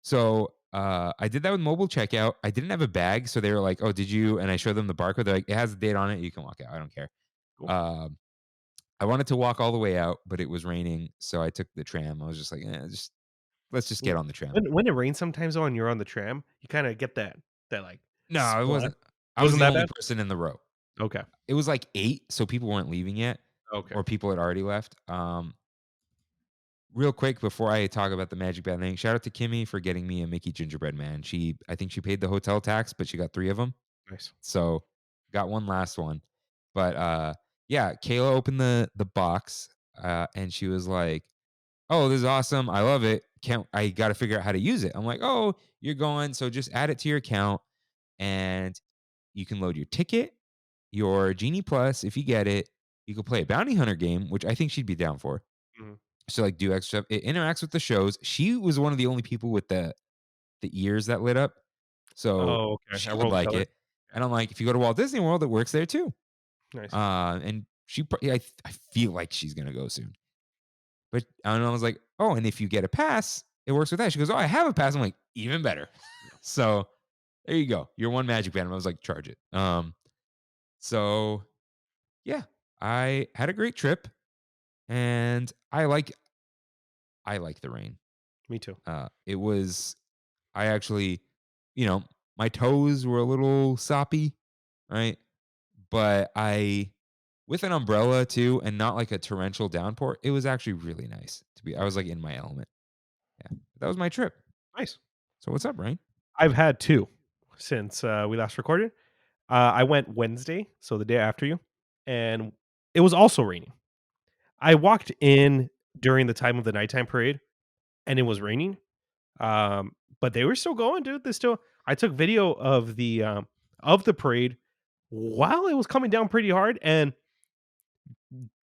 So I did that with mobile checkout. I didn't have a bag, so they were like, "Oh, did you?" And I showed them the barcode. They're like, "It has a date on it. You can walk out. I don't care." Cool. I wanted to walk all the way out, but it was raining, so I took the tram. I was just like, let's just get Mm. on the tram. When it rains sometimes though and you're on the tram, you kinda get that, like, No, it splash. wasn't. I was Wasn't the that only bad? person in the row. Okay. It was like 8, so people weren't leaving yet, Okay. or people had already left. Real quick before I talk about the Magic Band thing, shout out to Kimmy for getting me a Mickey gingerbread man. I think she paid the hotel tax, but she got 3 of them. Nice. So, got one last one. But, yeah, Kayla opened the box, and she was like, "Oh, this is awesome. I love it. Can't I gotta figure out how to use it." I'm like, "Oh, you're going, so just add it to your account, and you can load your ticket, your Genie Plus if you get it. You can play a bounty hunter game, which I think she'd be down for. Mhm. So like do extra stuff. It interacts with the shows. She was one of the only people with the ears that lit up. So Oh, okay. she A would role like color. it. And I'm like, if you go to Walt Disney World, it works there too. Nice. And yeah, I feel like she's gonna go soon. But and I was like, oh, and if you get a pass, it works with that. She goes, "Oh, I have a pass." I'm like, even better. So there you go. Your one magic band. I was like, charge it. So yeah, I had a great trip, and I like the rain. Me too. It was I actually, you know, my toes were a little soppy, right? But with an umbrella too, and not like a torrential downpour, it was actually really nice to be. I was like in my element. Yeah, that was my trip. Nice. So what's up, Ryan? I've had two since we last recorded. I went Wednesday, so the day after you, and it was also raining. I walked in during the time of the nighttime parade, and it was raining. But they were still going, dude. They still. I took video of the parade while it was coming down pretty hard, and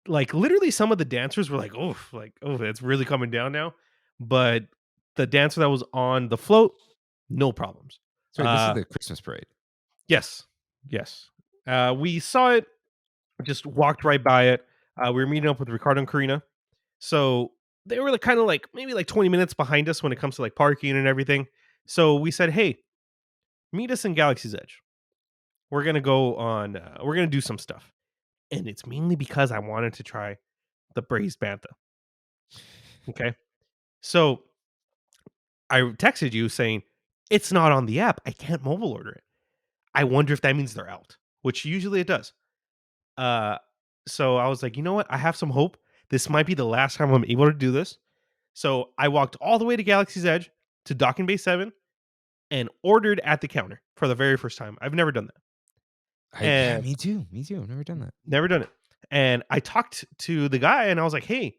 like literally some of the dancers were like, oh, it's really coming down now. But the dancer that was on the float, no problems. Sorry, this is Uh, the Christmas parade. yes, yes. We saw it, just walked right by it. We were meeting up with Ricardo and Karina, so they were like kind of like maybe like 20 minutes behind us when it comes to like parking and everything. So we said, hey, meet us in Galaxy's Edge. We're gonna go on. We're gonna do some stuff, and it's mainly because I wanted to try the braised bantha. Okay, so I texted you saying it's not on the app. I can't mobile order it. I wonder if that means they're out, which usually it does. Uh, so I was like, you know what? I have some hope. This might be the last time I'm able to do this. So I walked all the way to Galaxy's Edge to Docking Bay 7 and ordered at the counter for the very first time. I've never done that. Yeah, And me too. Me too. I've never done that. never done it. And I talked to the guy and I was like, hey,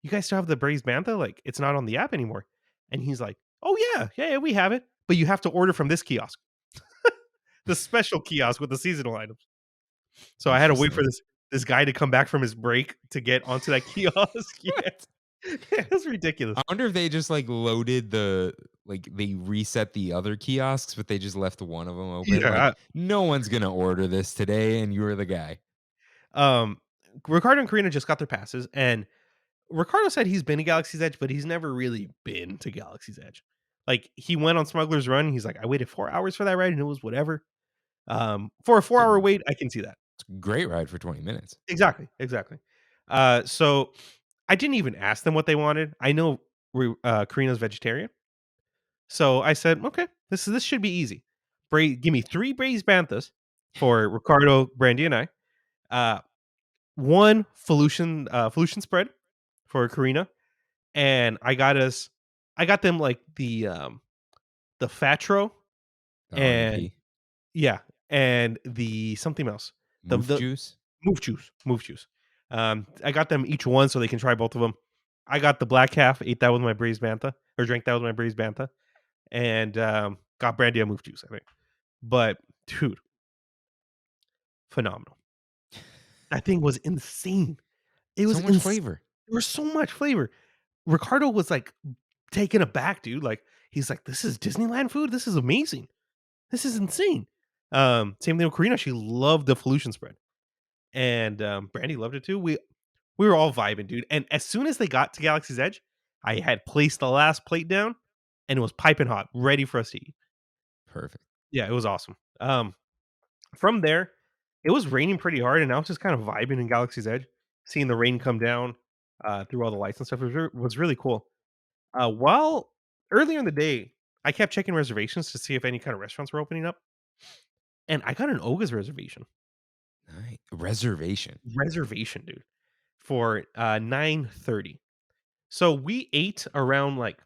you guys still have the braised bantha? Like, it's not on the app anymore. And he's like, oh, yeah, we have it. But you have to order from this kiosk, the special kiosk with the seasonal items. So I had to wait for Interesting. this guy to come back from his break to get onto that kiosk. Yeah. That's ridiculous. I wonder if they just like loaded they reset the other kiosks, but they just left one of them open. Like, Yeah. no one's gonna order this today, and you're the guy. Um, Ricardo and Karina just got their passes, and Ricardo said he's been to Galaxy's Edge, but he's never really been to Galaxy's Edge. Like he went on Smuggler's Run. He's like, I waited 4 hours for that ride, and it was whatever. For a 4 hour wait, I can see that. It's a great ride for 20 minutes. Exactly. So I didn't even ask them what they wanted. I know Karina's vegetarian, so I said, okay, this should be easy. Give me 3 braised banthas for Ricardo, Brandy, and I. Uh, one Felucian spread for Karina, and I got them like the Fatro The and RMP. yeah, and the something else. Moof The juice. Move juice. I got them each one so they can try both of them. I got the black calf, ate that with my braised bantha, or drank that with my braised bantha, and got brandy and move juice, I think. But dude, phenomenal. That thing was insane. It was So much flavor. There was so much flavor. Ricardo was like taken aback, dude. Like he's like, "This is Disneyland food. This is amazing. This is insane." Same thing with Karina. She loved the Felucian spread, and Brandy loved it too. We were all vibing, dude. And as soon as they got to Galaxy's Edge, I had placed the last plate down, and it was piping hot, ready for us to eat. Perfect. Yeah, it was awesome. From there, it was raining pretty hard, and I was just kind of vibing in Galaxy's Edge, seeing the rain come down through all the lights and stuff. Was really cool. While earlier in the day, I kept checking reservations to see if any kind of restaurants were opening up, and I got an Oga's reservation. Nice. Reservation. Dude, for 9:30. So we ate around like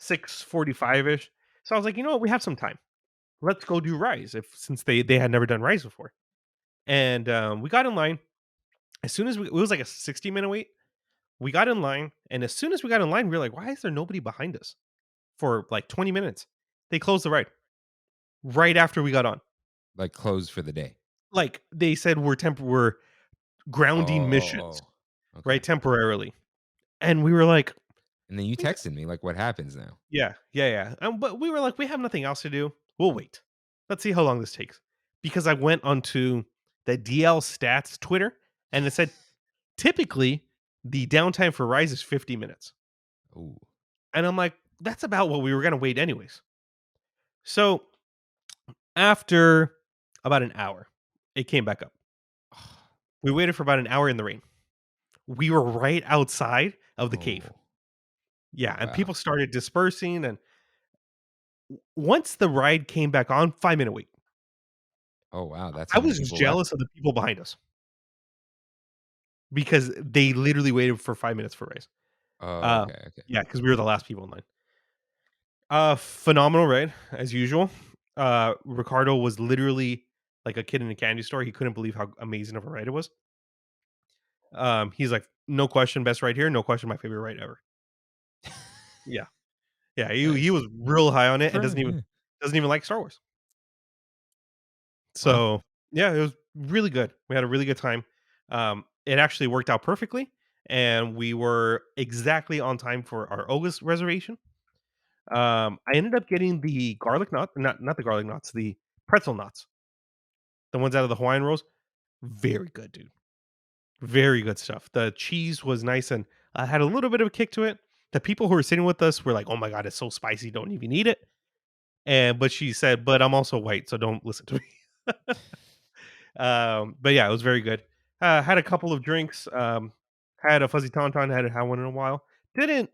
6:45 ish. So I was like, you know what, we have some time. Let's go do Rise since they had never done Rise before. And we got in line. As soon as it was like a 60-minute wait. We got in line, and as soon as we got in line, we were like, why is there nobody behind us for like 20 minutes? They closed the ride right after we got on. Like closed for the day. Like they said, we're grounding Oh. missions, Okay. right? Temporarily. And we were like, And then you texted me like, what happens now? yeah. But we were like, we have nothing else to do. We'll wait. Let's see how long this takes. Because I went onto the DL Stats Twitter, and it said typically the downtime for Rise is 50 minutes. Oh. And I'm like, that's about what we were gonna wait anyways. So after about an hour, it came back up. We waited for about an hour in the rain. We were right outside of the cave. Oh, Yeah, and wow. people started dispersing, and once the ride came back on, 5-minute wait. Oh, wow, that's I how many was people left? jealous of the people behind us because they literally waited for 5 minutes for race. Oh, Uh, okay, okay. yeah, because we were the last people in line. Phenomenal ride as usual. Ricardo was literally like a kid in a candy store. He couldn't believe how amazing of a ride it was. He's like, "No question, best ride here. No question, my favorite ride ever." Yeah, yeah. He Nice. was real high on it and For him, yeah. doesn't even like Star Wars. Wow. So yeah, it was really good. We had a really good time. It actually worked out perfectly, and we were exactly on time for our August reservation. I ended up getting the garlic knot, not the garlic knots, the pretzel knots, the ones out of the Hawaiian rolls. Very good, dude. Very good stuff. The cheese was nice and had a little bit of a kick to it. The people who were sitting with us were like, "Oh my god, it's so spicy, don't even eat it." And but she said, "But I'm also white, so don't listen to me." But yeah, it was very good. Had a couple of drinks. Had a fuzzy tauntaun. Hadn't had one in a while. Didn't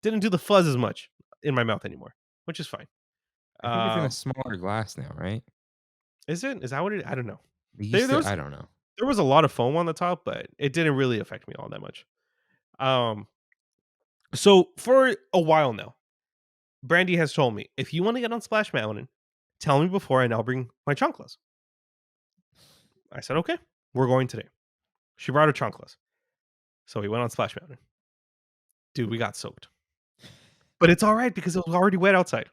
didn't do the fuzz as much in my mouth anymore, which is fine. I think it's in a Um, smaller glass now, right? is it? Is that what it? I don't know. They There, used there to was I don't know. there was a lot of foam on the top, but it didn't really affect me all that much. Um, so for a while now, Brandy has told me if you want to get on Splash Mountain, tell me before, and I'll bring my chanclas. I said okay, we're going today. She brought her chanclas, so we went on Splash Mountain. Dude, we got soaked. But it's all right because it was already wet outside.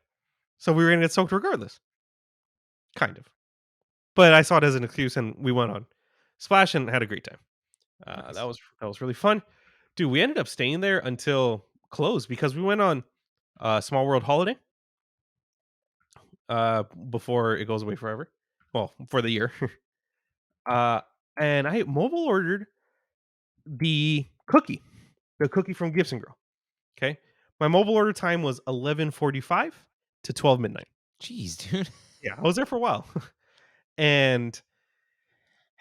So we were gonna get soaked regardless. Kind of. But I saw it as an excuse and we went on Splash and had a great time. Nice. That was really fun. Dude, we ended up staying there until close because we went on Small World Holiday before it goes away forever. Well, for the year. uh and I mobile ordered the cookie, the cookie from Gibson Girl. Okay. My mobile order time was 11:45 to 12 midnight. Jeez, dude. Yeah, I was there for a while. And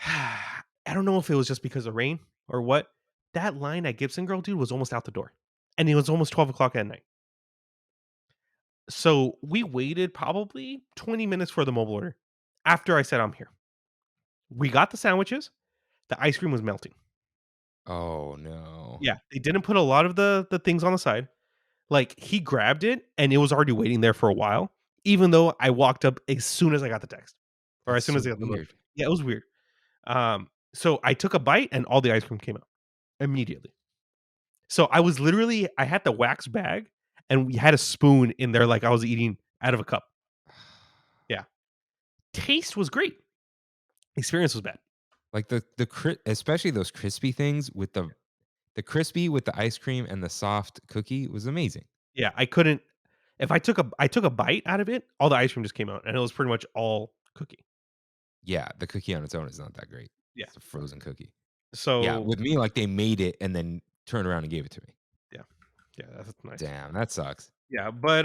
I don't know if it was just because of rain or what. That line at Gibson Girl, dude, was almost out the door. And it was almost 12 o'clock at night. So we waited probably 20 minutes for the mobile order after I said I'm here. We got the sandwiches. The ice cream was melting. Oh, no. Yeah. They didn't put a lot of the things on the side. Like he grabbed it and it was already waiting there for a while, even though I walked up as soon as I got the text or That's as soon so as I got the weird. notification. Yeah, it was weird. So I took a bite and all the ice cream came out immediately. So I was literally I had the wax bag and we had a spoon in there like I was eating out of a cup. Yeah. Taste was great. Experience was bad. Like especially those crispy things with the crispy with the ice cream and the soft cookie was amazing. Yeah, I couldn't if I took a bite out of it, all the ice cream just came out and it was pretty much all cookie. Yeah, the cookie on its own is not that great. Yeah. It's a frozen cookie. Yeah, So with me, like, they made it and then turned around and gave it to me. yeah. Yeah, that's nice. Damn, that sucks. Yeah, but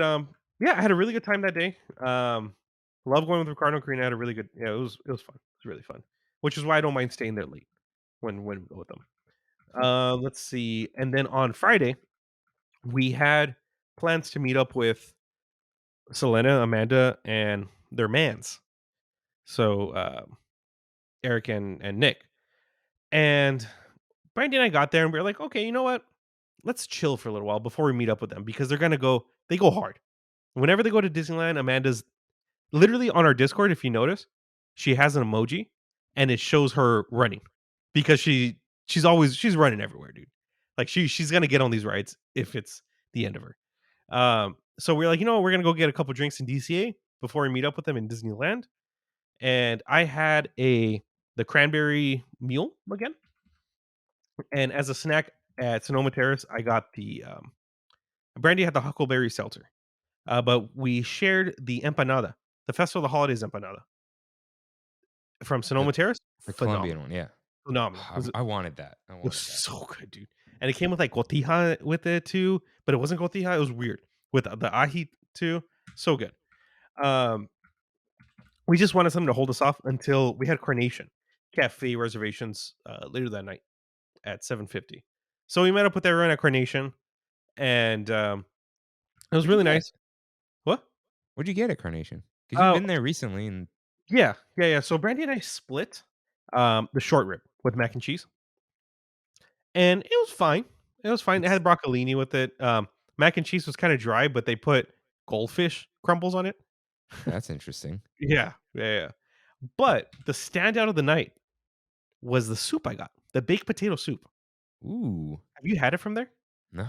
yeah, I had a really good time that day. Love going with Ricardo Green. I had a really good yeah, it was fun. It was really fun. Which is why I don't mind staying there late when we go with them. Let's see. And then on Friday, we had plans to meet up with Selena, Amanda, and their mans. So Eric and Nick. And Brandy and I got there and we were like, okay, you know what? Let's chill for a little while before we meet up with them because they go hard. Whenever they go to Disneyland, Amanda's literally on our Discord, if you notice, she has an emoji and it shows her running because she's running everywhere, dude. Like she's gonna get on these rides if it's the end of her. So we're like, you know, we're gonna go get a couple drinks in DCA before we meet up with them in Disneyland. And I had the cranberry mule again, and as a snack at Sonoma Terrace, I got the Brandy had the huckleberry seltzer. But we shared the empanada, the Festival of the Holidays empanada from The Sonoma Terrace. the Phenomenal, Colombian one, yeah. phenomenal. I wanted that. I It was wanted that. so good, dude. And it came with like cotija with it too, but it wasn't cotija. It was weird. with the ahi too. So good. Um, we just wanted something to hold us off until we had Carnation Cafe reservations later that night at 7:50. So we met up with everyone at Carnation, and it was What'd you really get? nice. What? What'd you get at Carnation? Because you've Oh, been there recently, and yeah, yeah, yeah. So Brandy and I split the short rib with mac and cheese, and it was fine. It was fine. It it's had broccolini with it. Mac and cheese was kind of dry, but they put goldfish crumbles on it. that's interesting. Yeah, yeah, yeah. But the standout of the night was the soup I got, the baked potato soup. Ooh, Have you had it from there? no.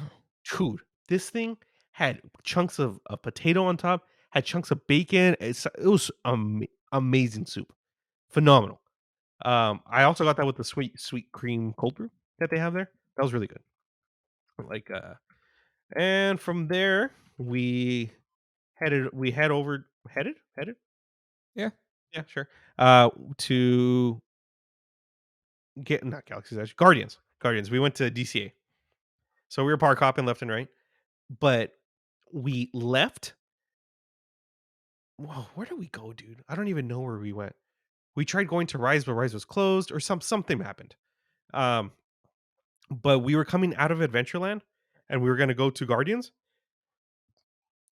Dude, this thing had chunks of potato on top, had chunks of bacon. It was amazing soup, phenomenal. I also got that with the sweet cream cold brew that they have there. That was really good. Like, and from there we head over headed? Yeah. Yeah, sure. To get not Galaxy's Edge, Guardians. Guardians. We went to DCA. So we were park hopping left and right, but we left. Whoa, where did we go, dude? I don't even know where we went. We tried going to Rise, but Rise was closed, or something happened. Um, but we were coming out of Adventureland, and we were gonna go to Guardians.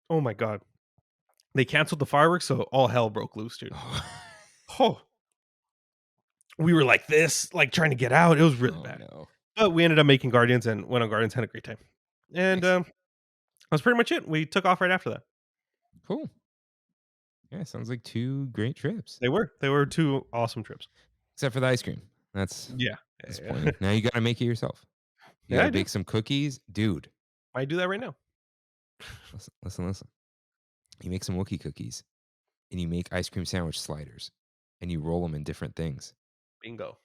Oh my god, they canceled the fireworks, so all hell broke loose, dude. Oh, we were like this, like trying to get out. It was really Oh bad, no. but we ended up making Guardians and went on Guardians. Had a great time, and Nice. that's pretty much it. We took off right after that. Cool. Yeah, sounds like 2 great trips. They were 2 awesome trips. Except for the ice cream. That's Yeah. Yeah. disappointing. Now you gotta make it yourself. You Yeah, gotta I do. bake some cookies. Dude, I do that right now. listen. You make some Wookiee cookies, and you make ice cream sandwich sliders, and you roll them in different things. Bingo.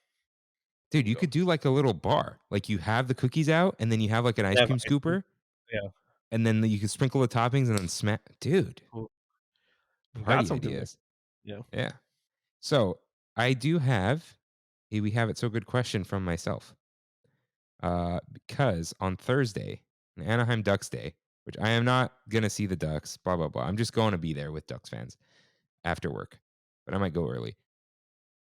Dude, you Bingo. could do like a little bar. Like you have the cookies out, and then you have like an They ice have cream ice cream. scooper, Yeah. and then you can sprinkle the toppings and then smack. Dude, Cool. Got party something there. ideas. Yeah. Yeah. So I do have a we have it so good question from myself. Because on Thursday, Anaheim Ducks Day, which I am not gonna see the Ducks, blah blah blah. I'm just going to be there with Ducks fans after work, but I might go early.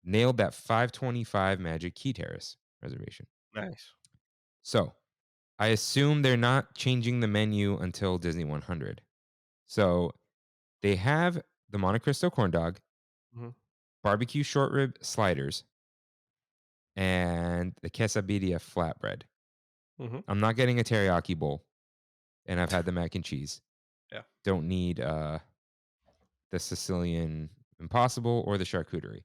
Nailed that 525 Magic Key Terrace reservation. Nice. So I assume they're not changing the menu until Disney 100. So they have the Monte Cristo corn dog, Mhm. barbecue short rib sliders, and the quesadilla flatbread. Mhm. I'm not getting a teriyaki bowl, and I've had the mac and cheese. Yeah. Don't need the Sicilian Impossible or the charcuterie.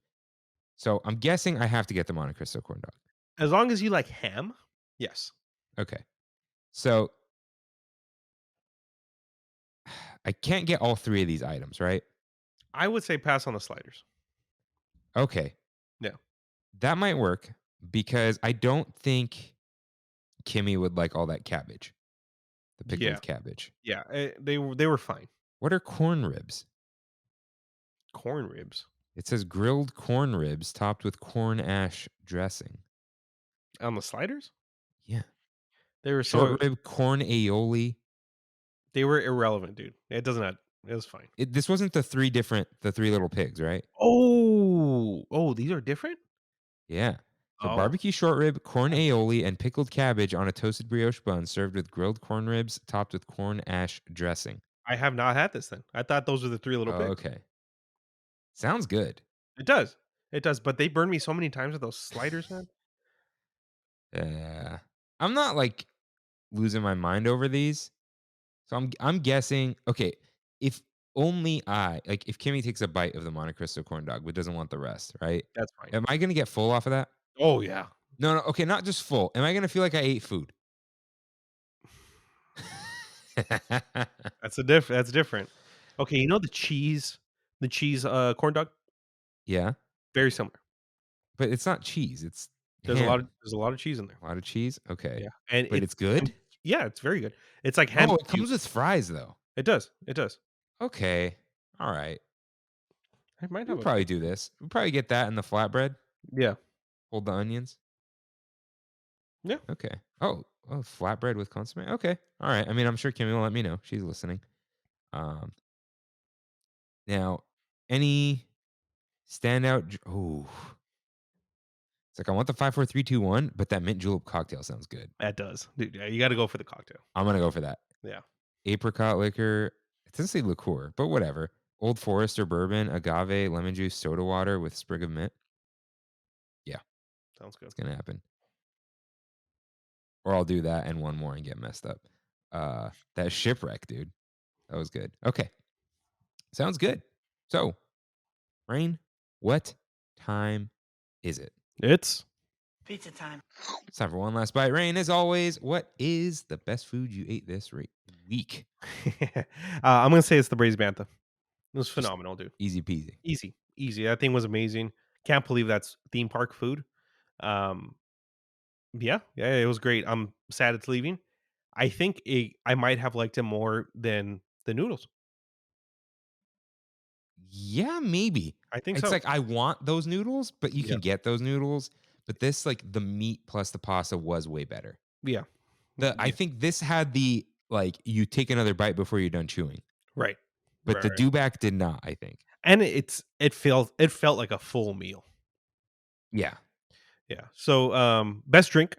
So I'm guessing I have to get the Monte Cristo corn dog. As long as you like ham, yes. Okay. So I can't get all 3 of these items, right? I would say pass on the sliders. Okay. Yeah. That might work because I don't think Kimmy would like all that cabbage, the Yeah. pickled cabbage. Yeah. They were fine. What are corn ribs? Corn ribs It says grilled corn ribs topped with corn ash dressing. on the sliders? Yeah. They were Short so rib, corn aioli. they were irrelevant, dude. It doesn't have it was fine. This wasn't the 3 little pigs, right? Oh, oh, these are different? Yeah. So Oh, barbecue short rib, corn that's aioli, and pickled cabbage on a toasted brioche bun served with grilled corn ribs topped with corn ash dressing. I have not had this then. I thought those were the 3 little Oh, pigs. okay. Sounds good. It does. It does, but they burned me so many times with those sliders, man. Yeah. I'm not like losing my mind over these. So I'm guessing, okay, if only if Kimmy takes a bite of the Monte Cristo corn dog but doesn't want the rest, right? That's fine. Am I gonna get full off of that? Oh, yeah. No, no, okay, not just full. Am I gonna feel like I ate food? That's different. Okay, you know the cheese corn dog? Yeah, Very similar. but it's not cheese, it's There's a lot of ham. there's a lot of cheese in there. A lot of cheese? Okay. Yeah, and But it's and good? yeah, it's very good. It's like ham Oh, it cube. comes with fries, though. It does, it does. Okay. Alright. I might We'll have a probably piece. do this. We'll probably get that in the flatbread, Yeah, hold the onions. yeah. Okay. Oh, flatbread with consommé? Okay. Alright. I mean, I'm sure Kimmy will let me know. She's listening. Um, now, any standout? Oh, it's like I want the 5, 4, 3, 2, 1, but that mint julep cocktail sounds good. That does. Dude, yeah, you gotta go for the cocktail. I'm gonna go for that. Yeah. Apricot liquor. It doesn't say liqueur, but whatever. Old Forester bourbon, agave, lemon juice, soda water with sprig of mint. Yeah, Sounds good. it's gonna happen. Or I'll do that and one more and get messed up. That shipwreck, dude. That was good. Okay, sounds good. So, Rain, what time is it? It's Pizza time. It's time for one last bite. Rain, as always, what is the best food you ate this week? I'm gonna say it's the braised bantha. It was Just phenomenal, dude. easy peasy. Easy, easy. That thing was amazing. Can't believe that's theme park food. Um, yeah, yeah, it was great. I'm sad it's leaving. I think I might have liked it more than the noodles. Yeah, maybe. I think It's so. like I want those noodles, but you Yeah, can get those noodles. But this, like the meat plus the pasta was way better. yeah, I yeah. think this had the like you take another bite before you're done chewing. Right, But right, the right. dewback did not, I think. And it felt like a full meal. Yeah. Yeah. So, best drink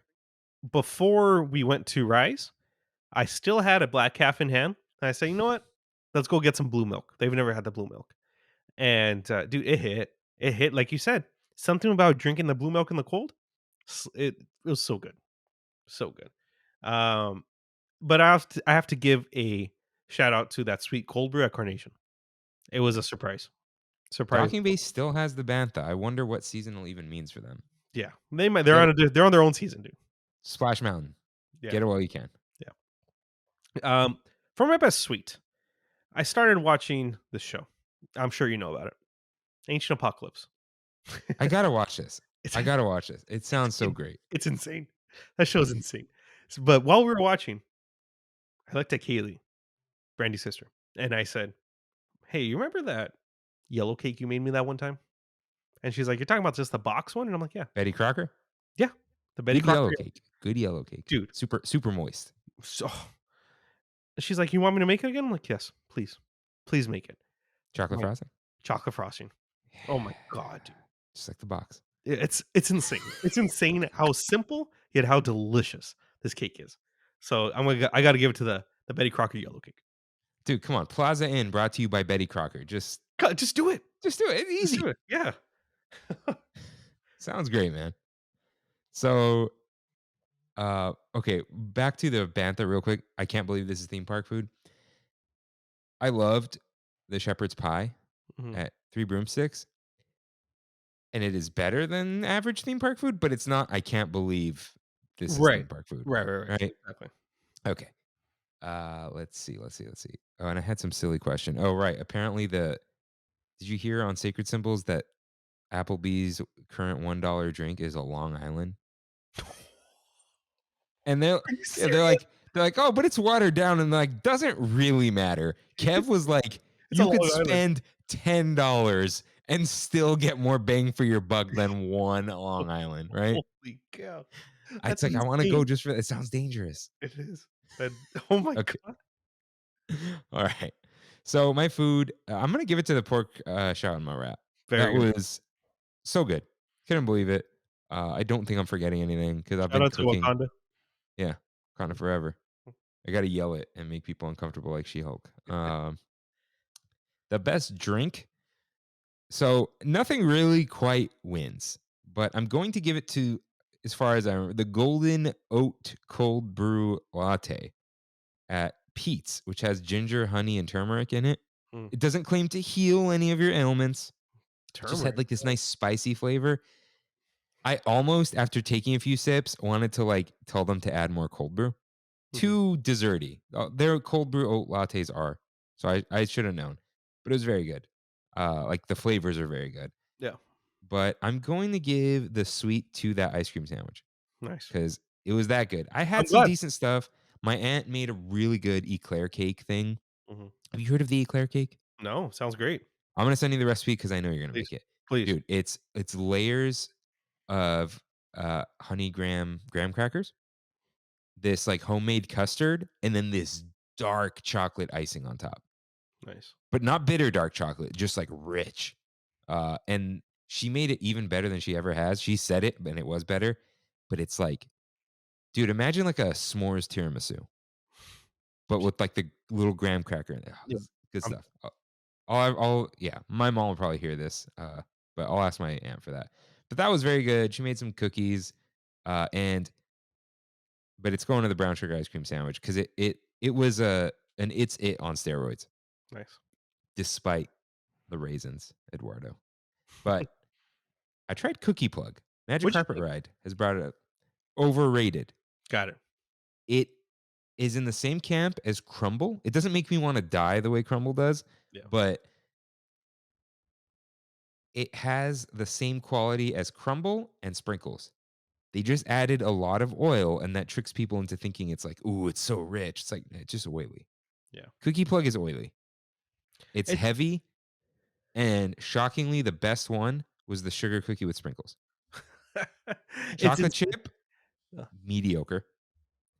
before we went to Rise, I still had a black calf in hand. And I said, you know what? Let's go get some blue milk. They've never had the blue milk. And dude, it hit. It hit, like you said. Something about drinking the blue milk in the cold. It was so good. So good. Um, but I have to give a shout out to that sweet cold brew at Carnation. It was a surprise. Surprise. Docking Base still has the Bantha. I wonder what seasonal even means for them. Yeah. They're Get on it. they're on their own season, dude. Splash Mountain. Yeah. Get it while you can. For my best sweet, I started watching the show. I'm sure you know about it. Ancient Apocalypse. I gotta watch this. It's I gotta watch this. It sounds so in great. it's insane. That show's insane. But while we were watching, I looked at Kaylee, Brandy's sister, and I said, "Hey, you remember that yellow cake you made me that one time?" And she's like, "You're talking about just the box one?" And I'm like, "Yeah. Betty Crocker? Yeah. The Betty Good Crocker." yellow cake. Good yellow cake. Dude. Super moist. So she's like, "You want me to make it again?" I'm like, "Yes, please. Please make it." Chocolate Like, frosting. chocolate frosting. Oh my god, dude. Just like the box. It's insane. It's insane how simple yet how delicious this cake is. So I got to give it to the Betty Crocker yellow cake. Dude, come on. Plaza Inn brought to you by Betty Crocker. Just God, just do it. do it. It's Just easy. do it. Yeah. Sounds great, man. So okay, back to the Bantha real quick. I can't believe this is theme park food. I loved the shepherd's pie Mhm. at Three Broomsticks. And it is better than average theme park food, but it's not. I can't believe this is theme Right. park food. Right. Right? Exactly. Okay. Let's see. Oh, and I had some silly question. Oh, right. Apparently did you hear on Sacred Symbols that Applebee's current $1 drink is a Long Island? And Are you yeah, serious? they're like, oh, but it's watered down, and like, doesn't really matter. Kev was like, It's a you could Long Island. spend $10 and still get more bang for your buck than one Long Island, right? Holy cow. It's That's like I want to go insane. just for it sounds dangerous. It is. That, oh my Okay. god. All right. So my food, I'm gonna give it to the pork shawarma wrap. Very That good. was so good. Couldn't believe it. I don't think I'm forgetting anything because I've Shout been out to cooking. Wakanda. Yeah, kind of forever. I got to yell it and make people uncomfortable like She-Hulk. The best drink. So nothing really quite wins, but I'm going to give it to, as far as I remember, the Golden Oat Cold Brew Latte at Pete's, which has ginger, honey, and turmeric in it. Mm. It doesn't claim to heal any of your ailments. It just had Turmeric. like this nice spicy flavor. I almost, after taking a few sips, wanted to like tell them to add more cold brew. Mhm. Too desserty. Their cold brew oat lattes are. So I should have known. But it was very good. Like the flavors are very good. Yeah. But I'm going to give the sweet to that ice cream sandwich Nice. because it was that good. I I'm had some glad. decent stuff. My aunt made a really good eclair cake thing. Mhm. Have you heard of the eclair cake? No, sounds great. I'm gonna send you the recipe because I know you're gonna Please. make it. Please. Dude, it's layers of honey graham crackers, this like homemade custard, and then this dark chocolate icing on top. Nice. but not bitter dark chocolate, just like rich. And she made it even better than she ever has. She said it, and it was better, but it's like, dude, imagine like a s'mores tiramisu, but with like the little graham cracker in it. Yeah. Good Um, stuff. Yeah, my mom will probably hear this, but I'll ask my aunt for that. But that was very good. She made some cookies, and but it's going to the brown sugar ice cream sandwich because it was it's it on steroids, Nice. despite the raisins, Eduardo. But I tried Cookie Plug. Magic What'd you Carpet think? Ride has brought it up. Overrated. Got it. It is in the same camp as Crumble. It doesn't make me want to die the way Crumble does, Yeah. but it has the same quality as Crumble and Sprinkles. They just added a lot of oil, and that tricks people into thinking it's like, ooh, it's so rich. It's like, it's just oily. Yeah. Cookie Plug is oily. It's It's heavy, and shockingly, the best one was the sugar cookie with sprinkles. it's Chocolate insane. chip, Yeah. mediocre.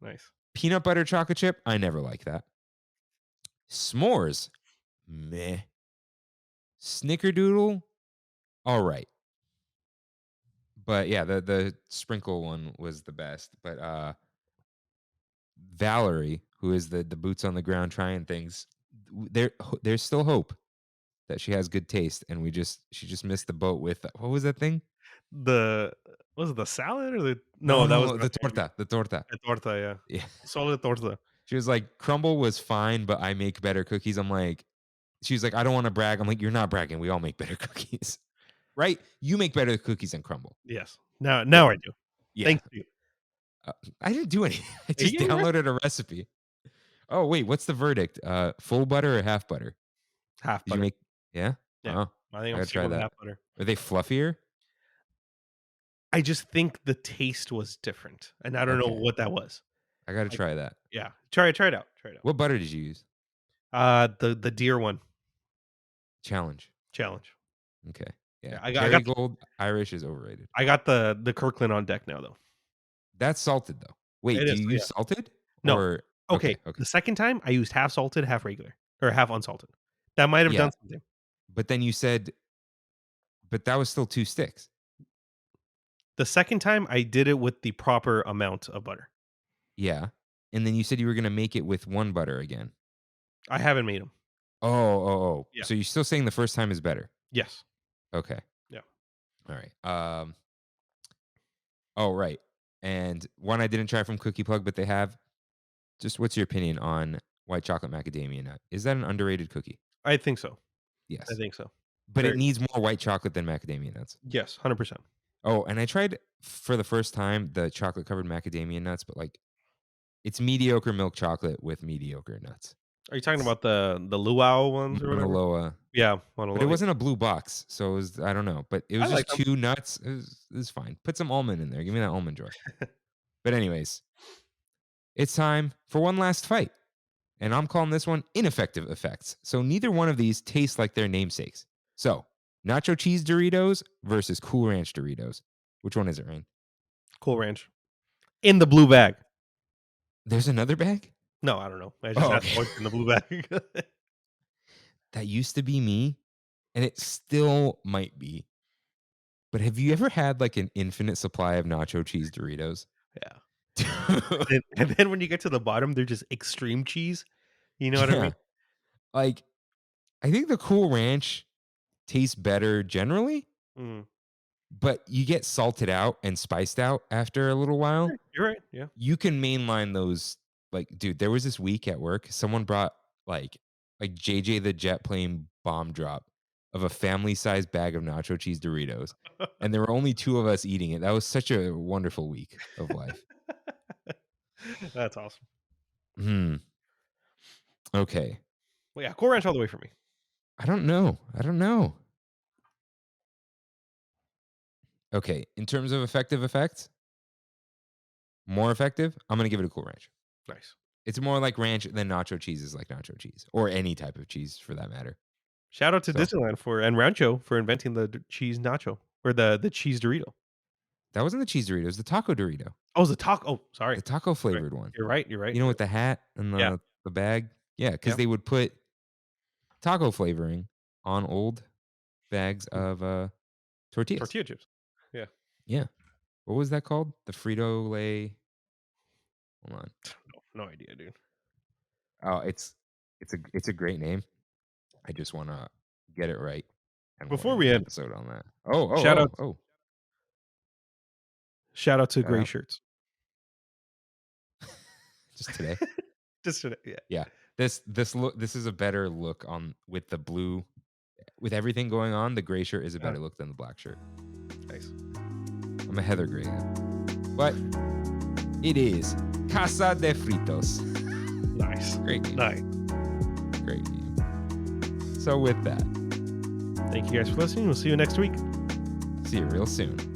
Nice. Peanut butter chocolate chip, I never like that. S'mores, meh. Snickerdoodle, all right. But yeah, the sprinkle one was the best. But Valerie, who is the boots on the ground trying things, there's still hope that she has good taste, and she just missed the boat with what was that thing? The was it the salad or the No, that no, was no, not the torta. the torta, yeah. Yeah. Solid torta. She was like, Crumble was fine, but I make better cookies. I'm like, she was like, I don't want to brag. I'm like, you're not bragging. We all make better cookies. Right? You make better cookies than Crumble. Yes. Now Yeah. I do. Yeah. Thank you. I didn't do anything. I just getting downloaded a recipe. Oh, wait, what's the verdict? Full butter or half butter? Half Did butter. you make Yeah? Yeah. Oh, I I think I'm gotta sticking try with that. half butter. Are they fluffier? I just think the taste was different, and I don't know Okay. what that was. I gotta Like, try that. yeah. Try it out. Try it out. What butter did you use? The deer one Challenge. challenge. Okay. Yeah. Yeah, I Cherry got Gold Irish is overrated. the Kirkland on deck now though. That's salted though. Wait, It do is, you yeah. use salted? No. Or Okay. okay. The second time I used half salted, half regular, or half unsalted. That might have Yeah. done something. But then you said, but that was still 2 sticks. The second time I did it with the proper amount of butter. Yeah. And then you said you were gonna make it with 1 butter again. I haven't made them. Oh. Yeah. So you're still saying the first time is better? Yes. Okay. Yeah. All right. Oh, right. And one I didn't try from Cookie Plug, but they have. Just what's your opinion on white chocolate macadamia nut? Is that an underrated cookie? I think so. Yes. I think so. But it Very needs more white chocolate than macadamia nuts. yes, 100%. Oh, and I tried for the first time the chocolate covered macadamia nuts, but like it's mediocre milk chocolate with mediocre nuts. Are you talking about the luau ones or Mauna whatever? Loa. Yeah, Mauna But it Loa. wasn't a blue box, so it was I don't know. But it was I like just them. 2 nuts. It was fine. Put some almond in there. Give me that almond joy. But anyways, it's time for one last fight. And I'm calling this one ineffective effects. So neither one of these tastes like their namesakes. So nacho cheese Doritos versus Cool Ranch Doritos. Which one is it, Rain? Cool Ranch. In the blue bag. There's another bag? No, I don't know. I just Oh, had okay. what's in the blue bag. That used to be me, and it still might be. But have you ever had like an infinite supply of nacho cheese Doritos? Yeah. And then when you get to the bottom, they're just extreme cheese. You know what I Yeah. mean? Like, I think the Cool Ranch tastes better generally, Mm. but you get salted out and spiced out after a little while. You're right. Yeah. You can mainline those. Like, dude, there was this week at work, someone brought like JJ the Jet plane bomb drop of a family-sized bag of nacho cheese Doritos. And there were only 2 of us eating it. That was such a wonderful week of life. That's awesome. Okay. Well, yeah, Cool Ranch all the way for me. I don't know. Okay. In terms of effective effects, more effective, I'm going to give it a Cool Ranch. Nice. It's more like ranch than nacho cheese is like nacho cheese, or any type of cheese for that matter. Shout out to So- Disneyland and Rancho for inventing the cheese nacho or the cheese Dorito. That wasn't the cheese Dorito. It was the taco Dorito. Oh, it's the taco. Oh, sorry. The taco flavored one. You're right. You know, with the hat and Yeah. the bag? Yeah, because Yeah. they would put taco flavoring on old bags of tortillas. Tortilla chips. Yeah. Yeah. What was that called? The Frito-Lay. Hold on. No idea, dude. Oh, it's a great name. I just want to get it right. And we'll Before end we the end, episode on that. Oh, shout out oh. shout out to Shout gray out. shirts. Just today. Just today, yeah. Yeah. This look. This is a better look on with the blue, with everything going on. The gray shirt is a better look than the black shirt. Nice. I'm a Heather Gray guy. But it is Casa de Fritos. Nice. Great game. Nice. Great game. So with that, Thank you guys for listening. We'll see you next week. see you real soon.